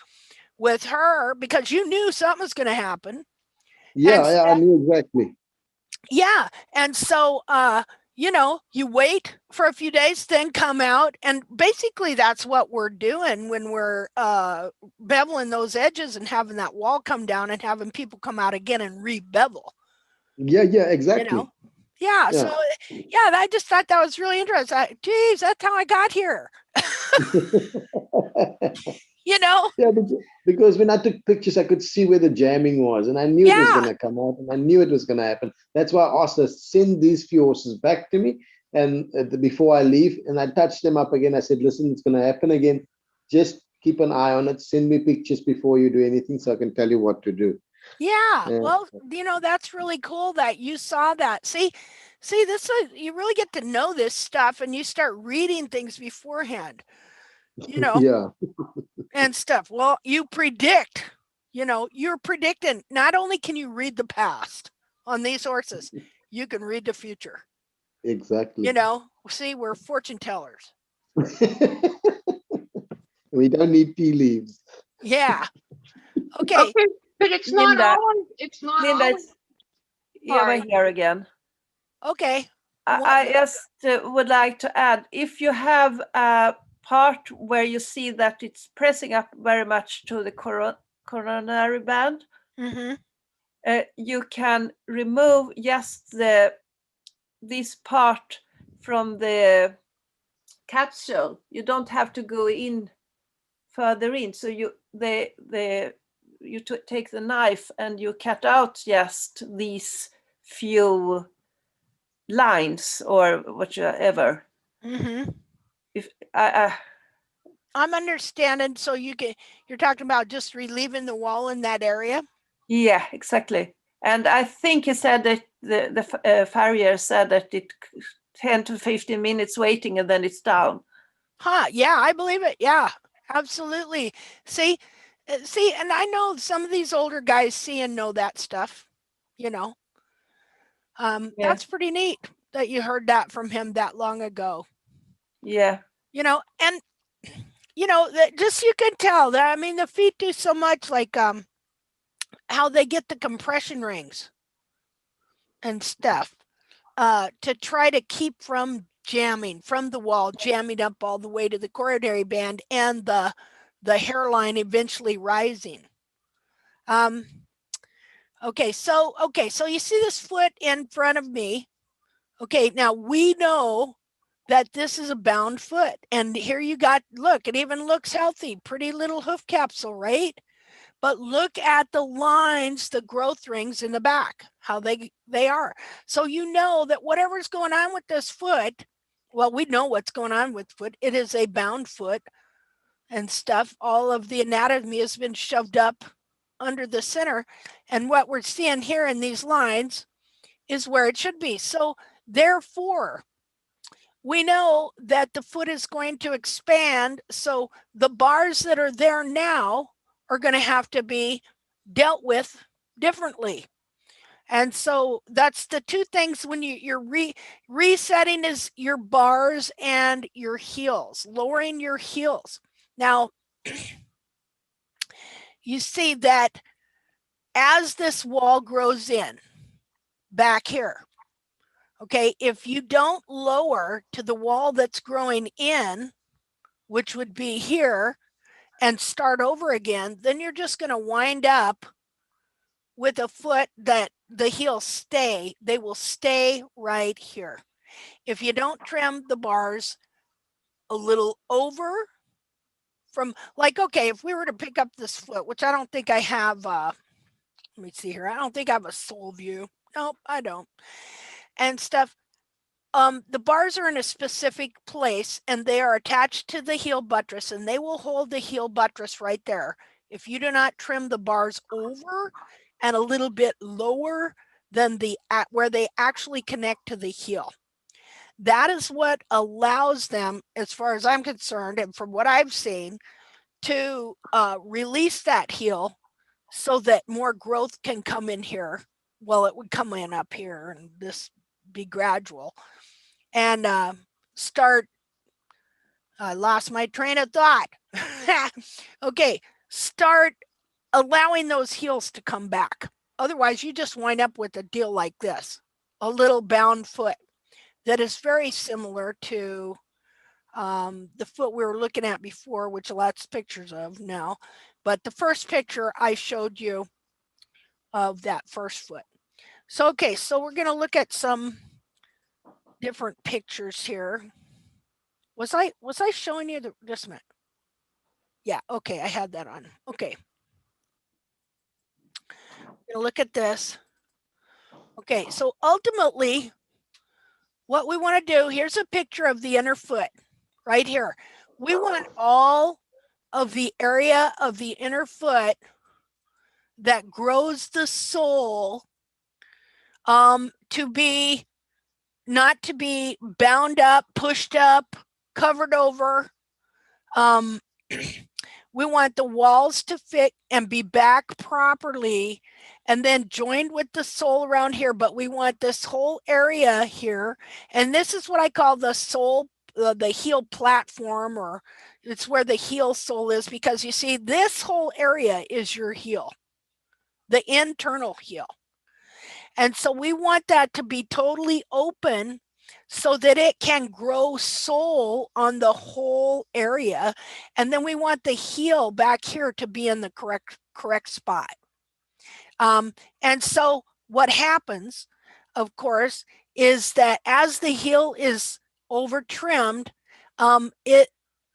with her, because you knew something was going to happen. Yeah, I knew exactly. Yeah. And so, you wait for a few days, then come out. And basically that's what we're doing when we're beveling those edges and having that wall come down and having people come out again and re-bevel. Yeah, exactly. Yeah. So yeah, I just thought that was really interesting. Geez, that's how I got here. Yeah, because when I took pictures, I could see where the jamming was, and I knew it was going to come out, and I knew it was going to happen. That's why I asked her, send these few horses back to me, and before I leave, and I touched them up again. I said, listen, it's going to happen again. Just keep an eye on it. Send me pictures before you do anything, so I can tell you what to do. Yeah. Well, that's really cool that you saw that. See, this is, you really get to know this stuff, and you start reading things beforehand. Yeah. And stuff. Well, you predict, you're predicting. Not only can you read the past on these horses, you can read the future. Exactly. See, we're fortune tellers. We don't need tea leaves. Yeah. Okay. But it's Linda, not always. It's not Linda, always. it's Eva here again. Okay. I just would like to add, if you have a part where you see that it's pressing up very much to the coronary band, you can remove just this part from the capsule. You don't have to go in further in. So you take the knife and you cut out just these few lines or whatever. If I'm understanding. So you're talking about just relieving the wall in that area. Yeah, exactly. And I think he said that the farrier said that it 10 to 15 minutes waiting and then it's down. Yeah, I believe it. Yeah, absolutely. See, and I know some of these older guys see and know that stuff. That's pretty neat that you heard that from him that long ago. Yeah. And that just you can tell that, I mean, the feet do so much, like how they get the compression rings and stuff to try to keep from jamming from the wall, jamming up all the way to the coronary band and the hairline eventually rising. Okay, so you see this foot in front of me. Okay, now we know that this is a bound foot, and here you got, look, it even looks healthy, pretty little hoof capsule, right? But look at the lines, the growth rings in the back, how they are. So you know that whatever's going on with this foot, well, we know what's going on with foot. It is a bound foot and stuff. All of the anatomy has been shoved up under the center. And what we're seeing here in these lines is where it should be. So therefore, we know that the foot is going to expand. So the bars that are there now are going to have to be dealt with differently. And so that's the two things when you're resetting is your bars and your heels, lowering your heels. Now, you see that as this wall grows in back here, okay, if you don't lower to the wall that's growing in, which would be here, and start over again, then you're just going to wind up with a foot that the heels they will stay right here. If you don't trim the bars a little over from, like, okay, if we were to pick up this foot, which I don't think I have, let me see here. I don't think I have a sole view. Nope, I don't. And stuff. The bars are in a specific place and they are attached to the heel buttress and they will hold the heel buttress right there. If you do not trim the bars over and a little bit lower than where they actually connect to the heel. That is what allows them, as far as I'm concerned, and from what I've seen, to release that heel so that more growth can come in here. Well, it would come in up here and this be gradual. And start, I lost my train of thought. Okay, start allowing those heels to come back. Otherwise, you just wind up with a deal like this, a little bound foot that is very similar to the foot we were looking at before, which lots of pictures of now. But the first picture I showed you of that first foot. So, okay, so we're going to look at some different pictures here. Was I showing you just a minute? Yeah, okay, I had that on. Okay. Look at this. Okay, so ultimately, what we want to do, here's a picture of the inner foot right here. We want all of the area of the inner foot that grows the sole to be, not to be bound up, pushed up, covered over. We want the walls to fit and be back properly and then joined with the sole around here. But we want this whole area here. And this is what I call the sole, the heel platform, or it's where the heel sole is, because you see this whole area is your heel, the internal heel. And so we want that to be totally open so that it can grow sole on the whole area. And then we want the heel back here to be in the correct spot. And so what happens, of course, is that as the heel is over trimmed, it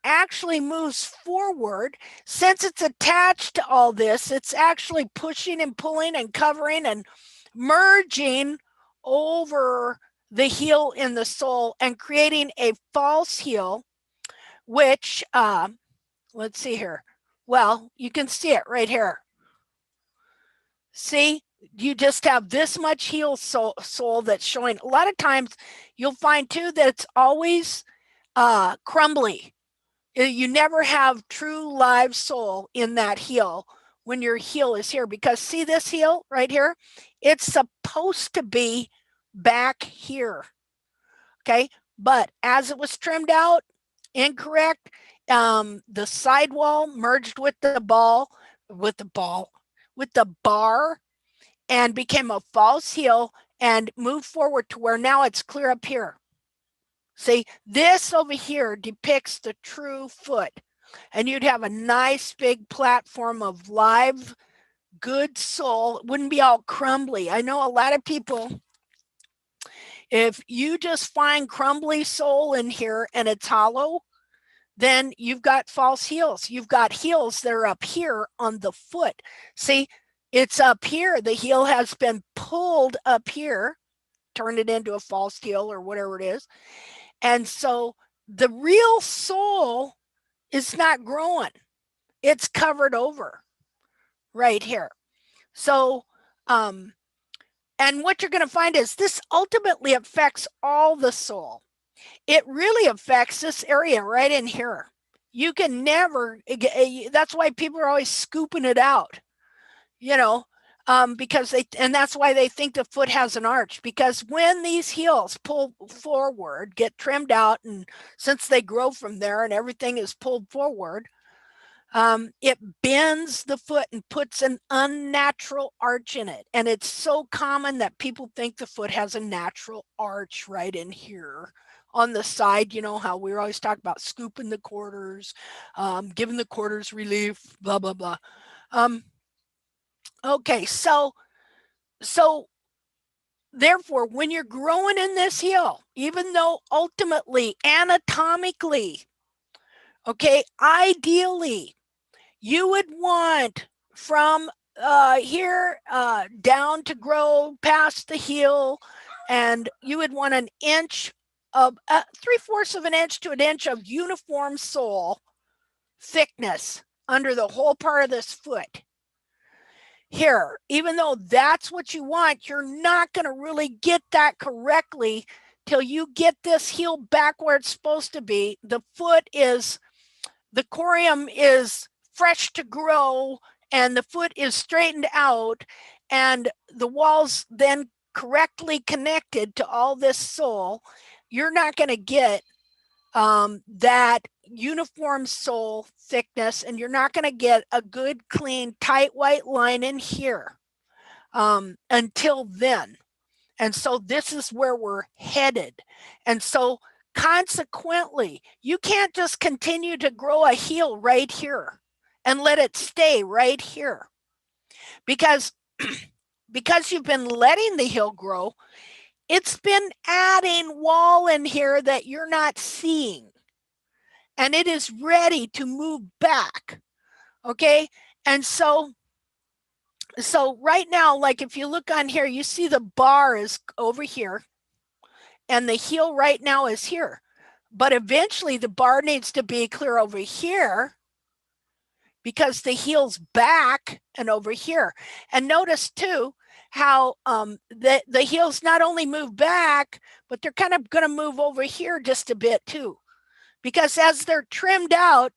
actually moves forward. Since it's attached to all this, it's actually pushing and pulling and covering and merging over the heel in the sole and creating a false heel, which, let's see here. Well, you can see it right here. See, you just have this much heel sole that's showing. A lot of times you'll find too that it's always crumbly. You never have true live sole in that heel when your heel is here, because see this heel right here? It's supposed to be back here. Okay, but as it was trimmed out, incorrect, the sidewall merged with the bar and became a false heel and moved forward to where now it's clear up here. See, this over here depicts the true foot, and you'd have a nice big platform of live, good sole. It wouldn't be all crumbly. I know a lot of people, if you just find crumbly sole in here and it's hollow, then you've got false heels. You've got heels that are up here on the foot. See, it's up here. The heel has been pulled up here, turned it into a false heel or whatever it is. And so the real sole is not growing. It's covered over right here. So And what you're going to find is this ultimately affects all the sole. It really affects this area right in here. You can never, that's why people are always scooping it out, you know, because and that's why they think the foot has an arch, because when these heels pull forward, get trimmed out, and since they grow from there and everything is pulled forward, it bends the foot and puts an unnatural arch in it. And it's so common that people think the foot has a natural arch right in here on the side. You know how we always talk about scooping the quarters, giving the quarters relief, blah, blah, blah. Okay, so therefore, when you're growing in this heel, even though ultimately, anatomically, okay, ideally, you would want from here down to grow past the heel, and you would want an inch of 3/4 of an inch to an inch of uniform sole thickness under the whole part of this foot. Here, even though that's what you want, you're not going to really get that correctly till you get this heel back where it's supposed to be. The foot is, the corium is fresh to grow, and the foot is straightened out, and the wall's then correctly connected to all this sole. You're not going to get that uniform sole thickness, and you're not going to get a good, clean, tight white line in here until then. And so this is where we're headed. And so consequently, you can't just continue to grow a heel right here and let it stay right here, because because you've been letting the heel grow, it's been adding wall in here that you're not seeing, and it is ready to move back. Okay, and so right now, like if you look on here, you see the bar is over here and the heel right now is here. But eventually the bar needs to be clear over here because the heel's back and over here. And notice too how the heels not only move back, but they're kind of going to move over here just a bit too. Because as they're trimmed out,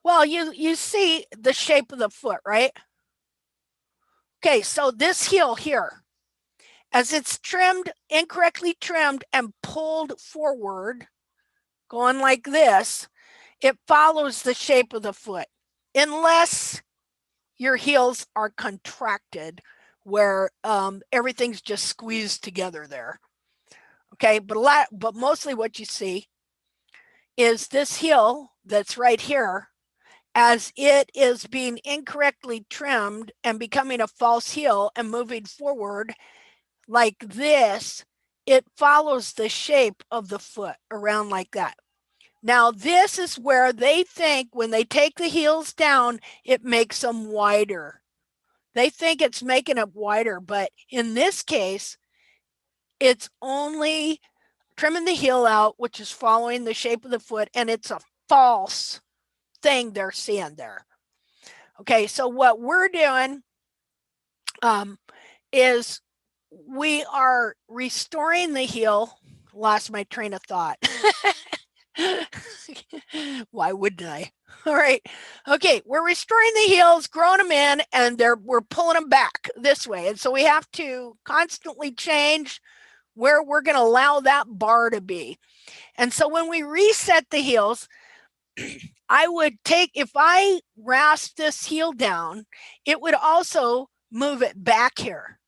well, you see the shape of the foot, right? Okay, so this heel here, as it's trimmed, incorrectly trimmed and pulled forward, going like this, it follows the shape of the foot, unless your heels are contracted where everything's just squeezed together there. Okay, but mostly what you see is this heel that's right here, as it is being incorrectly trimmed and becoming a false heel and moving forward like this, it follows the shape of the foot around like that. Now, this is where they think when they take the heels down, it makes them wider. They think it's making it wider, but in this case, it's only trimming the heel out, which is following the shape of the foot, and it's a false thing they're seeing there. Okay, so what we're doing is we are restoring the heel. Lost my train of thought. Why wouldn't I? All right. Okay, we're restoring the heels, growing them in, and we're pulling them back this way. And so we have to constantly change where we're going to allow that bar to be. And so when we reset the heels, I would take, if I rasp this heel down, it would also move it back here.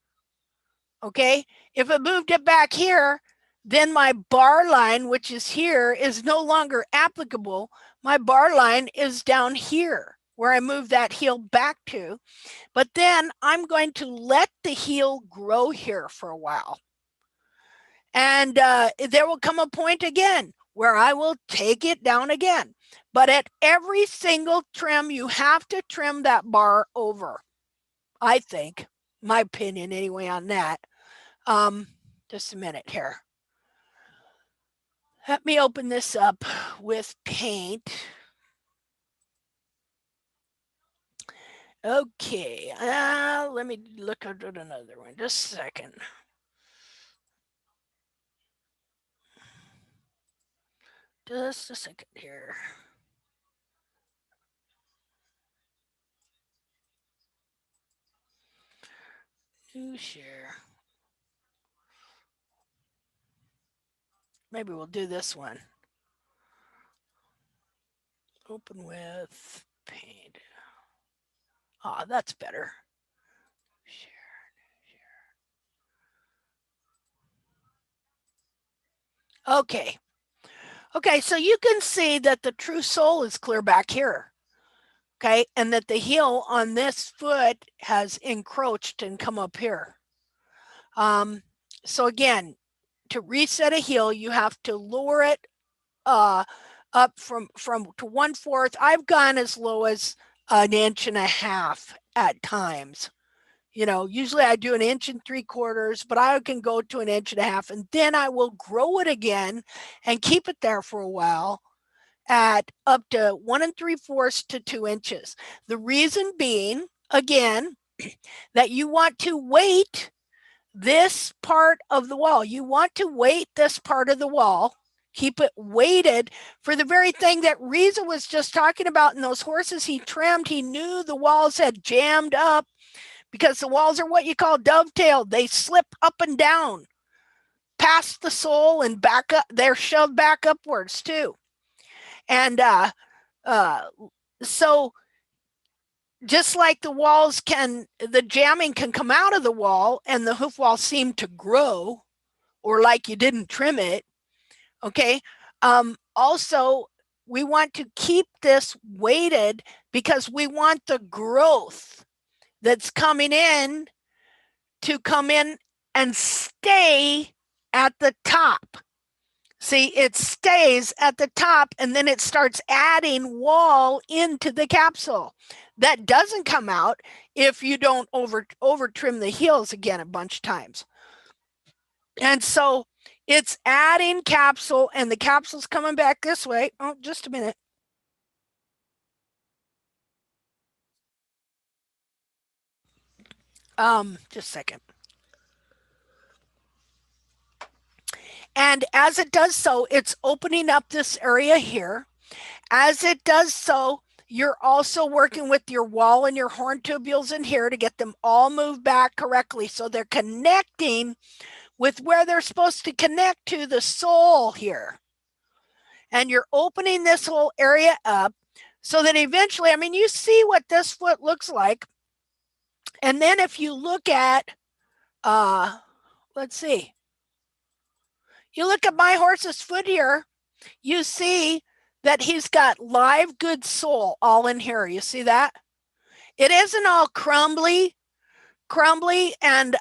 Okay, if it moved it back here, then my bar line, which is here, is no longer applicable. My bar line is down here where I move that heel back to. But then I'm going to let the heel grow here for a while. And there will come a point again where I will take it down again. But at every single trim, you have to trim that bar over. I think, my opinion anyway on that. Just a minute here. Let me open this up with paint. Okay, let me look at another one. Just a second. Just a second here. New share. Maybe we'll do this one. Open with paint. Ah, that's better. Share. Okay. Okay, so you can see that the true sole is clear back here. Okay, and that the heel on this foot has encroached and come up here. So again, to reset a heel, you have to lower it up from to 1/4. I've gone as low as 1.5 inches at times. You know, usually I do 1 3/4 inches, but I can go to 1.5 inches, and then I will grow it again and keep it there for a while at up to 1 3/4 to 2 inches. The reason being, again, that you want to weight this part of the wall. You want to weight this part of the wall, keep it weighted for the very thing that Riza was just talking about in those horses he trimmed. He knew the walls had jammed up because the walls are what you call dovetailed. They slip up and down past the sole and back up. They're shoved back upwards too. And so just like the walls the jamming can come out of the wall and the hoof wall seem to grow, or like you didn't trim it. Okay. Also, we want to keep this weighted because we want the growth that's coming in to come in and stay at the top. See, it stays at the top and then it starts adding wall into the capsule. That doesn't come out if you don't over trim the heels again a bunch of times. And so it's adding capsule, and the capsule's coming back this way. Oh, just a minute. Just a second. And as it does so, it's opening up this area here. As it does so, you're also working with your wall and your horn tubules in here to get them all moved back correctly so they're connecting with where they're supposed to connect to the sole here. And you're opening this whole area up so that eventually, I mean, you see what this foot looks like. And then if you look at, let's see, you look at my horse's foot here, you see that he's got live good sole all in here. You see that? It isn't all crumbly, and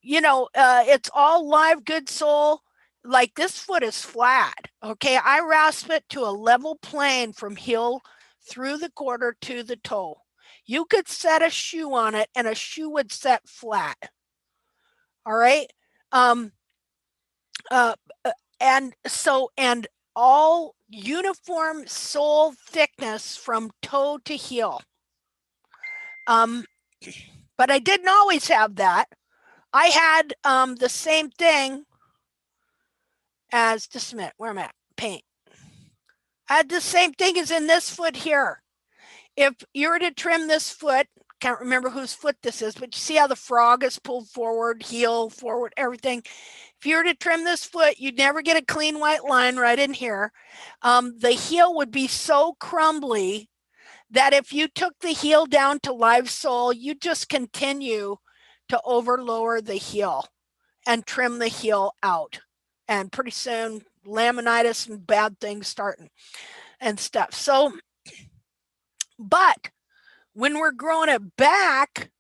you know, it's all live good sole. Like this foot is flat. Okay, I rasp it to a level plane from heel through the quarter to the toe. You could set a shoe on it and a shoe would set flat. All right. And so, and all uniform sole thickness from toe to heel. But I didn't always have that. I had the same thing as, just a minute, where am I at? Paint. I had the same thing as in this foot here. If you were to trim this foot, can't remember whose foot this is, but you see how the frog is pulled forward, heel forward, everything. If you were to trim this foot, you'd never get a clean white line right in here. The heel would be so crumbly that if you took the heel down to live sole, you just continue to over lower the heel and trim the heel out. And pretty soon laminitis and bad things starting and stuff. So, but when we're growing it back,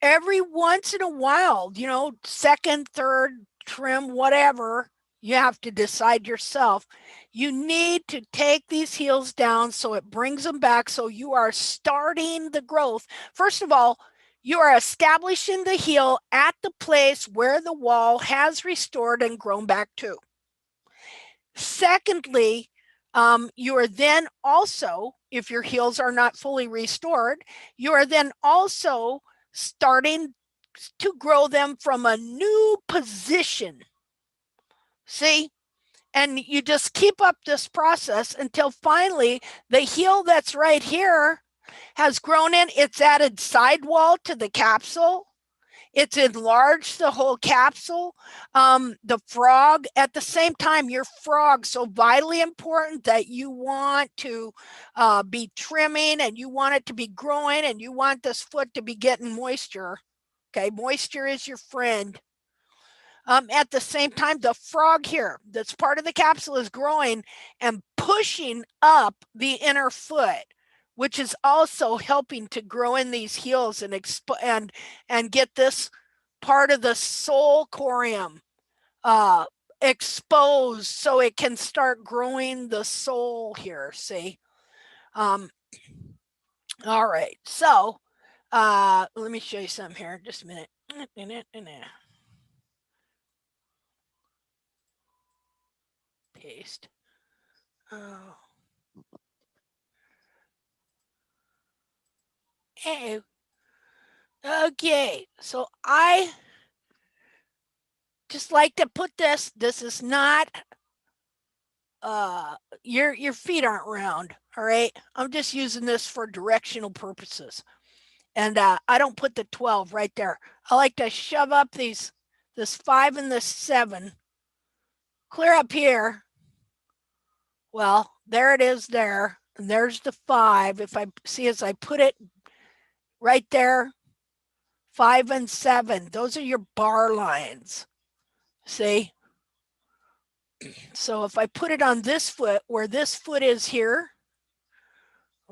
every once in a while, you know, second, third trim, whatever, you have to decide yourself. You need to take these heels down so it brings them back. So you are starting the growth. First of all, you are establishing the heel at the place where the wall has restored and grown back to. Secondly, You are then also, if your heels are not fully restored, you are then also starting to grow them from a new position. See? And you just keep up this process until finally the heel that's right here has grown in. It's added sidewall to the capsule. It's enlarged the whole capsule. The frog, at the same time, your frog, so vitally important that you want to be trimming and you want it to be growing and you want this foot to be getting moisture. Okay, moisture is your friend. At the same time, the frog here, that's part of the capsule, is growing and pushing up the inner foot, which is also helping to grow in these heels and get this part of the sole corium exposed so it can start growing the sole here. See? All right. So let me show you something here. Just a minute. Paste. Oh. Hey. Okay, so I just like to put this. This is not your feet aren't round, all right? I'm just using this for directional purposes. And I don't put the 12 right there. I like to shove up this 5 and this 7 clear up here. Well, there it is there. And there's the 5. If I see as I put it right there, 5 and 7, those are your bar lines. See? So if I put it on this foot, where this foot is here,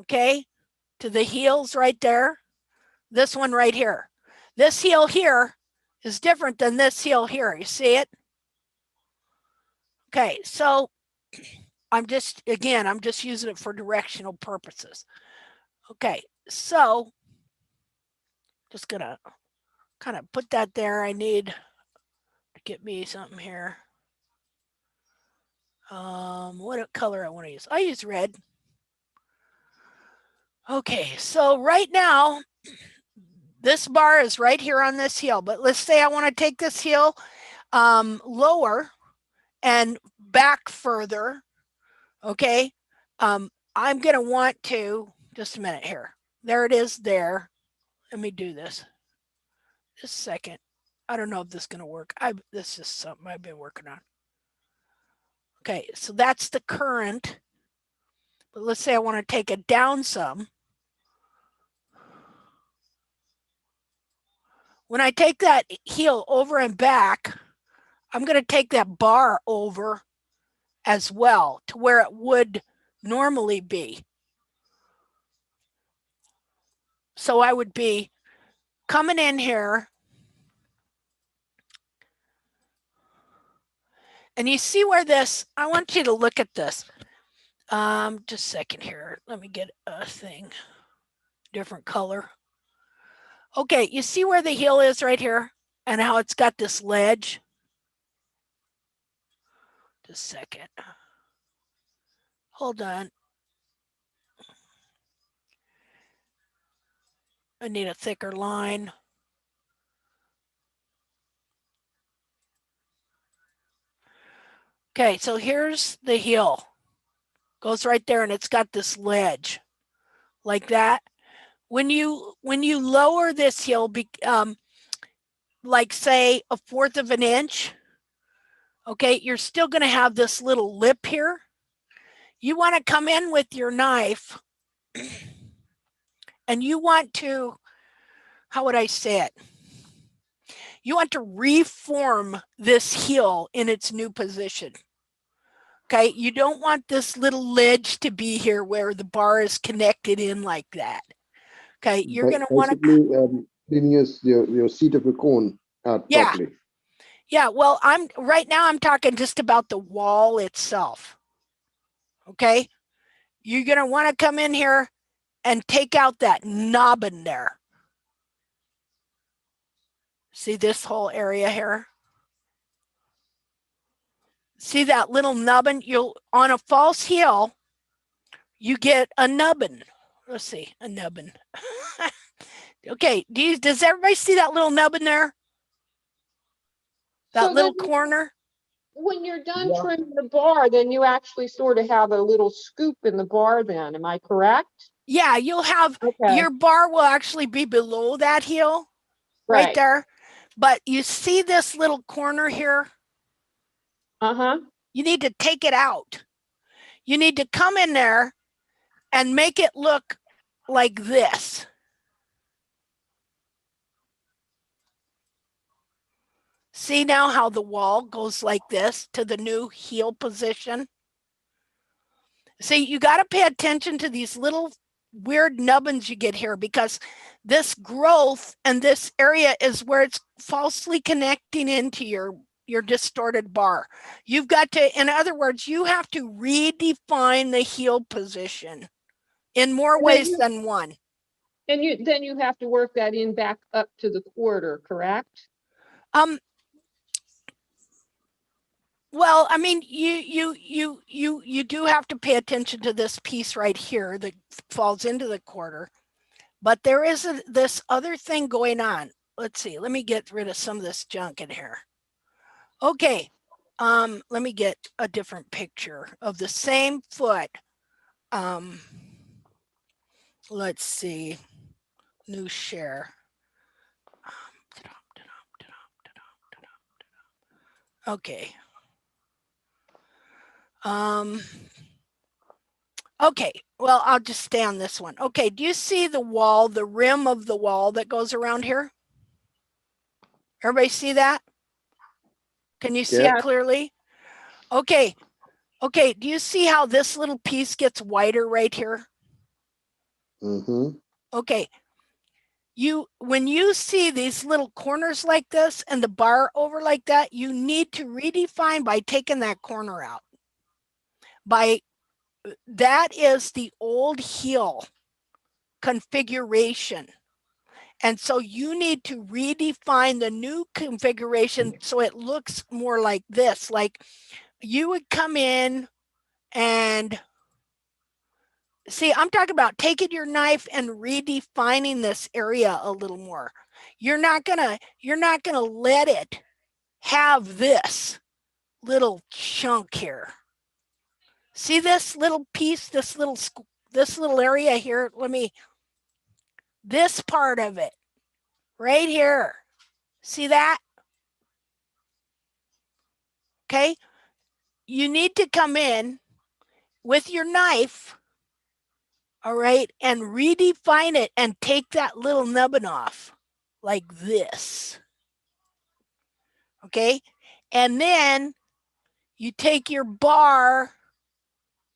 okay, to the heels right there, this one right here. This heel here is different than this heel here. You see it? Okay, so I'm just using it for directional purposes. Okay, so just gonna kind of put that there. I need to get me something here. What color I want to use? I use red. Okay, so right now, this bar is right here on this heel, but let's say I want to take this heel lower and back further. Okay, I'm going to want to, just a minute here. There it is there. Let me do this. Just a second. I don't know if this is going to work. This is something I've been working on. Okay, so that's the current. But let's say I want to take it down some. When I take that heel over and back, I'm going to take that bar over as well to where it would normally be. So I would be coming in here. And you see where this, I want you to look at this. Just a second here. Let me get a thing, different color. Okay, you see where the heel is right here and how it's got this ledge? Just a second. Hold on. I need a thicker line. Okay, so here's the heel. Goes right there and it's got this ledge like that. When you lower this heel, like say 1/4 of an inch, okay, you're still going to have this little lip here. You want to come in with your knife and you want to, how would I say it? You want to reform this heel in its new position. Okay, you don't want this little ledge to be here where the bar is connected in like that. Okay, you're going to want to clean your seat of the cone out properly. Yeah, well, right now I'm talking just about the wall itself. Okay, you're going to want to come in here and take out that knob in there. See this whole area here? See that little nubbin? On a false heel, you get a nubbin. Let's see, a nubbin. Okay, does everybody see that little nubbin there? That So little then corner? when you're done trimming the bar, then you actually sort of have a little scoop in the bar then, am I correct? Yeah, you'll have, your bar will actually be below that heel, right there. But you see this little corner here? Uh-huh. You need to take it out. You need to come in there and make it look like this. See now how the wall goes like this to the new heel position? See, you got to pay attention to these little weird nubbins you get here, because this growth and this area is where it's falsely connecting into your distorted bar. You've got to, in other words, you have to redefine the heel position in more ways than one. And then you have to work that in back up to the quarter, correct? Well, I mean, you do have to pay attention to this piece right here that falls into the quarter, but there is this other thing going on. Let's see, let me get rid of some of this junk in here. Okay, let me get a different picture of the same foot. Let's see, new share. Okay. Okay, well, I'll just stay on this one. Okay, do you see the wall, the rim of the wall that goes around here? Everybody see that? Can you see it clearly? Okay, okay, do you see how this little piece gets wider right here? Mm-hmm. Okay, when you see these little corners like this and the bar over like that, you need to redefine by taking that corner out. That is the old heel configuration. And so you need to redefine the new configuration so it looks more like this. Like you would come in and see, I'm talking about taking your knife and redefining this area a little more. You're not gonna let it have this little chunk here. See this little piece, this little area here? This part of it right here. See that? Okay. You need to come in with your knife, all right, and redefine it and take that little nubbin off like this. Okay. And then you take your bar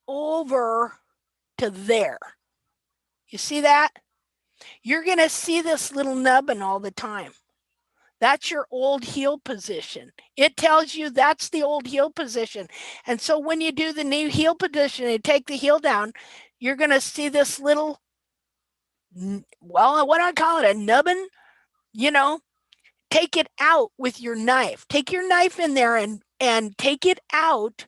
over to there. You see that? You're going to see this little nubbin all the time. That's your old heel position. It tells you that's the old heel position. And so when you do the new heel position and take the heel down, you're going to see this little, well, what do I call it? A nubbin? You know, take it out with your knife. Take your knife in there and take it out.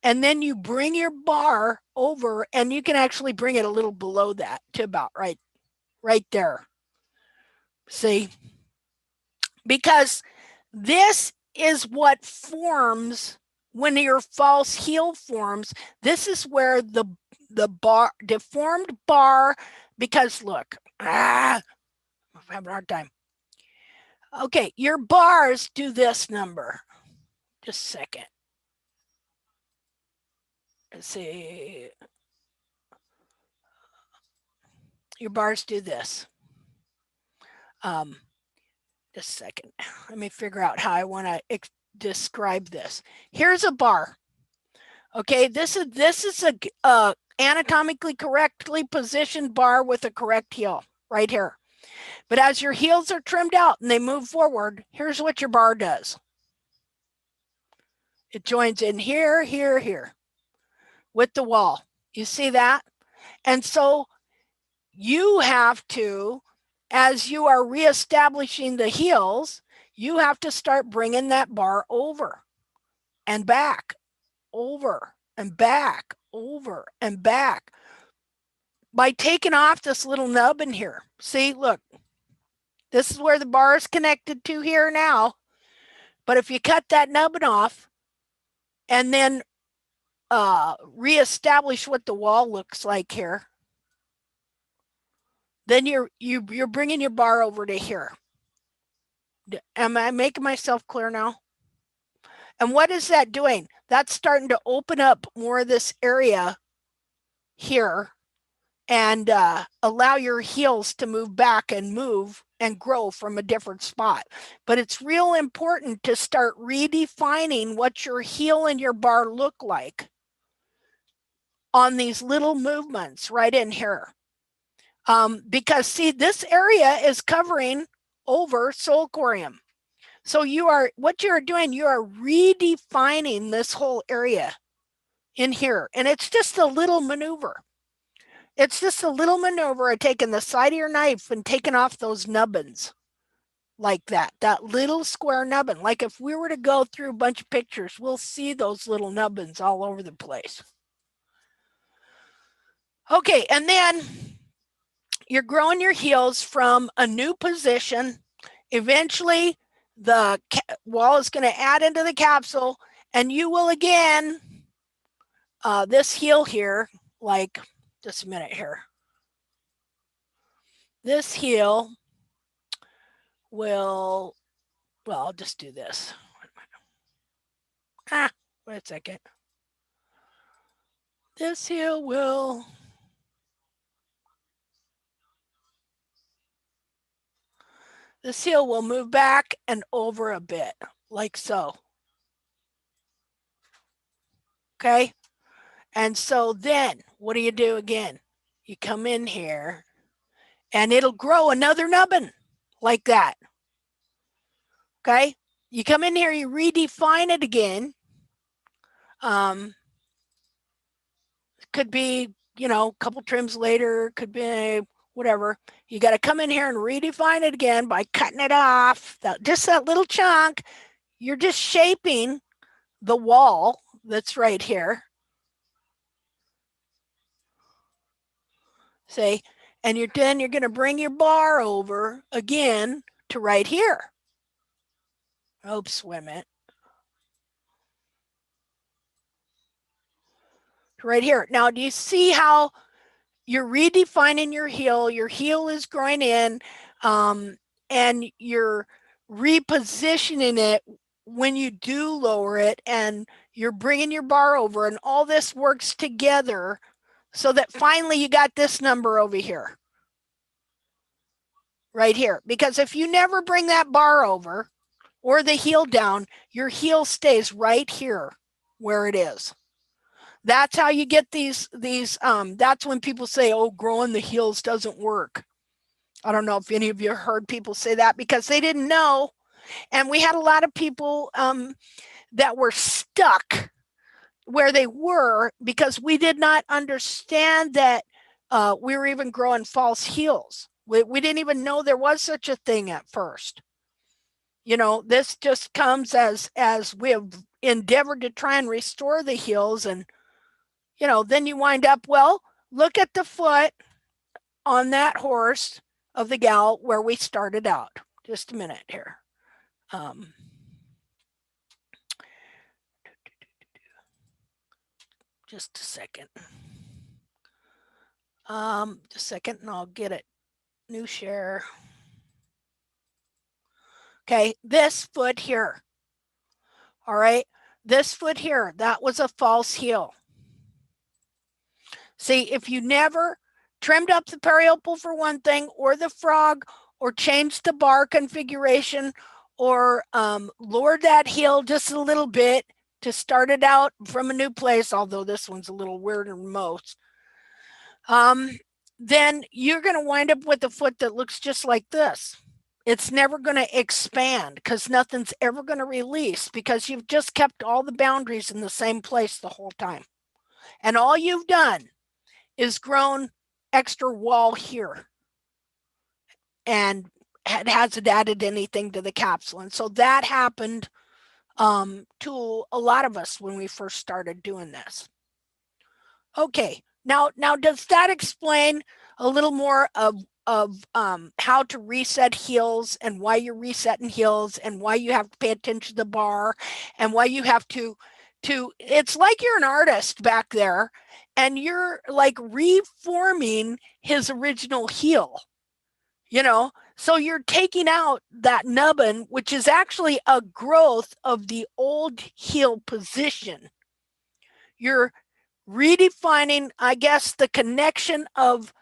And then you bring your bar over and you can actually bring it a little below that to about right there. See? Because this is what forms when your false heel forms. This is where the bar, deformed bar, because look, I'm having a hard time. Okay, your bars do this number. Just a second. Let's see. Your bars do this. Just a second. Let me figure out how I want to describe this. Here's a bar. Okay, this is a anatomically correctly positioned bar with a correct heel right here. But as your heels are trimmed out and they move forward, here's what your bar does. It joins in here, here, here with the wall. You see that? And so you have to, as you are reestablishing the heels, you have to start bringing that bar over and back over and back, over and back by taking off this little nub in here. See, look, this is where the bar is connected to here now. But if you cut that nubbin off and then reestablish what the wall looks like here, then you're bringing your bar over to here. Am I making myself clear now? And what is that doing? That's starting to open up more of this area here and allow your heels to move back and move and grow from a different spot. But it's real important to start redefining what your heel and your bar look like on these little movements right in here. Because see, this area is covering over sulcorium. So what you're doing, you are redefining this whole area in here. And it's just a little maneuver. It's just a little maneuver of taking the side of your knife and taking off those nubbins like that little square nubbin. Like if we were to go through a bunch of pictures, we'll see those little nubbins all over the place. Okay, and then you're growing your heels from a new position. Eventually, the wall is going to add into the capsule, and you will again, this heel here, like, just a minute here. This heel will, well, I'll just do this. Wait a second. This heel will, this heel will move back and over a bit, like so. Okay? And so then, what do again? You come in here, and it'll grow another nubbin, like that. Okay? You come in here, you redefine it again. Could be, a couple trims later, could be whatever. You got to come in here and redefine it again by cutting it off. Just that little chunk. You're just shaping the wall that's right here. See? And you're going to bring your bar over again to right here. Oops, wait a minute. Right here. Now, do you see how you're redefining your heel? Your heel is growing in, and you're repositioning it when you do lower it, and you're bringing your bar over, and all this works together so that finally you got this number over here. Right here. Because if you never bring that bar over or the heel down, your heel stays right here where it is. That's how you get these, that's when people say, oh, growing the heels doesn't work. I don't know if any of you heard people say that because they didn't know. And we had a lot of people that were stuck where they were because we did not understand that we were even growing false heels. We didn't even know there was such a thing at first. This just comes as we have endeavored to try and restore the heels, and then you wind up, well, look at the foot on that horse of the gal where we started out. Just a minute here. Just a second. Just a second, and I'll get it. New share. Okay, this foot here. All right, this foot here, that was a false heel. See, if you never trimmed up the periopal for one thing, or the frog, or changed the bar configuration, or lowered that heel just a little bit to start it out from a new place, although this one's a little weirder than most, then you're going to wind up with a foot that looks just like this. It's never going to expand because nothing's ever going to release because you've just kept all the boundaries in the same place the whole time. And all you've done is grown extra wall here, and it hasn't added anything to the capsule. And so that happened to a lot of us when we first started doing this. Okay, now does that explain a little more of how to reset heels and why you're resetting heels and why you have to pay attention to the bar and why you have to it's like you're an artist back there and you're like reforming his original heel, you know? So you're taking out that nubbin, which is actually a growth of the old heel position. You're redefining, I guess, the connection of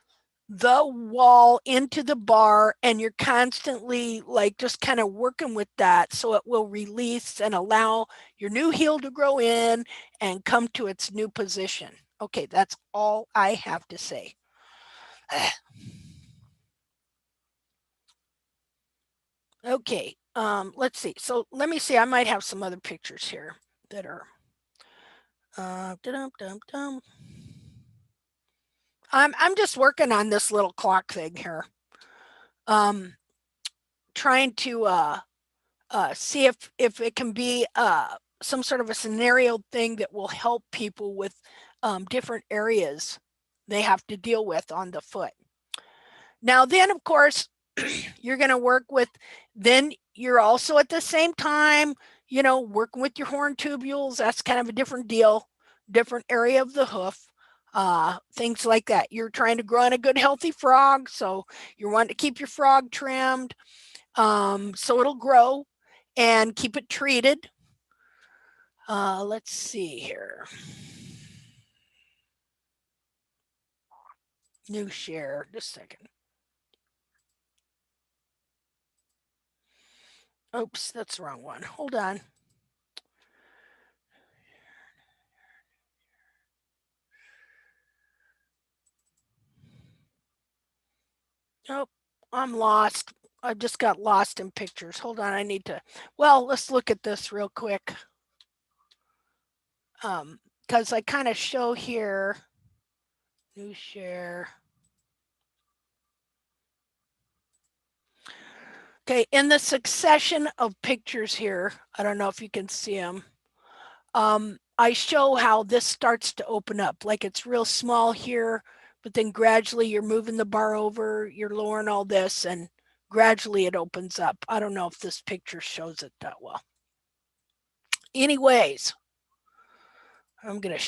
the wall into the bar, and you're constantly like just kind of working with that so it will release and allow your new heel to grow in and come to its new position. Okay, that's all I have to say. Okay, let's see. So let me see. I might have some other pictures here that are I'm just working on this little clock thing here. Trying to see if it can be some sort of a scenario thing that will help people with different areas they have to deal with on the foot. Now then, of course, you're going to work with, then you're also at the same time, you know, working with your horn tubules. That's kind of a different deal, different area of the hoof. Things like that. You're trying to grow in a good healthy frog, so you're wanting to keep your frog trimmed so it'll grow and keep it treated. Let's see here. New share, just a second. Oops, that's the wrong one. Hold on. Nope, I'm lost. I just got lost in pictures. Hold on, I need to, well, let's look at this real quick. Because I kind of show here, new share. Okay, in the succession of pictures here, I don't know if you can see them. I show how this starts to open up, like it's real small here, but then gradually you're moving the bar over, you're lowering all this, and gradually it opens up. I don't know if this picture shows it that well. Anyways, I'm going to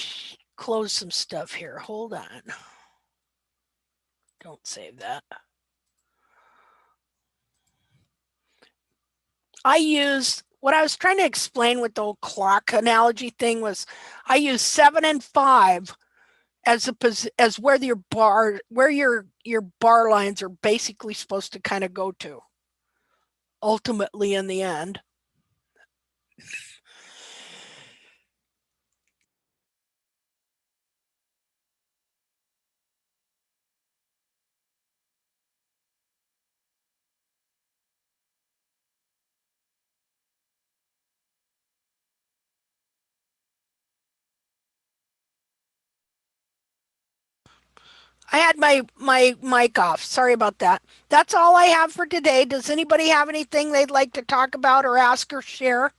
close some stuff here. Hold on. Don't save that. I use, what I was trying to explain with the old clock analogy thing was I use 7 and 5 as where your bar lines are basically supposed to kind of go to ultimately in the end. I had my mic off. Sorry about that. That's all I have for today. Does anybody have anything they'd like to talk about or ask or share?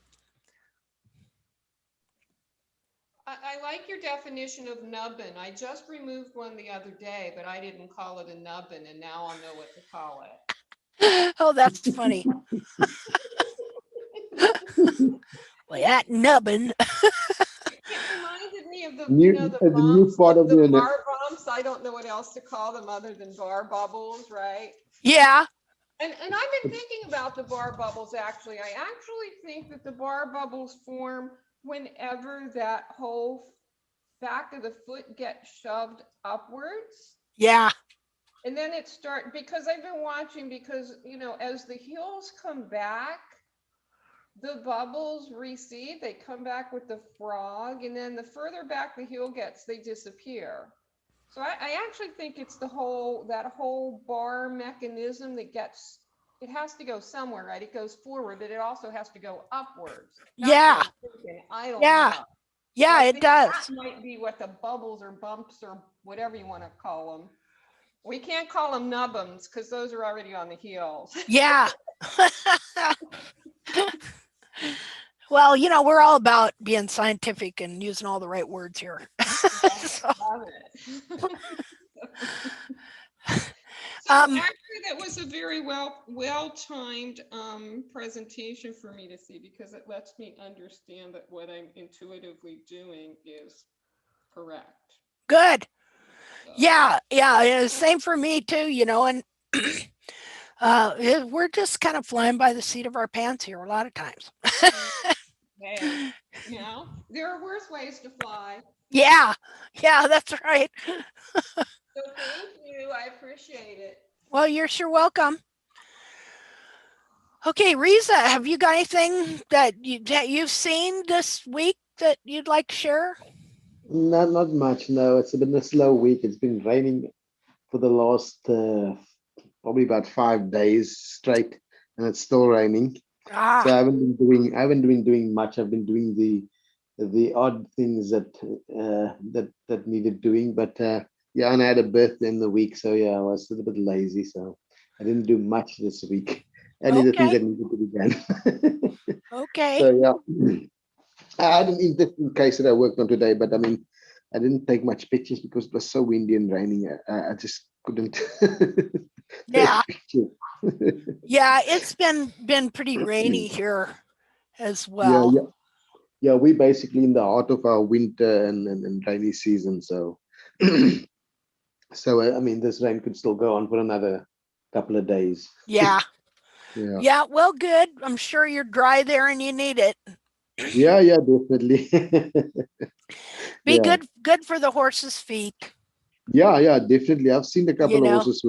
I like your definition of nubbin. I just removed one the other day, but I didn't call it a nubbin, and now I'll know what to call it. Oh, that's funny. Well, that nubbin. It reminded me of the, New, you know, the the new bumps, part of the the bar bumps. I don't know what else to call them other than bar bubbles, right? Yeah. And I've been thinking about the bar bubbles, actually. I actually think that the bar bubbles form whenever that whole back of the foot gets shoved upwards. Yeah. And then it starts, because I've been watching, because, you know, as the heels come back, the bubbles recede, they come back with the frog, and then the further back the heel gets, they disappear. So I actually think it's that whole bar mechanism that gets, it has to go somewhere, right? It goes forward, but it also has to go upwards. That's Yeah. what I'm thinking. I don't Yeah. know. Yeah, So it does. That might be what the bubbles or bumps or whatever you want to call them. We can't call them nubbins because those are already on the heels. Yeah. Well, you know, we're all about being scientific and using all the right words here. So, Love it. So um, actually, that was a very well timed presentation for me to see, because it lets me understand that what I'm intuitively doing is correct. good. So, Yeah. Same for me too, you know, and we're just kind of flying by the seat of our pants here a lot of times. yeah, you know, there are worse ways to fly. Yeah, that's right. So thank you. I appreciate it. Well, you're sure welcome. Okay, Riza, have you got anything that you've seen this week that you'd like to share? Not much. No, it's been a slow week. It's been raining for the last probably about 5 days straight, and it's still raining. So Ah, I haven't been doing much. I've been doing the odd things that needed doing. But yeah, and I had a birthday in the week, so yeah, I was a little bit lazy, so I didn't do much this week. Only the things okay, that needed to be done. okay. So yeah, I had an interesting case that I worked on today, but I mean, I didn't take much pictures because it was so windy and raining. I just couldn't Yeah, take pictures. yeah, it's been pretty rainy here as Yeah, well. yeah, yeah. We basically in the heart of our winter and rainy season. So, so I mean, this rain could still go on for another couple of days. Yeah, Yeah, yeah. Well, good. I'm sure you're dry there and you need it. yeah, yeah, definitely. Be Yeah, good for the horse's feet. yeah, yeah, definitely. I've seen a You couple of know. horses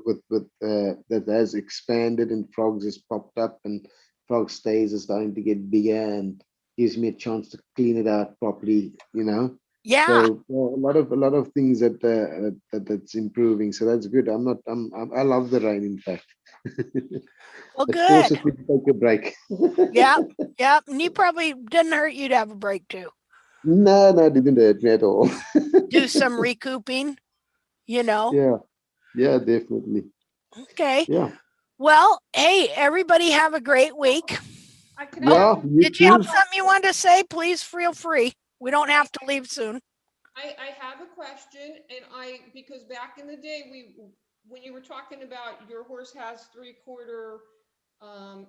with that has expanded and frogs has popped up and frog stays is starting to get bigger and gives me a chance to clean it out properly. You know. Yeah. So a lot of things that's improving. So that's good. I love the rain. In fact, Well, it good. forces me to take a break. Yeah. Yeah. And you probably didn't hurt you to have a break too. No, no, it didn't hurt me at all. Do some recouping. You know. Yeah, yeah, definitely. Okay. Yeah, Well, hey, everybody have a great week. Can I Oh, ask? yeah. You did you have too. something you wanted to say? Please feel free. We don't have to leave soon. I have a question, and because back in the day, when you were talking about your horse has 3/4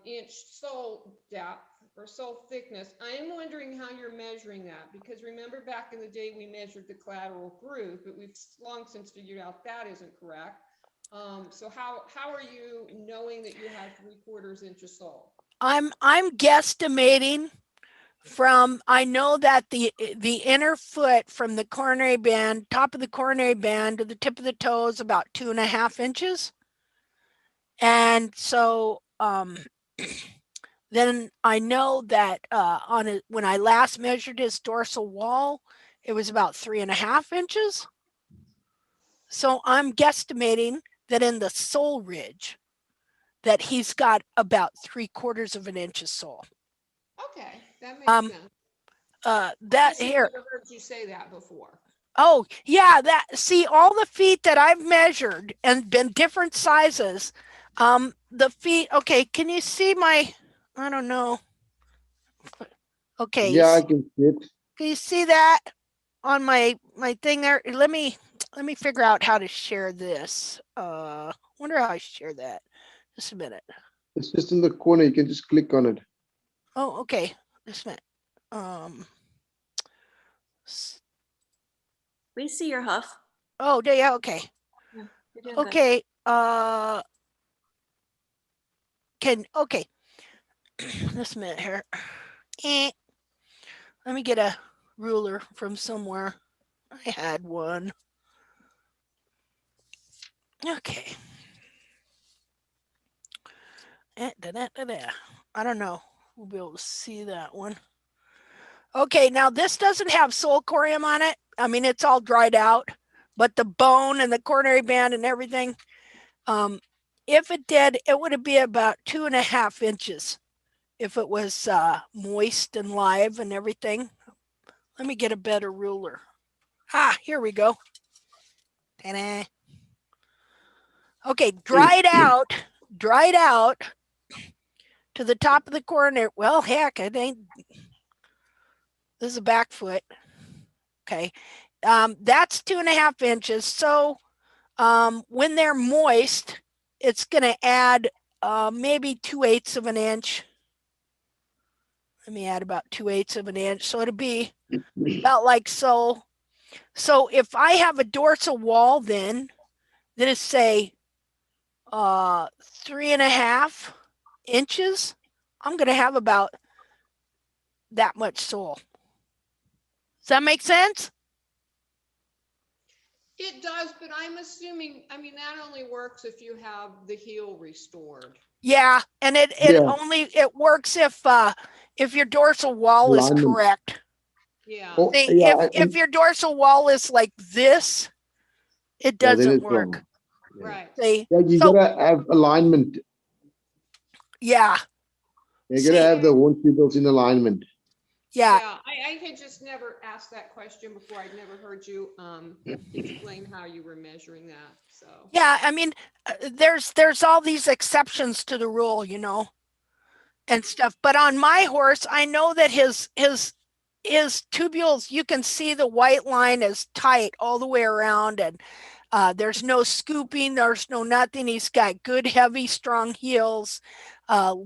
inch sole depth or sole thickness, I am wondering how you're measuring that, because remember back in the day we measured the collateral groove, but we've long since figured out that isn't correct. So how are you knowing that you have 3/4 inch of sole? I'm guesstimating from I know that the inner foot from the coronary band, top of the coronary band to the tip of the toe is about 2.5 inches. And so then I know that when I last measured his dorsal wall, it was about 3.5 inches. So I'm guesstimating that in the sole ridge, that he's got about 3/4 of an inch of sole. Okay, that makes Um, sense. that Just here. never heard you say that before. Oh, yeah, that see all the feet that I've measured and been different sizes. The feet, okay, can you see my I don't know. Okay, Yeah, I can see it. can you see that on my thing there? Let me figure out how to share this. Wonder how I share that. Just a minute. It's just in the corner. You can just click on it. Oh, okay. Just a minute. Um s- We see your hoof. oh, yeah, okay. Yeah, you're doing good. Okay. Okay. Just a minute here. Let me get a ruler from somewhere. I had one. Okay. I don't know. We'll be able to see that one. Okay, now this doesn't have sole corium on it. I mean, it's all dried out, but the bone and the coronary band and everything, if it did, it would be about 2.5 inches if it was moist and live and everything. Let me get a better ruler. Here we go. Ta-da. Okay, dried out. to the top of the coronary. Well, heck, it ain't. This is a back foot. Okay. That's 2.5 inches. So when they're moist, it's going to add maybe 2/8 of an inch. Let me add about 2/8 of an inch. So it'll be about like so. So if I have a dorsal wall, then that is say 3.5 inches, I'm going to have about that much sole. Does that make sense? It does, but I'm assuming, I mean, that only works if you have the heel restored. Yeah, and it works if your dorsal wall is Alignment. correct. Yeah. Oh, See, yeah, if your dorsal wall is like this, it yeah, then doesn't it's work. wrong. Yeah. Right. See, Yeah, you so gotta have alignment. yeah, You See- gotta have the horn pupils in alignment. yeah, Yeah, I had just never asked that question before. I'd never heard you explain how you were measuring that. So yeah. I mean, there's all these exceptions to the rule, you know, and stuff. But on my horse, I know that his tubules, you can see the white line is tight all the way around, and there's no scooping, there's no nothing. He's got good, heavy, strong heels,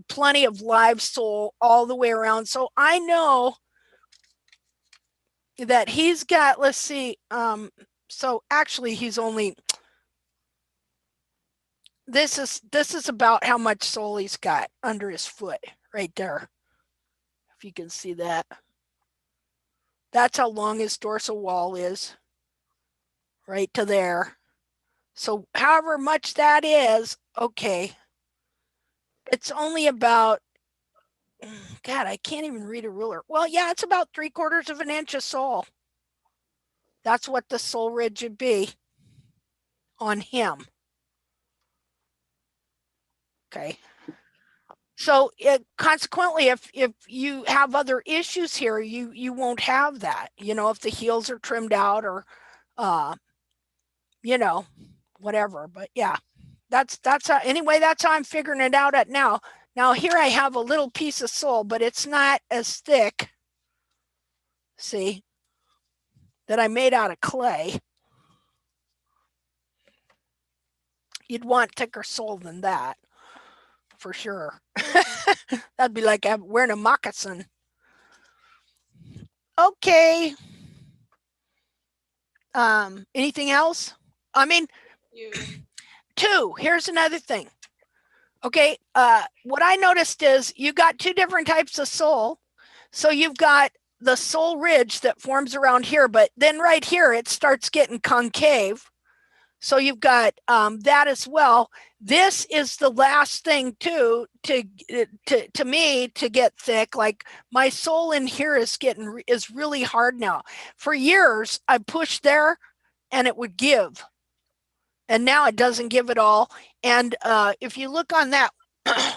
plenty of live sole all the way around. So I know that he's got, let's see, so actually he's only, this is about how much sole he's got under his foot right there. If you can see that. That's how long his dorsal wall is. Right to there. So however much that is, okay. It's only about, God, I can't even read a ruler. Well, yeah, it's about 3/4 of an inch of sole. That's what the sole ridge would be on him. Okay. So consequently, if you have other issues here, you won't have that. You know, if the heels are trimmed out or, you know, whatever. But yeah, that's how, anyway, that's how I'm figuring it out at now. Now here I have a little piece of sole, but it's not as thick, see, that I made out of clay. You'd want thicker sole than that, for sure. That'd be like I'm wearing a moccasin. Okay. Anything else? I mean, two, here's another thing. Okay, what I noticed is you got two different types of sole. So you've got the sole ridge that forms around here, but then right here it starts getting concave. So you've got that as well. This is the last thing too to me to get thick. Like my sole in here is really hard now. For years I pushed there and it would give, and now it doesn't give at all. And if you look on that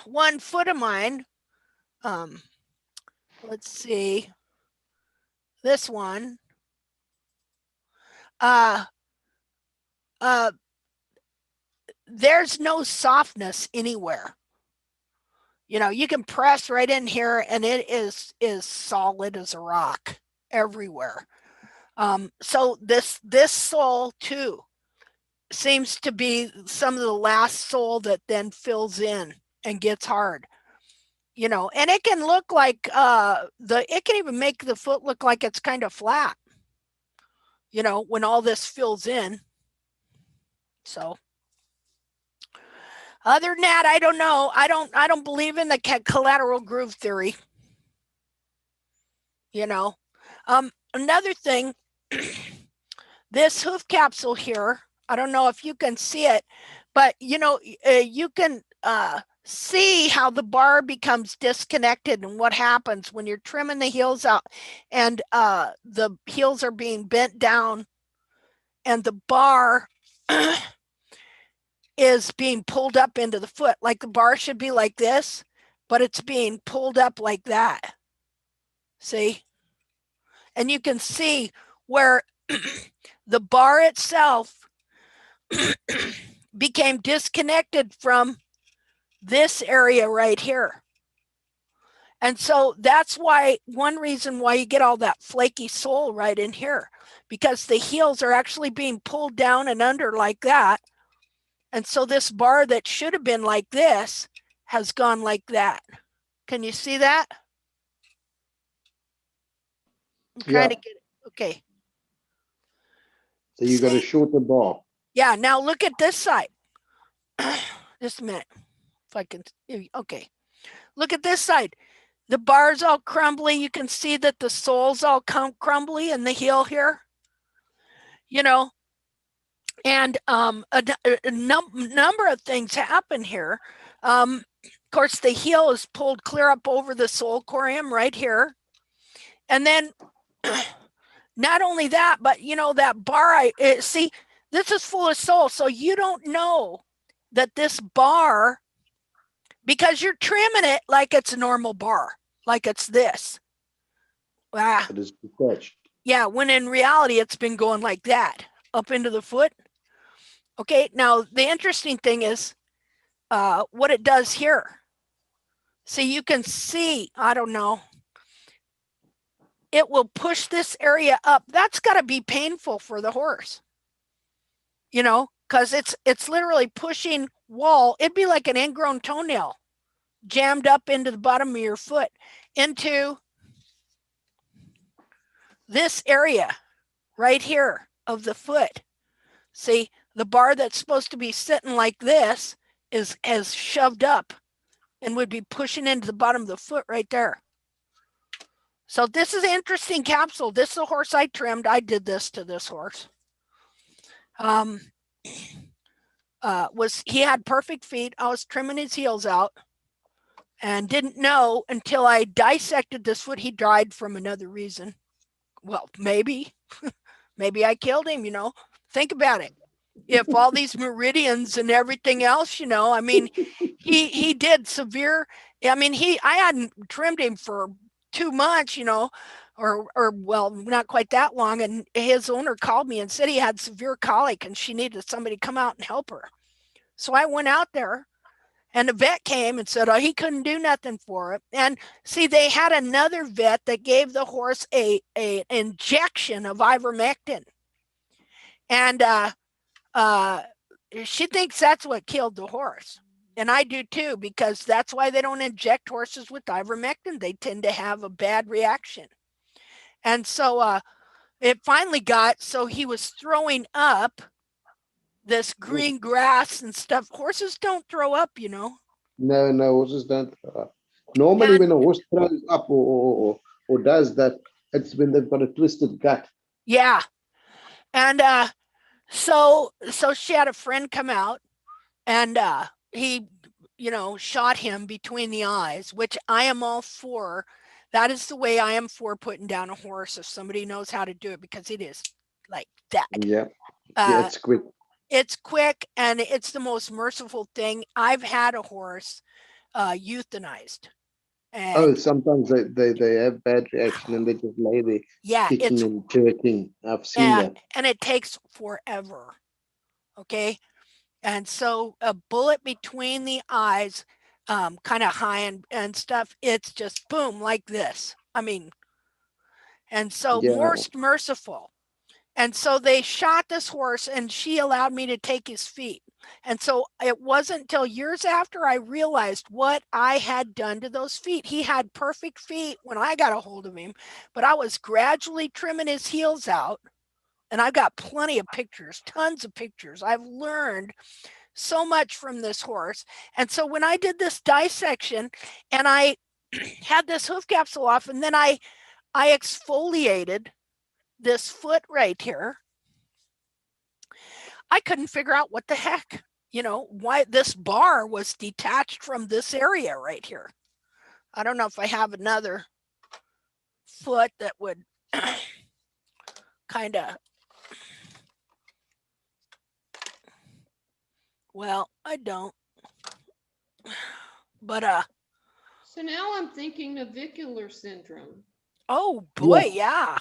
1 foot of mine, let's see, this one, there's no softness anywhere. You know, you can press right in here and it is solid as a rock everywhere. So this sole too seems to be some of the last sole that then fills in and gets hard. You know, and it can look like it can even make the foot look like it's kind of flat. You know, when all this fills in. So other than that, I don't know. I don't believe in the collateral groove theory. You know, another thing, this hoof capsule here, I don't know if you can see it, but you know, you can see how the bar becomes disconnected and what happens when you're trimming the heels out and the heels are being bent down and the bar is being pulled up into the foot. Like the bar should be like this, but it's being pulled up like that. See? And you can see where the bar itself became disconnected from this area right here. And so that's why, one reason why you get all that flaky sole right in here, because the heels are actually being pulled down and under like that. And so this bar that should have been like this has gone like that. Can you see that? I'm trying to get it. Okay. So you got a shorter bar. Yeah, now look at this side. Just a minute. If I can, okay. Look at this side. The bar's all crumbly. You can see that the sole's all crumbly in the heel here. You know, and a number of things happen here. Of course, the heel is pulled clear up over the sole corium right here. And then not only that, but you know, that bar, see, this is full of sole. So you don't know that this bar, because you're trimming it like it's a normal bar, like it's this. It is detached. Yeah, when in reality, it's been going like that up into the foot. Okay, now the interesting thing is what it does here. So you can see, I don't know, it will push this area up. That's got to be painful for the horse, you know, because it's literally pushing wall. It'd be like an ingrown toenail jammed up into the bottom of your foot, into this area right here of the foot. See, the bar that's supposed to be sitting like this has shoved up and would be pushing into the bottom of the foot right there. So this is an interesting capsule. This is a horse I trimmed. I did this to this horse. He had perfect feet. I was trimming his heels out and didn't know until I dissected this foot. He died from another reason. Well, maybe I killed him, you know. Think about it. If all these meridians and everything else, you know, I mean, he did severe. I mean, I hadn't trimmed him for 2 months, you know, or well, not quite that long. And his owner called me and said he had severe colic and she needed somebody to come out and help her. So I went out there and the vet came and said, oh, he couldn't do nothing for it. And see, they had another vet that gave the horse a injection of ivermectin. And she thinks that's what killed the horse. And I do too, because that's why they don't inject horses with ivermectin. They tend to have a bad reaction. And so it finally got, so he was throwing up this green grass and stuff. Horses don't throw up, you know. No, horses don't throw up. Normally when a horse throws up or does that, it's when they've got a twisted gut. Yeah. And so she had a friend come out and he, you know, shot him between the eyes, which I am all for. That is the way I am for putting down a horse if somebody knows how to do it, because it is like that. Yeah, it's quick. It's quick and it's the most merciful thing. I've had a horse euthanized. And sometimes they have bad reaction and they just lay there kicking and jerking. I've seen that. And it takes forever. Okay. And so a bullet between the eyes, kind of high and stuff, it's just boom, like this. I mean, and so most merciful. And so they shot this horse and she allowed me to take his feet. And so it wasn't until years after I realized what I had done to those feet. He had perfect feet when I got a hold of him, but I was gradually trimming his heels out. And I've got plenty of pictures, tons of pictures. I've learned so much from this horse. And so when I did this dissection and I had this hoof capsule off, and then I exfoliated this foot right here, I couldn't figure out what the heck, you know, why this bar was detached from this area right here. I don't know if I have another foot that would kind of, well, I don't. But so now I'm thinking navicular syndrome. Oh boy, yeah.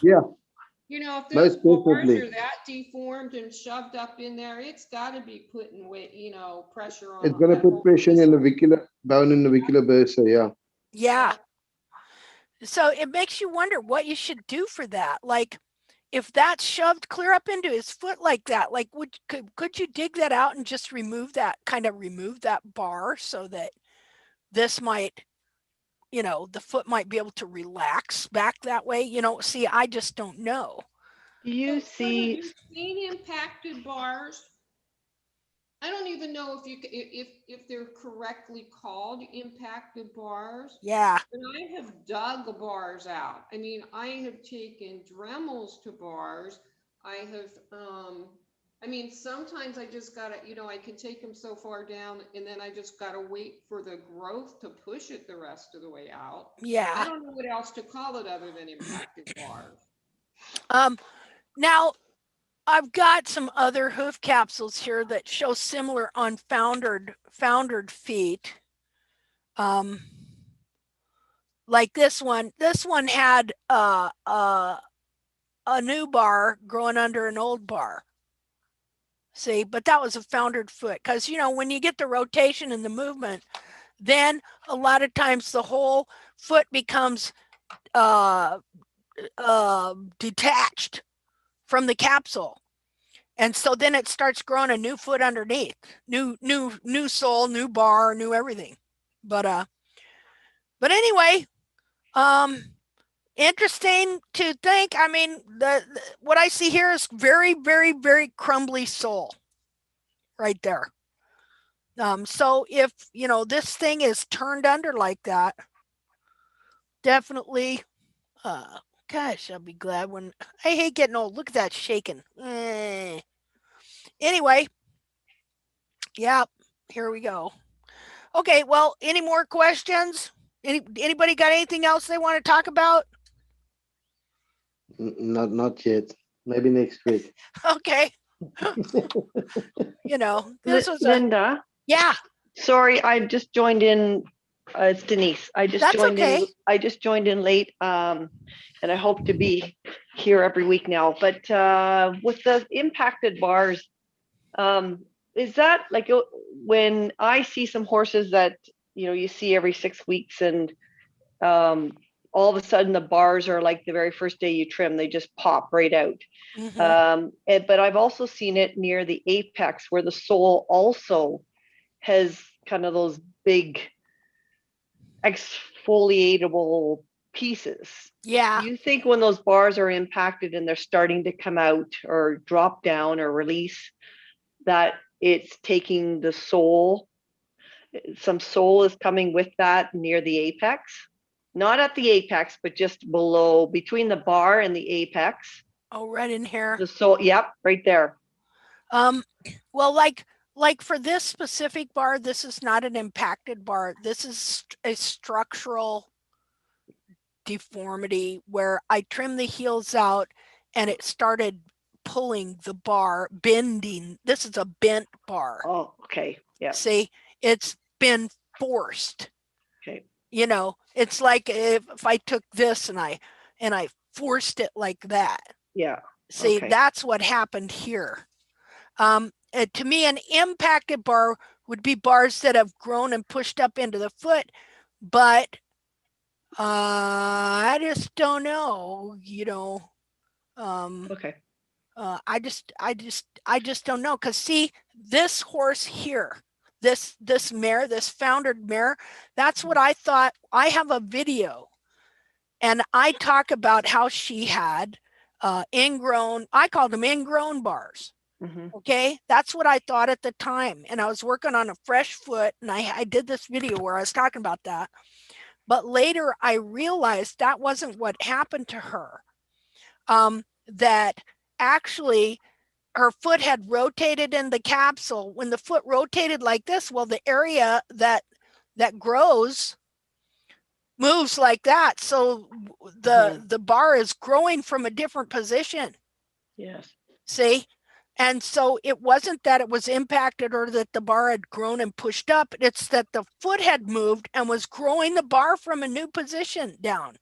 You know, if those bars are that deformed and shoved up in there, it's got to be putting weight, you know, pressure on. It's going to put pressure in the navicular bone and navicular bursa. Yeah. So it makes you wonder what you should do for that. Like, if that's shoved clear up into his foot like that, like could you dig that out and just remove that bar so that this might, the foot might be able to relax back that way? See, I just don't know. Do you see? Have you seen impacted bars? I don't even know if they're correctly called impacted bars. Yeah. But I have dug bars out. I mean, I have taken Dremels to bars. I have, I mean, sometimes I just gotta, I can take them so far down and then I just gotta wait for the growth to push it the rest of the way out. Yeah. I don't know what else to call it other than impacted bars. Now I've got some other hoof capsules here that show similar on foundered feet. Like this one had a new bar growing under an old bar. See, but that was a foundered foot, because when you get the rotation and the movement, then a lot of times the whole foot becomes detached from the capsule, and so then it starts growing a new foot underneath, new sole, new bar, new everything. But anyway, interesting to think. I mean, what I see here is very, very, very crumbly sole right there. So if this thing is turned under like that, definitely, gosh, I'll be glad when I hate getting old. Look at that shaking. Anyway, yeah, here we go. Okay, well, any more questions? Anybody got anything else they want to talk about? Not yet. Maybe next week. Okay. This was Linda. Yeah. Sorry, I just joined in. It's Denise. I just joined in late, and I hope to be here every week now. But with the impacted bars, is that like when I see some horses that you see every 6 weeks, and all of a sudden the bars are like the very first day you trim, they just pop right out. But I've also seen it near the apex where the sole also has kind of those big exfoliatable pieces. Yeah. Do you think when those bars are impacted and they're starting to come out or drop down or release, that it's taking the sole, some sole is coming with that near the apex? Not at the apex, but just below, between the bar and the apex. Oh, right in here. The sole, yep, right there. Well, like for this specific bar, this is not an impacted bar. This is a structural deformity where I trimmed the heels out and it started pulling the bar, bending. This is a bent bar. Oh, okay. Yeah. See, it's been forced. Okay. It's like if I took this and I forced it like that. Yeah. See, okay. That's what happened here. To me, an impacted bar would be bars that have grown and pushed up into the foot, but I just don't know. Okay. I just don't know, because see, this horse here, this mare, this foundered mare, that's what I thought. I have a video and I talk about how she had ingrown, I called them ingrown bars. Okay, that's what I thought at the time, and I was working on a fresh foot, and I did this video where I was talking about that. But later I realized that wasn't what happened to her. That actually her foot had rotated in the capsule. When the foot rotated like this, well, the area that grows moves like that. So the bar is growing from a different position. Yes. See? And so it wasn't that it was impacted or that the bar had grown and pushed up. It's that the foot had moved and was growing the bar from a new position down.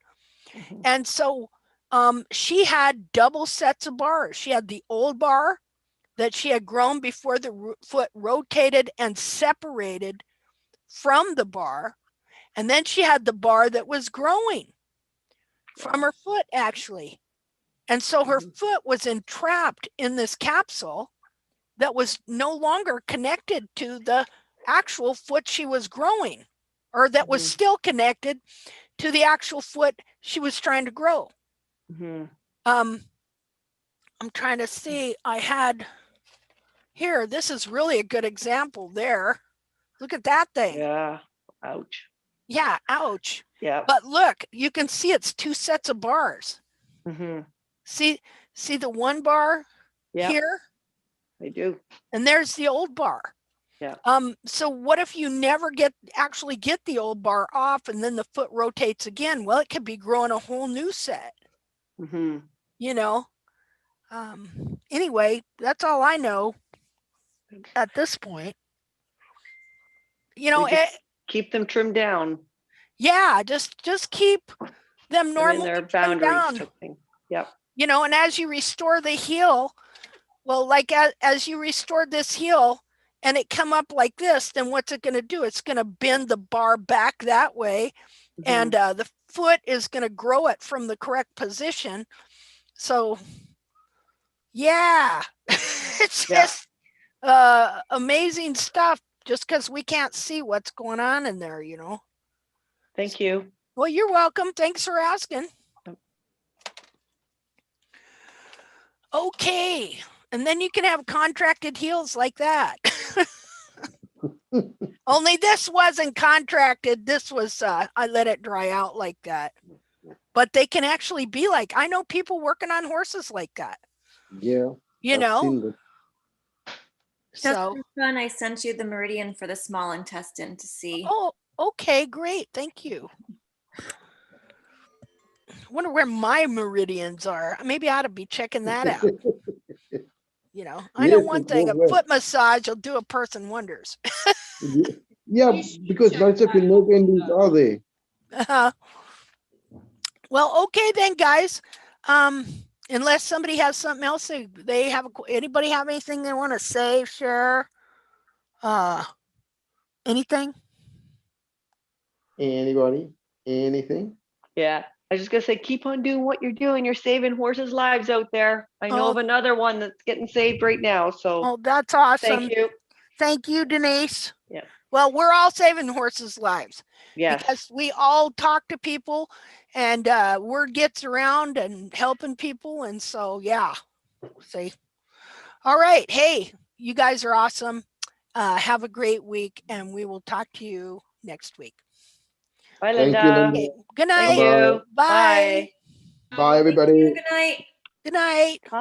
And so she had double sets of bars. She had the old bar that she had grown before the foot rotated and separated from the bar. And then she had the bar that was growing. from her foot, actually. And so her foot was entrapped in this capsule that was no longer connected to the actual foot she was growing, or that was still connected to the actual foot she was trying to grow. I'm trying to see, I had here, this is really a good example there. Look at that thing. Yeah. Ouch. Yeah, ouch. Yeah. But look, you can see it's 2 sets of bars. Mm-hmm. See the one bar here? I do. And there's the old bar. Yeah. So what if you never actually get the old bar off and then the foot rotates again? Well, it could be growing a whole new set. Mm-hmm. You know? Anyway, that's all I know at this point. You know, keep them trimmed down. Yeah, just keep them normal. In their boundaries. Yep. You know, and as you restore the heel, well, like as you restored this heel and it come up like this, then what's it going to do? It's going to bend the bar back that way, and the foot is going to grow it from the correct position. So, yeah, it's just amazing stuff. Just because we can't see what's going on in there, you know. Thank you. Well, you're welcome. Thanks for asking. Okay. And then you can have contracted heels like that. Only this wasn't contracted. This was, I let it dry out like that. But they can actually be like, I know people working on horses like that. Yeah. You know? So fun. I sent you the meridian for the small intestine to see. Oh, okay, great. Thank you. I wonder where my meridians are. Maybe I ought to be checking that out. You know, I know one thing, a foot massage will do a person wonders. Yeah, because lots of nerve endings are there. Well, okay then, guys. Unless somebody has something else, they have anybody have anything they want to say, share, anything? Anybody? Anything? Yeah. I was just gonna say, keep on doing what you're doing. You're saving horses' lives out there. I know of another one that's getting saved right now. So that's awesome. Thank you. Thank you, Denise. Yeah. Well, we're all saving horses' lives. Yes. Because we all talk to people and word gets around and helping people. And so, yeah. See. All right. Hey, you guys are awesome. Have a great week, and we will talk to you next week. Bye, Linda. Okay. Good night. Thank you. Bye. Bye, everybody. Good night. Good night. Bye.